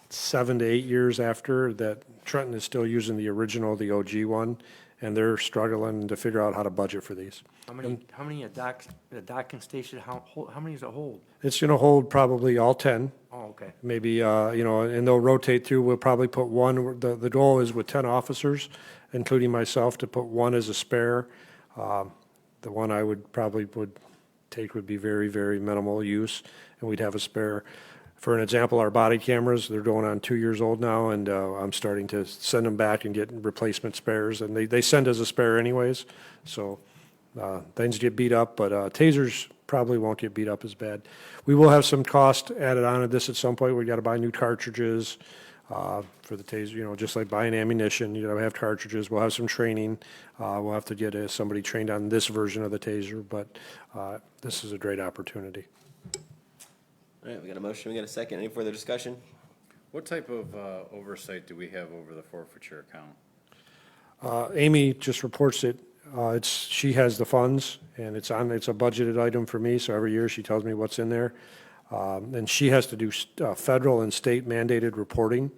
7 to 8 years after that. Trenton is still using the original, the OG one, and they're struggling to figure out how to budget for these. How many a docking station, how many does it hold? It's going to hold probably all 10. Oh, okay. Maybe, and they'll rotate through. We'll probably put one, the goal is with 10 officers, including myself, to put one as a spare. The one I would take would be very, very minimal use, and we'd have a spare. For an example, our body cameras, they're going on 2 years old now, and I'm starting to send them back and get replacement spares, and they send as a spare anyways. So things get beat up, but tasers probably won't get beat up as bad. We will have some cost added on to this at some point. We got to buy new cartridges for the taser, just like buying ammunition. You have cartridges. We'll have some training. We'll have to get somebody trained on this version of the taser, but this is a great opportunity. All right, we got a motion, we got a second. Any further discussion? What type of oversight do we have over the forfeiture account? Amy just reports it. She has the funds, and it's a budgeted item for me, so every year she tells me what's in there. And she has to do federal and state mandated reporting.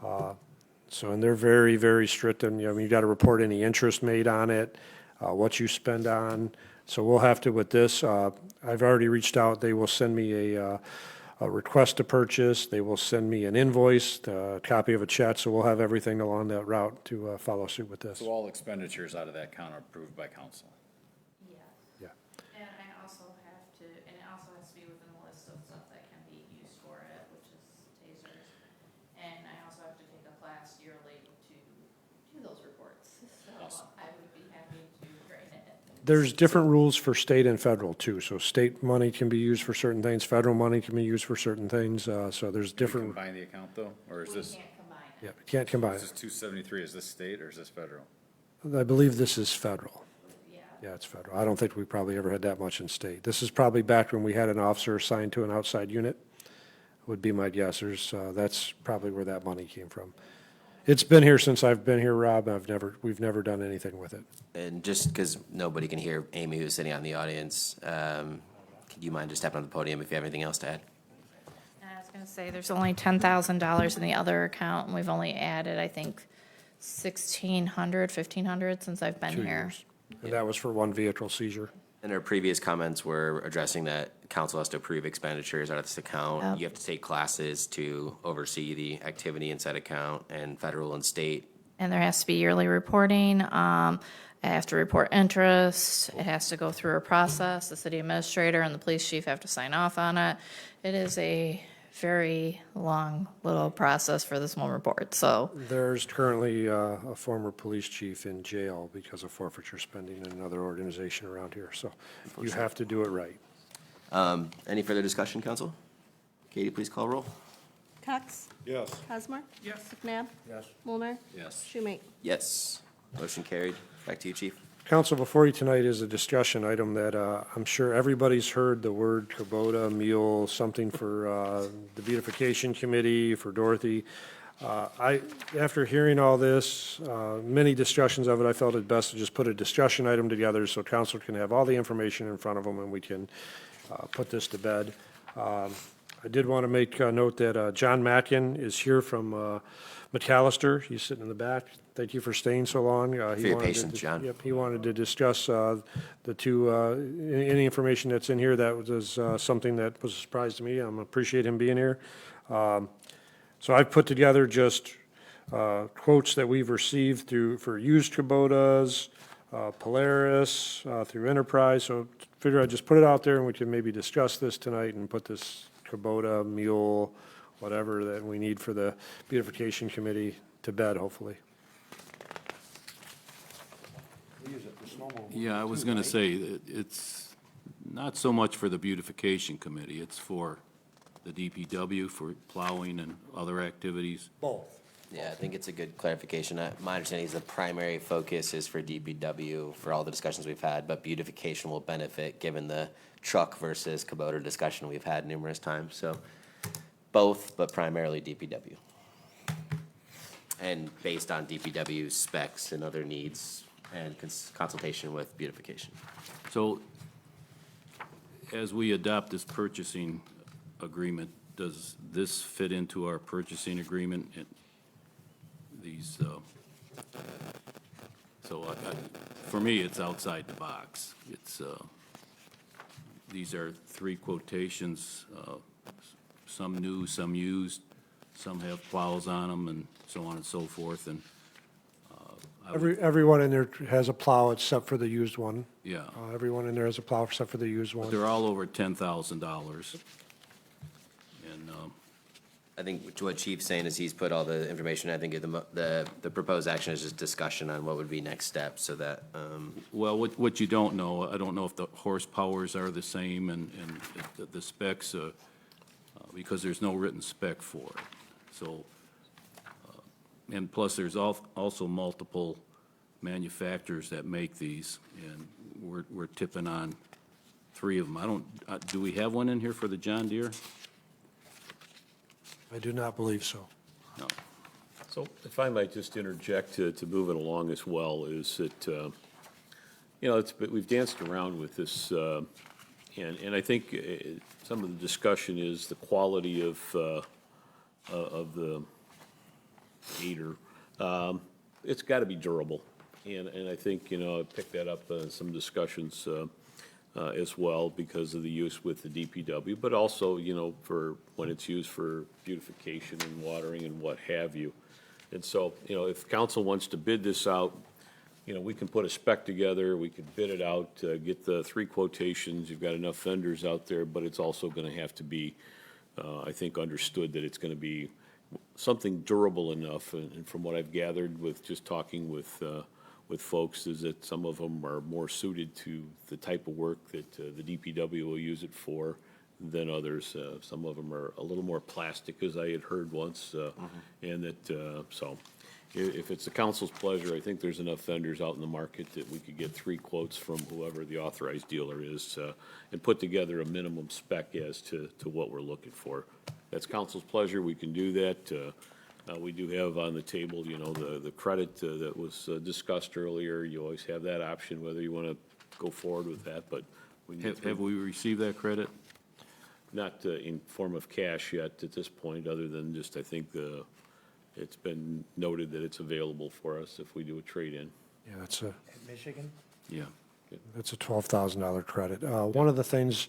And they're very, very strict, and you got to report any interest made on it, what you spend on. So we'll have to, with this, I've already reached out. They will send me a request to purchase. They will send me an invoice, a copy of a check, so we'll have everything along that route to follow suit with this. So all expenditures out of that account are approved by council? Yes. Yeah. And I also have to, and it also has to be within the list of stuff that can be used for it, which is tasers. And I also have to take a class yearly to do those reports, so I would be happy to write it. There's different rules for state and federal too. So state money can be used for certain things, federal money can be used for certain things. So there's different. Combine the account though, or is this? Can't combine it. Yeah, you can't combine This it. is 273, is this state or is this federal? I believe this is federal. Yeah. Yeah, it's federal. I don't think we probably ever had that much in state. This is probably back when we had an officer assigned to an outside unit, would be my guess. That's probably where that money came from. It's been here since I've been here, Rob. We've never done anything with it. And just because nobody can hear Amy who's sitting out in the audience, could you mind just stepping on the podium if you have anything else to add? I was gonna say, there's only $10,000 in the other account, and we've only added, I think, 1,500 since I've been 2 here. years. And that was for one vehicle seizure. And our previous comments were addressing that council has to approve expenditures out of this account. Yep. You have to take classes to oversee the activity inside account and federal and state. And there has to be yearly reporting. I have to report interest. It has to go through a process. The city administrator and the police chief have to sign off on it. It is a very long little process for this one report, so. There's currently a former police chief in jail because of forfeiture spending in another organization around here. So you have to do it right. Any further discussion, council? Katie, please call roll. Cox? Yes. Cosmore? Yes. McNabb? Yes. Mulnar? Yes. Schumate? Yes. Motion carried. Back to you, chief. Council, before you tonight is a discussion item that I'm sure everybody's heard the word Kubota, mule, something for the beautification committee, for Dorothy. After hearing all this, many discussions of it, I felt it best to just put a discussion item together so council can have all the information in front of them and we can put this to bed. I did want to make a note that John Matkin is here from McAllister. He's sitting in the back. Thank you for staying so long. For your patience, John. Yep, he wanted to discuss the two, any information that's in here that was something that was a surprise to me. I appreciate him being here. So I've put together just quotes that we've received for used Kubotas, Polaris, through Enterprise. So figure I'd just put it out there and we can maybe discuss this tonight and put this Kubota, mule, whatever that we need for the beautification committee to bed, hopefully. Yeah, I was going to say, that it's not so much for the beautification committee, it's for the DPW, for plowing and other activities. Both. Yeah, I think it's a good clarification. My understanding is the primary focus is for DPW for all the discussions we've had, but beautification will benefit given the truck versus Kubota discussion we've had numerous times. So both, but primarily DPW. And based on DPW specs and other needs and consultation with beautification. So as we adopt this purchasing agreement, does this fit into our purchasing agreement? These, for me, it's outside the box. It's, these are three quotations, some new, some used, some have plows on them, and so on and so forth, and Everyone in there has a plow except for the used one. yeah, Everyone in there has a plow except for the used one. they're all over $10,000. And, I think what Chief's saying is he's put all the information. I think the proposed action is just discussion on what would be next steps so that, well, what you don't know, I don't know if the horsepowers are the same and the specs, because there's no written spec for it. So, and plus there's also multiple manufacturers that make these, and we're tipping on 3 of them. Do we have one in here for the John Deere? I do not believe so. No. So if I might just interject to move it along as well, is that, you know, we've danced around with this, and I think some of the discussion is the quality of the gator. It's got to be durable, and I think, you know, I picked that up in some discussions as well because of the use with the DPW, but also, you know, for when it's used for beautification and watering and what have you. And so, you know, if council wants to bid this out, you know, we can put a spec together, we could bid it out, get the 3 quotations, you've got enough vendors out there, but it's also going to have to be, I think, understood that it's going to be something durable enough, and from what I've gathered with just talking with folks, is that some of them are more suited to the type of work that the DPW will use it for than others. Some of them are a little more plastic, as I had heard once, and that, so if it's the council's pleasure, I think there's enough vendors out in the market that we could get 3 quotes from whoever the authorized dealer is, and put together a minimum spec as to what we're looking for. That's council's pleasure, we can do that. We do have on the table, you know, the credit that was discussed earlier. You always have that option, whether you want to go forward with that, but we need Have we received that credit? not in form of cash yet at this point, other than just, I think, it's been noted that it's available for us if we do a trade-in. Yeah, that's a, Michigan? Yeah. that's a $12,000 credit. One of the things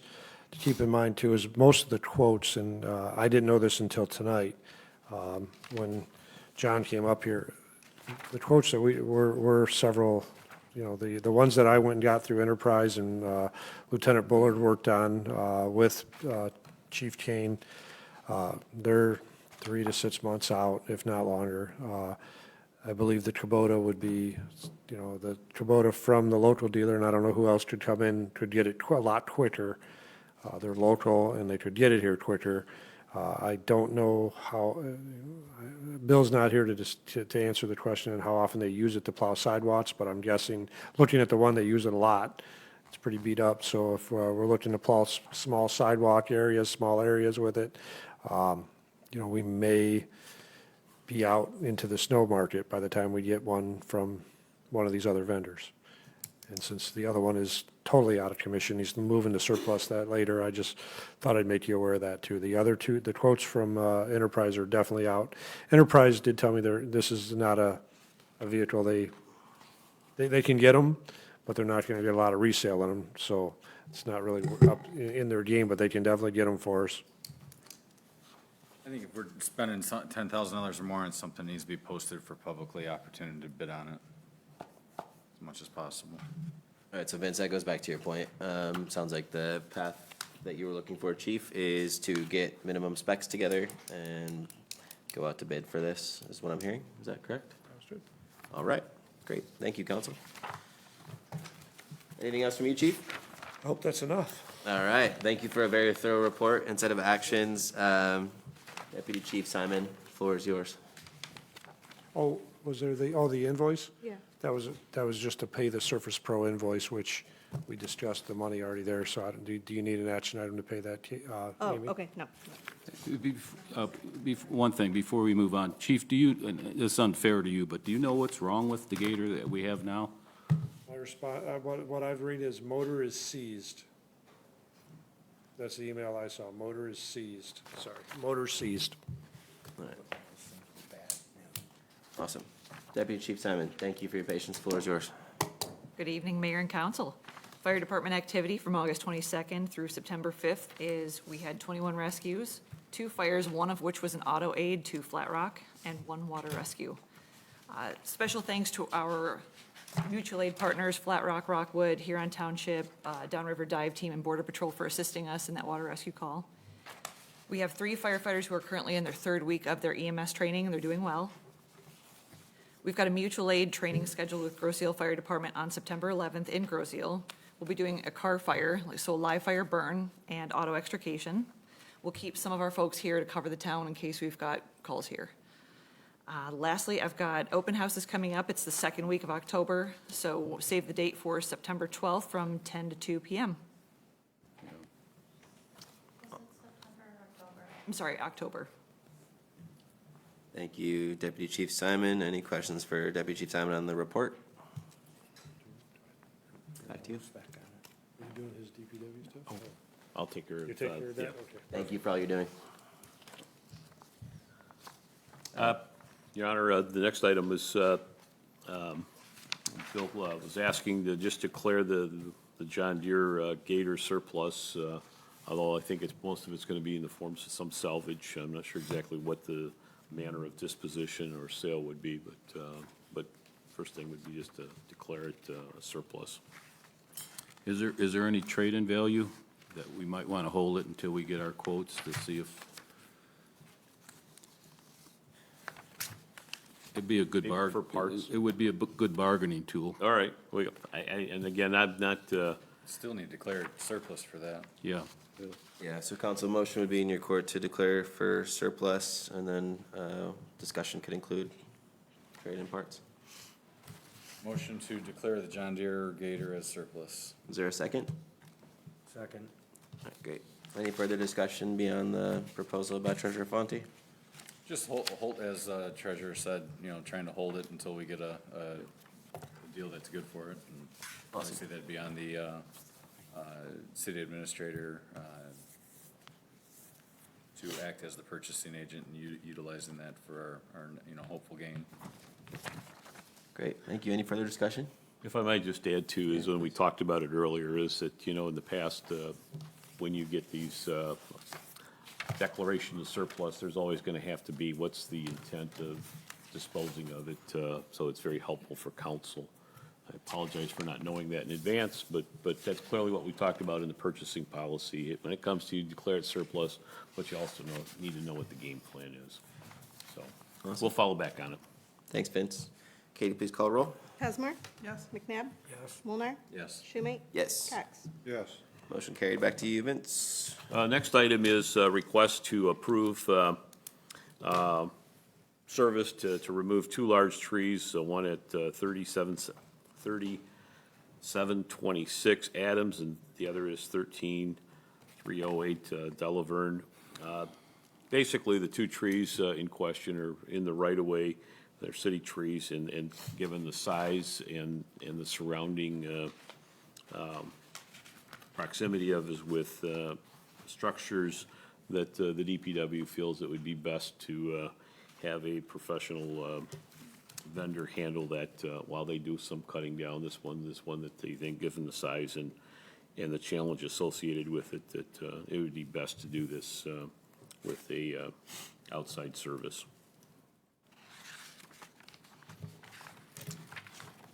to keep in mind too is most of the quotes, and I didn't know this until tonight, when John came up here, the quotes that were several, you know, the ones that I went and got through Enterprise and Lieutenant Bullard worked on with Chief Kane, they're 3 to 6 months out, if not longer. I believe the Kubota would be, you know, the Kubota from the local dealer, and I don't know who else could come in, could get it a lot quicker. They're local and they could get it here quicker. I don't know how, Bill's not here to answer the question on how often they use it to plow sidewalks, but I'm guessing, looking at the one they use it a lot, it's pretty beat up. So if we're looking to plow small sidewalk areas, small areas with it, you know, we may be out into the snow market by the time we get one from one of these other vendors. And since the other one is totally out of commission, he's moving to surplus that later, I just thought I'd make you aware of that too. The other two, the quotes from Enterprise are definitely out. Enterprise did tell me this is not a vehicle they can get them, but they're not going to get a lot of resale in them, so it's not really up in their game, but they can definitely get them for us. I think if we're spending $10,000 or more on something, it needs to be posted for publicly opportunity to bid on it as much as possible. All right, so Vince, that goes back to your point. Sounds like the path that you were looking for, Chief, is to get minimum specs together and go out to bid for this, is what I'm hearing. Is that correct? All right, great. Thank you, Council. Anything else from you, Chief? I hope that's enough. All right, thank you for a very thorough report and set of actions. Deputy Chief Simon, floor is yours. Oh, was there the invoice? Yeah. That was just to pay the Surface Pro invoice, which we discussed the money already there, so do you need an action item to pay that, Oh, Amy? okay, no. One thing, before we move on, Chief, do you, and this is unfair to you, but do you know what's wrong with the Gator that we have now? My response, what I've read is motor is seized. That's the email I saw. Motor is seized. Sorry, motor seized. All right. Awesome. Deputy Chief Simon, thank you for your patience. Floor is yours. Good evening, Mayor and Council. Fire Department activity from August 22nd through September 5th is we had 21 rescues, 2 fires, one of which was an auto aid to Flat Rock, and 1 water rescue. Special thanks to our mutual aid partners, Flat Rock, Rockwood, Huron Township, Downriver Dive Team, and Border Patrol for assisting us in that water rescue call. We have 3 firefighters who are currently in their 3rd week of their EMS training, and they're doing well. We've got a mutual aid training scheduled with Grosse Ile Fire Department on September 11th in Grosse Ile. We'll be doing a car fire, so live fire burn and auto extrication. We'll keep some of our folks here to cover the town in case we've got calls here. Lastly, I've got open houses coming up. It's the 2nd week of October, so save the date for September 12th from 10 to 2 p.m. I'm sorry, October. Thank you, Deputy Chief Simon. Any questions for Deputy Chief Simon on the report? Back to you. Are you doing his DPW stuff? I'll take care of You take care of that? yeah. Okay. Thank you for all you're doing. Your Honor, the next item is, Bill was asking to just declare the John Deere Gator surplus, although I think most of it's going to be in the forms of some salvage. I'm not sure exactly what the manner of disposition or sale would be, but first thing would be just to declare it a surplus. Is there any trade-in value that we might want to hold it until we get our quotes to see if it'd be a good Maybe for parts? It would be a good bargaining tool. All right, and again, I'm not, Still need to declare surplus for that. Yeah. Yeah, so council motion would be in your court to declare for surplus, and then discussion could include trade-in parts. Motion to declare the John Deere Gator as surplus. Is there a second? Second. All right, great. Any further discussion beyond the proposal by Treasurer Fonte? Just hold, as Treasurer said, trying to hold it until we get a deal that's good for it. And obviously, that'd be on the city administrator to act as the purchasing agent and utilizing that for our hopeful gain. Great, thank you. Any further discussion? if I might just add to, is when we talked about it earlier, is that, in the past, when you get these declaration of surplus, there's always going to have to be, what's the intent of disposing of it? So it's very helpful for council. I apologize for not knowing that in advance, but that's clearly what we talked about in the purchasing policy. When it comes to declared surplus, but you also need to know what the game plan is. So we'll follow back on it. Thanks, Vince. Katie, please call roll. Hesmer? Yes. McNabb? Yes. Mulnar? Yes. Schumate? Yes. Cox? Yes. Motion carried. Back to you, Vince. Next item is a request to approve service to remove two large trees, one at 3726 Adams, and the other is 13308 Delaverne. Basically, the two trees in question are in the right-of-way. They're city trees, and given the size and the surrounding proximity of is with structures, that the DPW feels it would be best to have a professional vendor handle that while they do some cutting down. This one that they think, given the size and the challenge associated with it, that it would be best to do this with a outside service.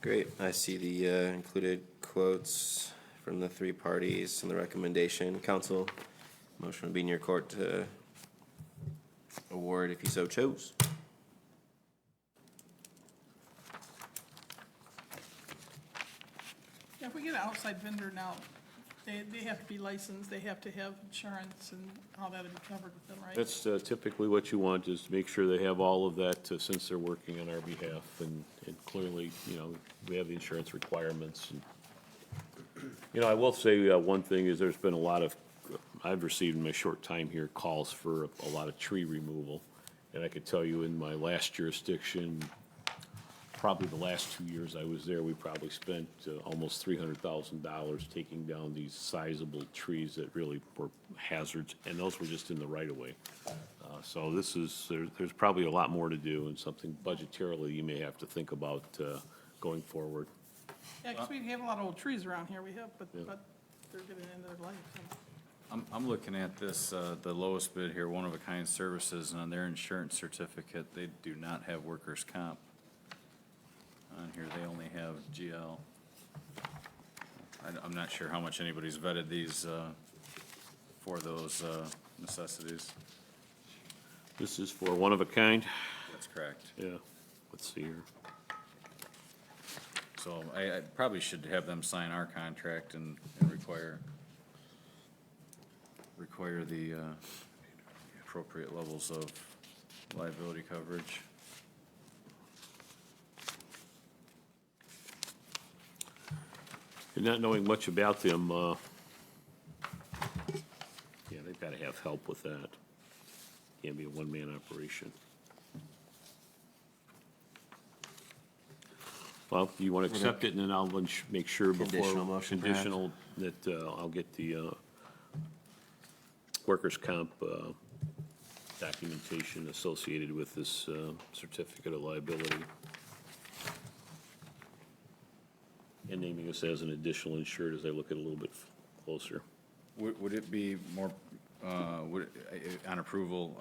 Great. I see the included quotes from the three parties and the recommendation. Council, motion would be in your court to award if you so chose. Yeah, if we get an outside vendor now, they have to be licensed, they have to have insurance and all that to be covered with them, right? That's typically what you want, is to make sure they have all of that since they're working on our behalf. And clearly, we have the insurance requirements. And, I will say one thing is there's been a lot of, I've received in my short time here, calls for a lot of tree removal. And I could tell you in my last jurisdiction, probably the last 2 years I was there, we probably spent almost $300,000 taking down these sizable trees that really were hazards, and those were just in the right-of-way. So there's probably a lot more to do, and something budgetarily you may have to think about going forward. Yeah, because we have a lot of old trees around here, but they're getting into their life. So. I'm looking at this, the lowest bid here, One of a Kind Services, and on their insurance certificate, they do not have workers' comp. On here, they only have GL. I'm not sure how much anybody's vetted these for those necessities. This is for One of a Kind? That's correct. Yeah, let's see here. So I probably should have them sign our contract and require the appropriate levels of liability coverage. And not knowing much about them, yeah, they've got to have help with that. Can't be a one-man operation. Well, you want to accept it, and then I'll make sure before. Conditional motion, perhaps? Conditional, that I'll get the workers' comp documentation associated with this certificate of liability. And naming us as an additional insured as I look at it a little bit closer. Would it be more, on approval,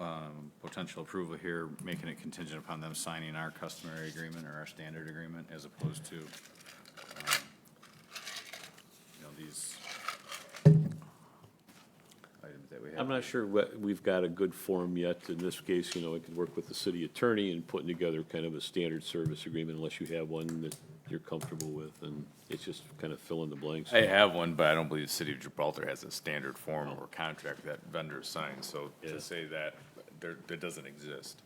potential approval here, making it contingent upon them signing our customary agreement or our standard agreement as opposed to, these items that we have? I'm not sure we've got a good form yet. In this case, I could work with the city attorney in putting together kind of a standard service agreement unless you have one that you're comfortable with, and it's just kind of fill in the blanks. I have one, but I don't believe the city of Gibraltar has a standard form or contract that vendors sign, so to say that doesn't exist.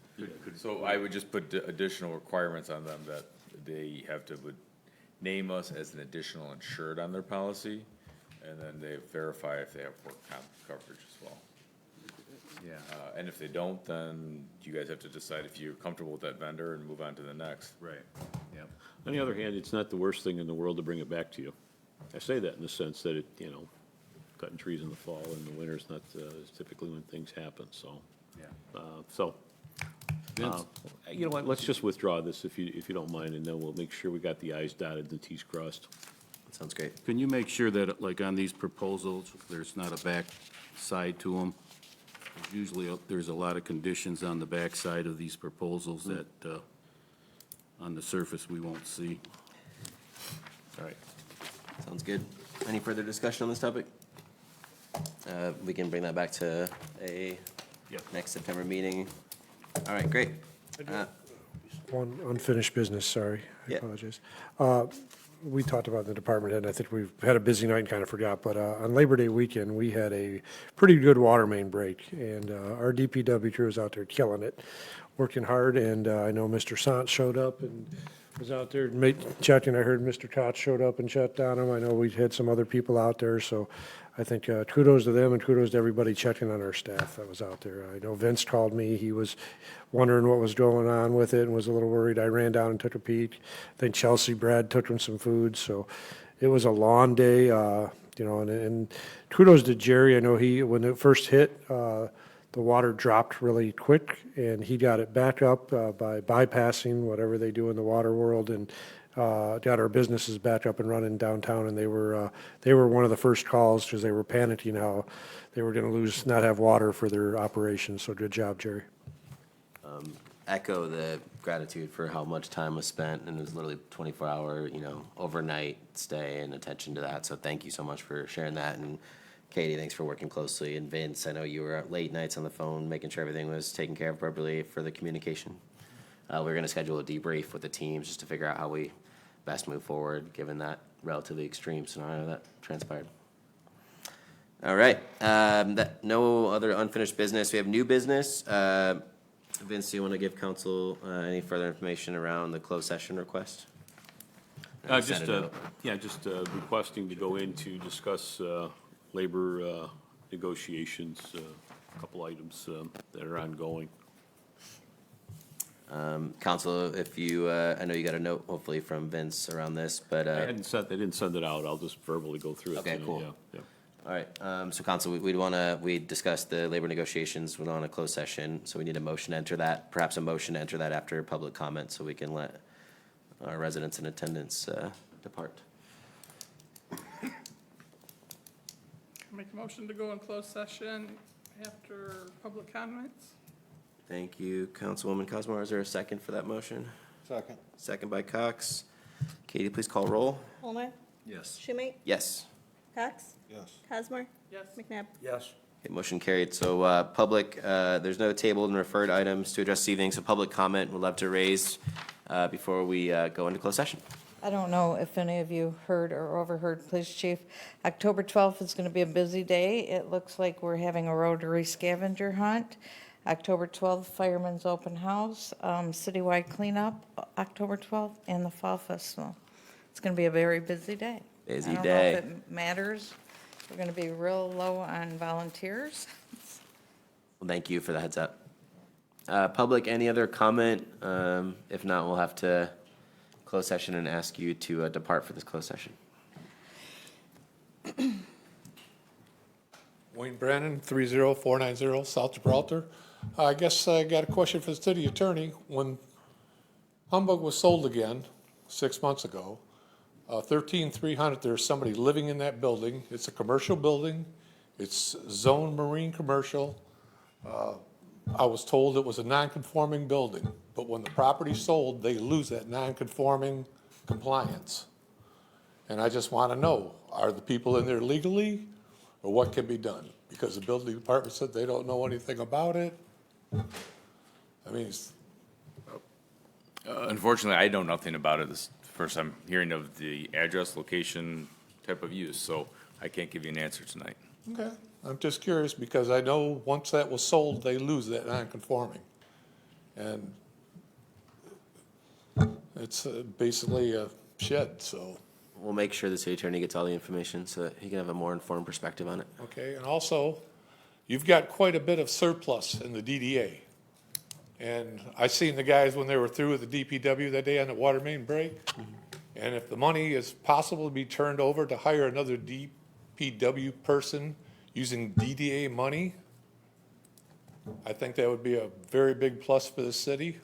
So I would just put additional requirements on them that they have to would name us as an additional insured on their policy, and then they verify if they have work comp coverage as well. Yeah. And if they don't, then you guys have to decide if you're comfortable with that vendor and move on to the next. Right, yep. On the other hand, it's not the worst thing in the world to bring it back to you. I say that in the sense that cutting trees in the fall and the winter's not is typically when things happen, so. Yeah. You know what, let's just withdraw this if you don't mind, and then we'll make sure we got the i's dotted and the t's crossed. That sounds great. Can you make sure that, like on these proposals, there's not a back side to them? Usually, there's a lot of conditions on the back side of these proposals that, on the surface, we won't see. All right. Sounds good. Any further discussion on this topic? We can bring that back to a next September meeting. All right, great. One unfinished business, sorry. I Yeah. apologize. We talked about the department head, and I think we've had a busy night and kind of forgot, but on Labor Day weekend, we had a pretty good water main break, and our DPW crew was out there killing it, working hard, and I know Mr. Sant showed up and Was out there checking. I heard Mr. Koch showed up and checked on him. I know we had some other people out there, so I think kudos to them and kudos to everybody checking on our staff that was out there. I know Vince called me. He was wondering what was going on with it and was a little worried. I ran down and took a peek. I think Chelsea, Brad took him some food, so it was a long day, you know, and kudos to Jerry. I know when it first hit, the water dropped really quick, and he got it back up by bypassing whatever they do in the water world, and got our businesses back up and running downtown. And they were one of the first calls because they were panicking how they were going to not have water for their operations. So good job, Jerry. Echo the gratitude for how much time was spent, and it was literally 24-hour, you know, overnight stay and attention to that. So thank you so much for sharing that. And Katie, thanks for working closely. And Vince, I know you were at late nights on the phone, making sure everything was taken care of properly for the communication. We're going to schedule a debrief with the teams just to figure out how we best move forward, given that relatively extreme scenario that transpired. All right. No other unfinished business. We have new business. Vince, do you want to give council any further information around the closed session request? Just requesting to go in to discuss labor negotiations, a couple items that are ongoing. Council, if you, I know you got a note hopefully from Vince around this, but. They didn't send it out. I'll just verbally go through it. Okay, cool. Yeah. All right, so council, we discussed the labor negotiations on a closed session, so we need a motion to enter that, perhaps a motion to enter that after public comment, so we can let our residents in attendance depart. Make a motion to go in closed session after public comments. Thank you, Councilwoman Cosmore. Is there a second for that motion? Second. Second by Cox. Katie, please call roll. Holman? Yes. Schumate? Yes. Cox? Yes. Cosmore? Yes. McNabb? Yes. Okay, motion carried. So public, there's no tabled and referred items to address this evening, so public comment we'd love to raise before we go into closed session. I don't know if any of you heard or overheard, Police Chief. October 12th is going to be a busy day. It looks like we're having a Rotary scavenger hunt. October 12th, Fireman's Open House, citywide cleanup, October 12th, and the Fall Festival. It's going to be a very busy day. Busy I don't day. know if it matters. We're going to be real low on volunteers. Well, thank you for the heads up. Public, any other comment? If not, we'll have to close session and ask you to depart for this closed session. Wayne Brannon, 30490 South Gibraltar. I guess I got a question for the city attorney. When Humbug was sold again 6 months ago, 13300, there's somebody living in that building. It's a commercial building. It's zone marine commercial. I was told it was a non-conforming building, but when the property's sold, they lose that non-conforming compliance. And I just want to know, are the people in there legally, or what can be done? Because the building department said they don't know anything about it. I mean, Unfortunately, I know nothing about it. This is the first I'm hearing of the address, location, type of use, so I can't give you an answer tonight. okay, I'm just curious because I know once that was sold, they lose that non-conforming. And it's basically a shed, so. We'll make sure the city attorney gets all the information so that he can have a more informed perspective on it. Okay, and also, you've got quite a bit of surplus in the DDA. And I seen the guys when they were through with the DPW that day on the water main break. And if the money is possible to be turned over to hire another DPW person using DDA money, I think that would be a very big plus for the city.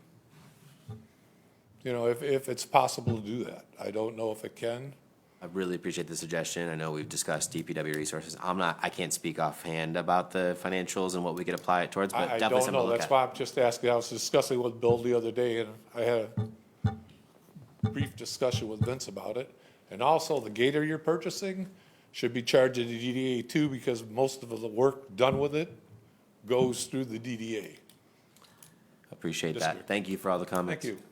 You know, if it's possible to do that. I don't know if it can. I really appreciate the suggestion. I know we've discussed DPW resources. I can't speak offhand about the financials and what we could apply it towards, but I definitely don't something to know, look that's at. why I'm just asking, I was discussing with Bill the other day, and I had a brief discussion with Vince about it. And also, the gator you're purchasing should be charged to the DDA too, because most of the work done with it goes through the DDA. Appreciate Disagree. that. Thank you for all the comments. Thank you.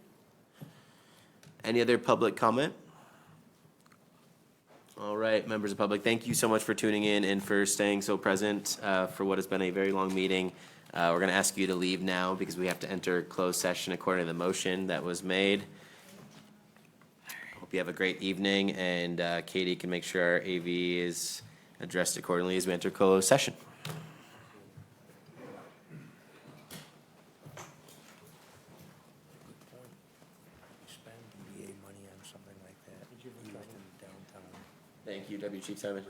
Any other public comment? All right, members of the public, thank you so much for tuning in and for staying so present for what has been a very long meeting. We're going to ask you to leave now because we have to enter closed session according to the motion that was made. Hope you have a great evening, and Katie can make sure our AV is addressed accordingly as we enter closed session. Spend DDA money on something like that, used in downtown. Thank you, Deputy Chief Simon.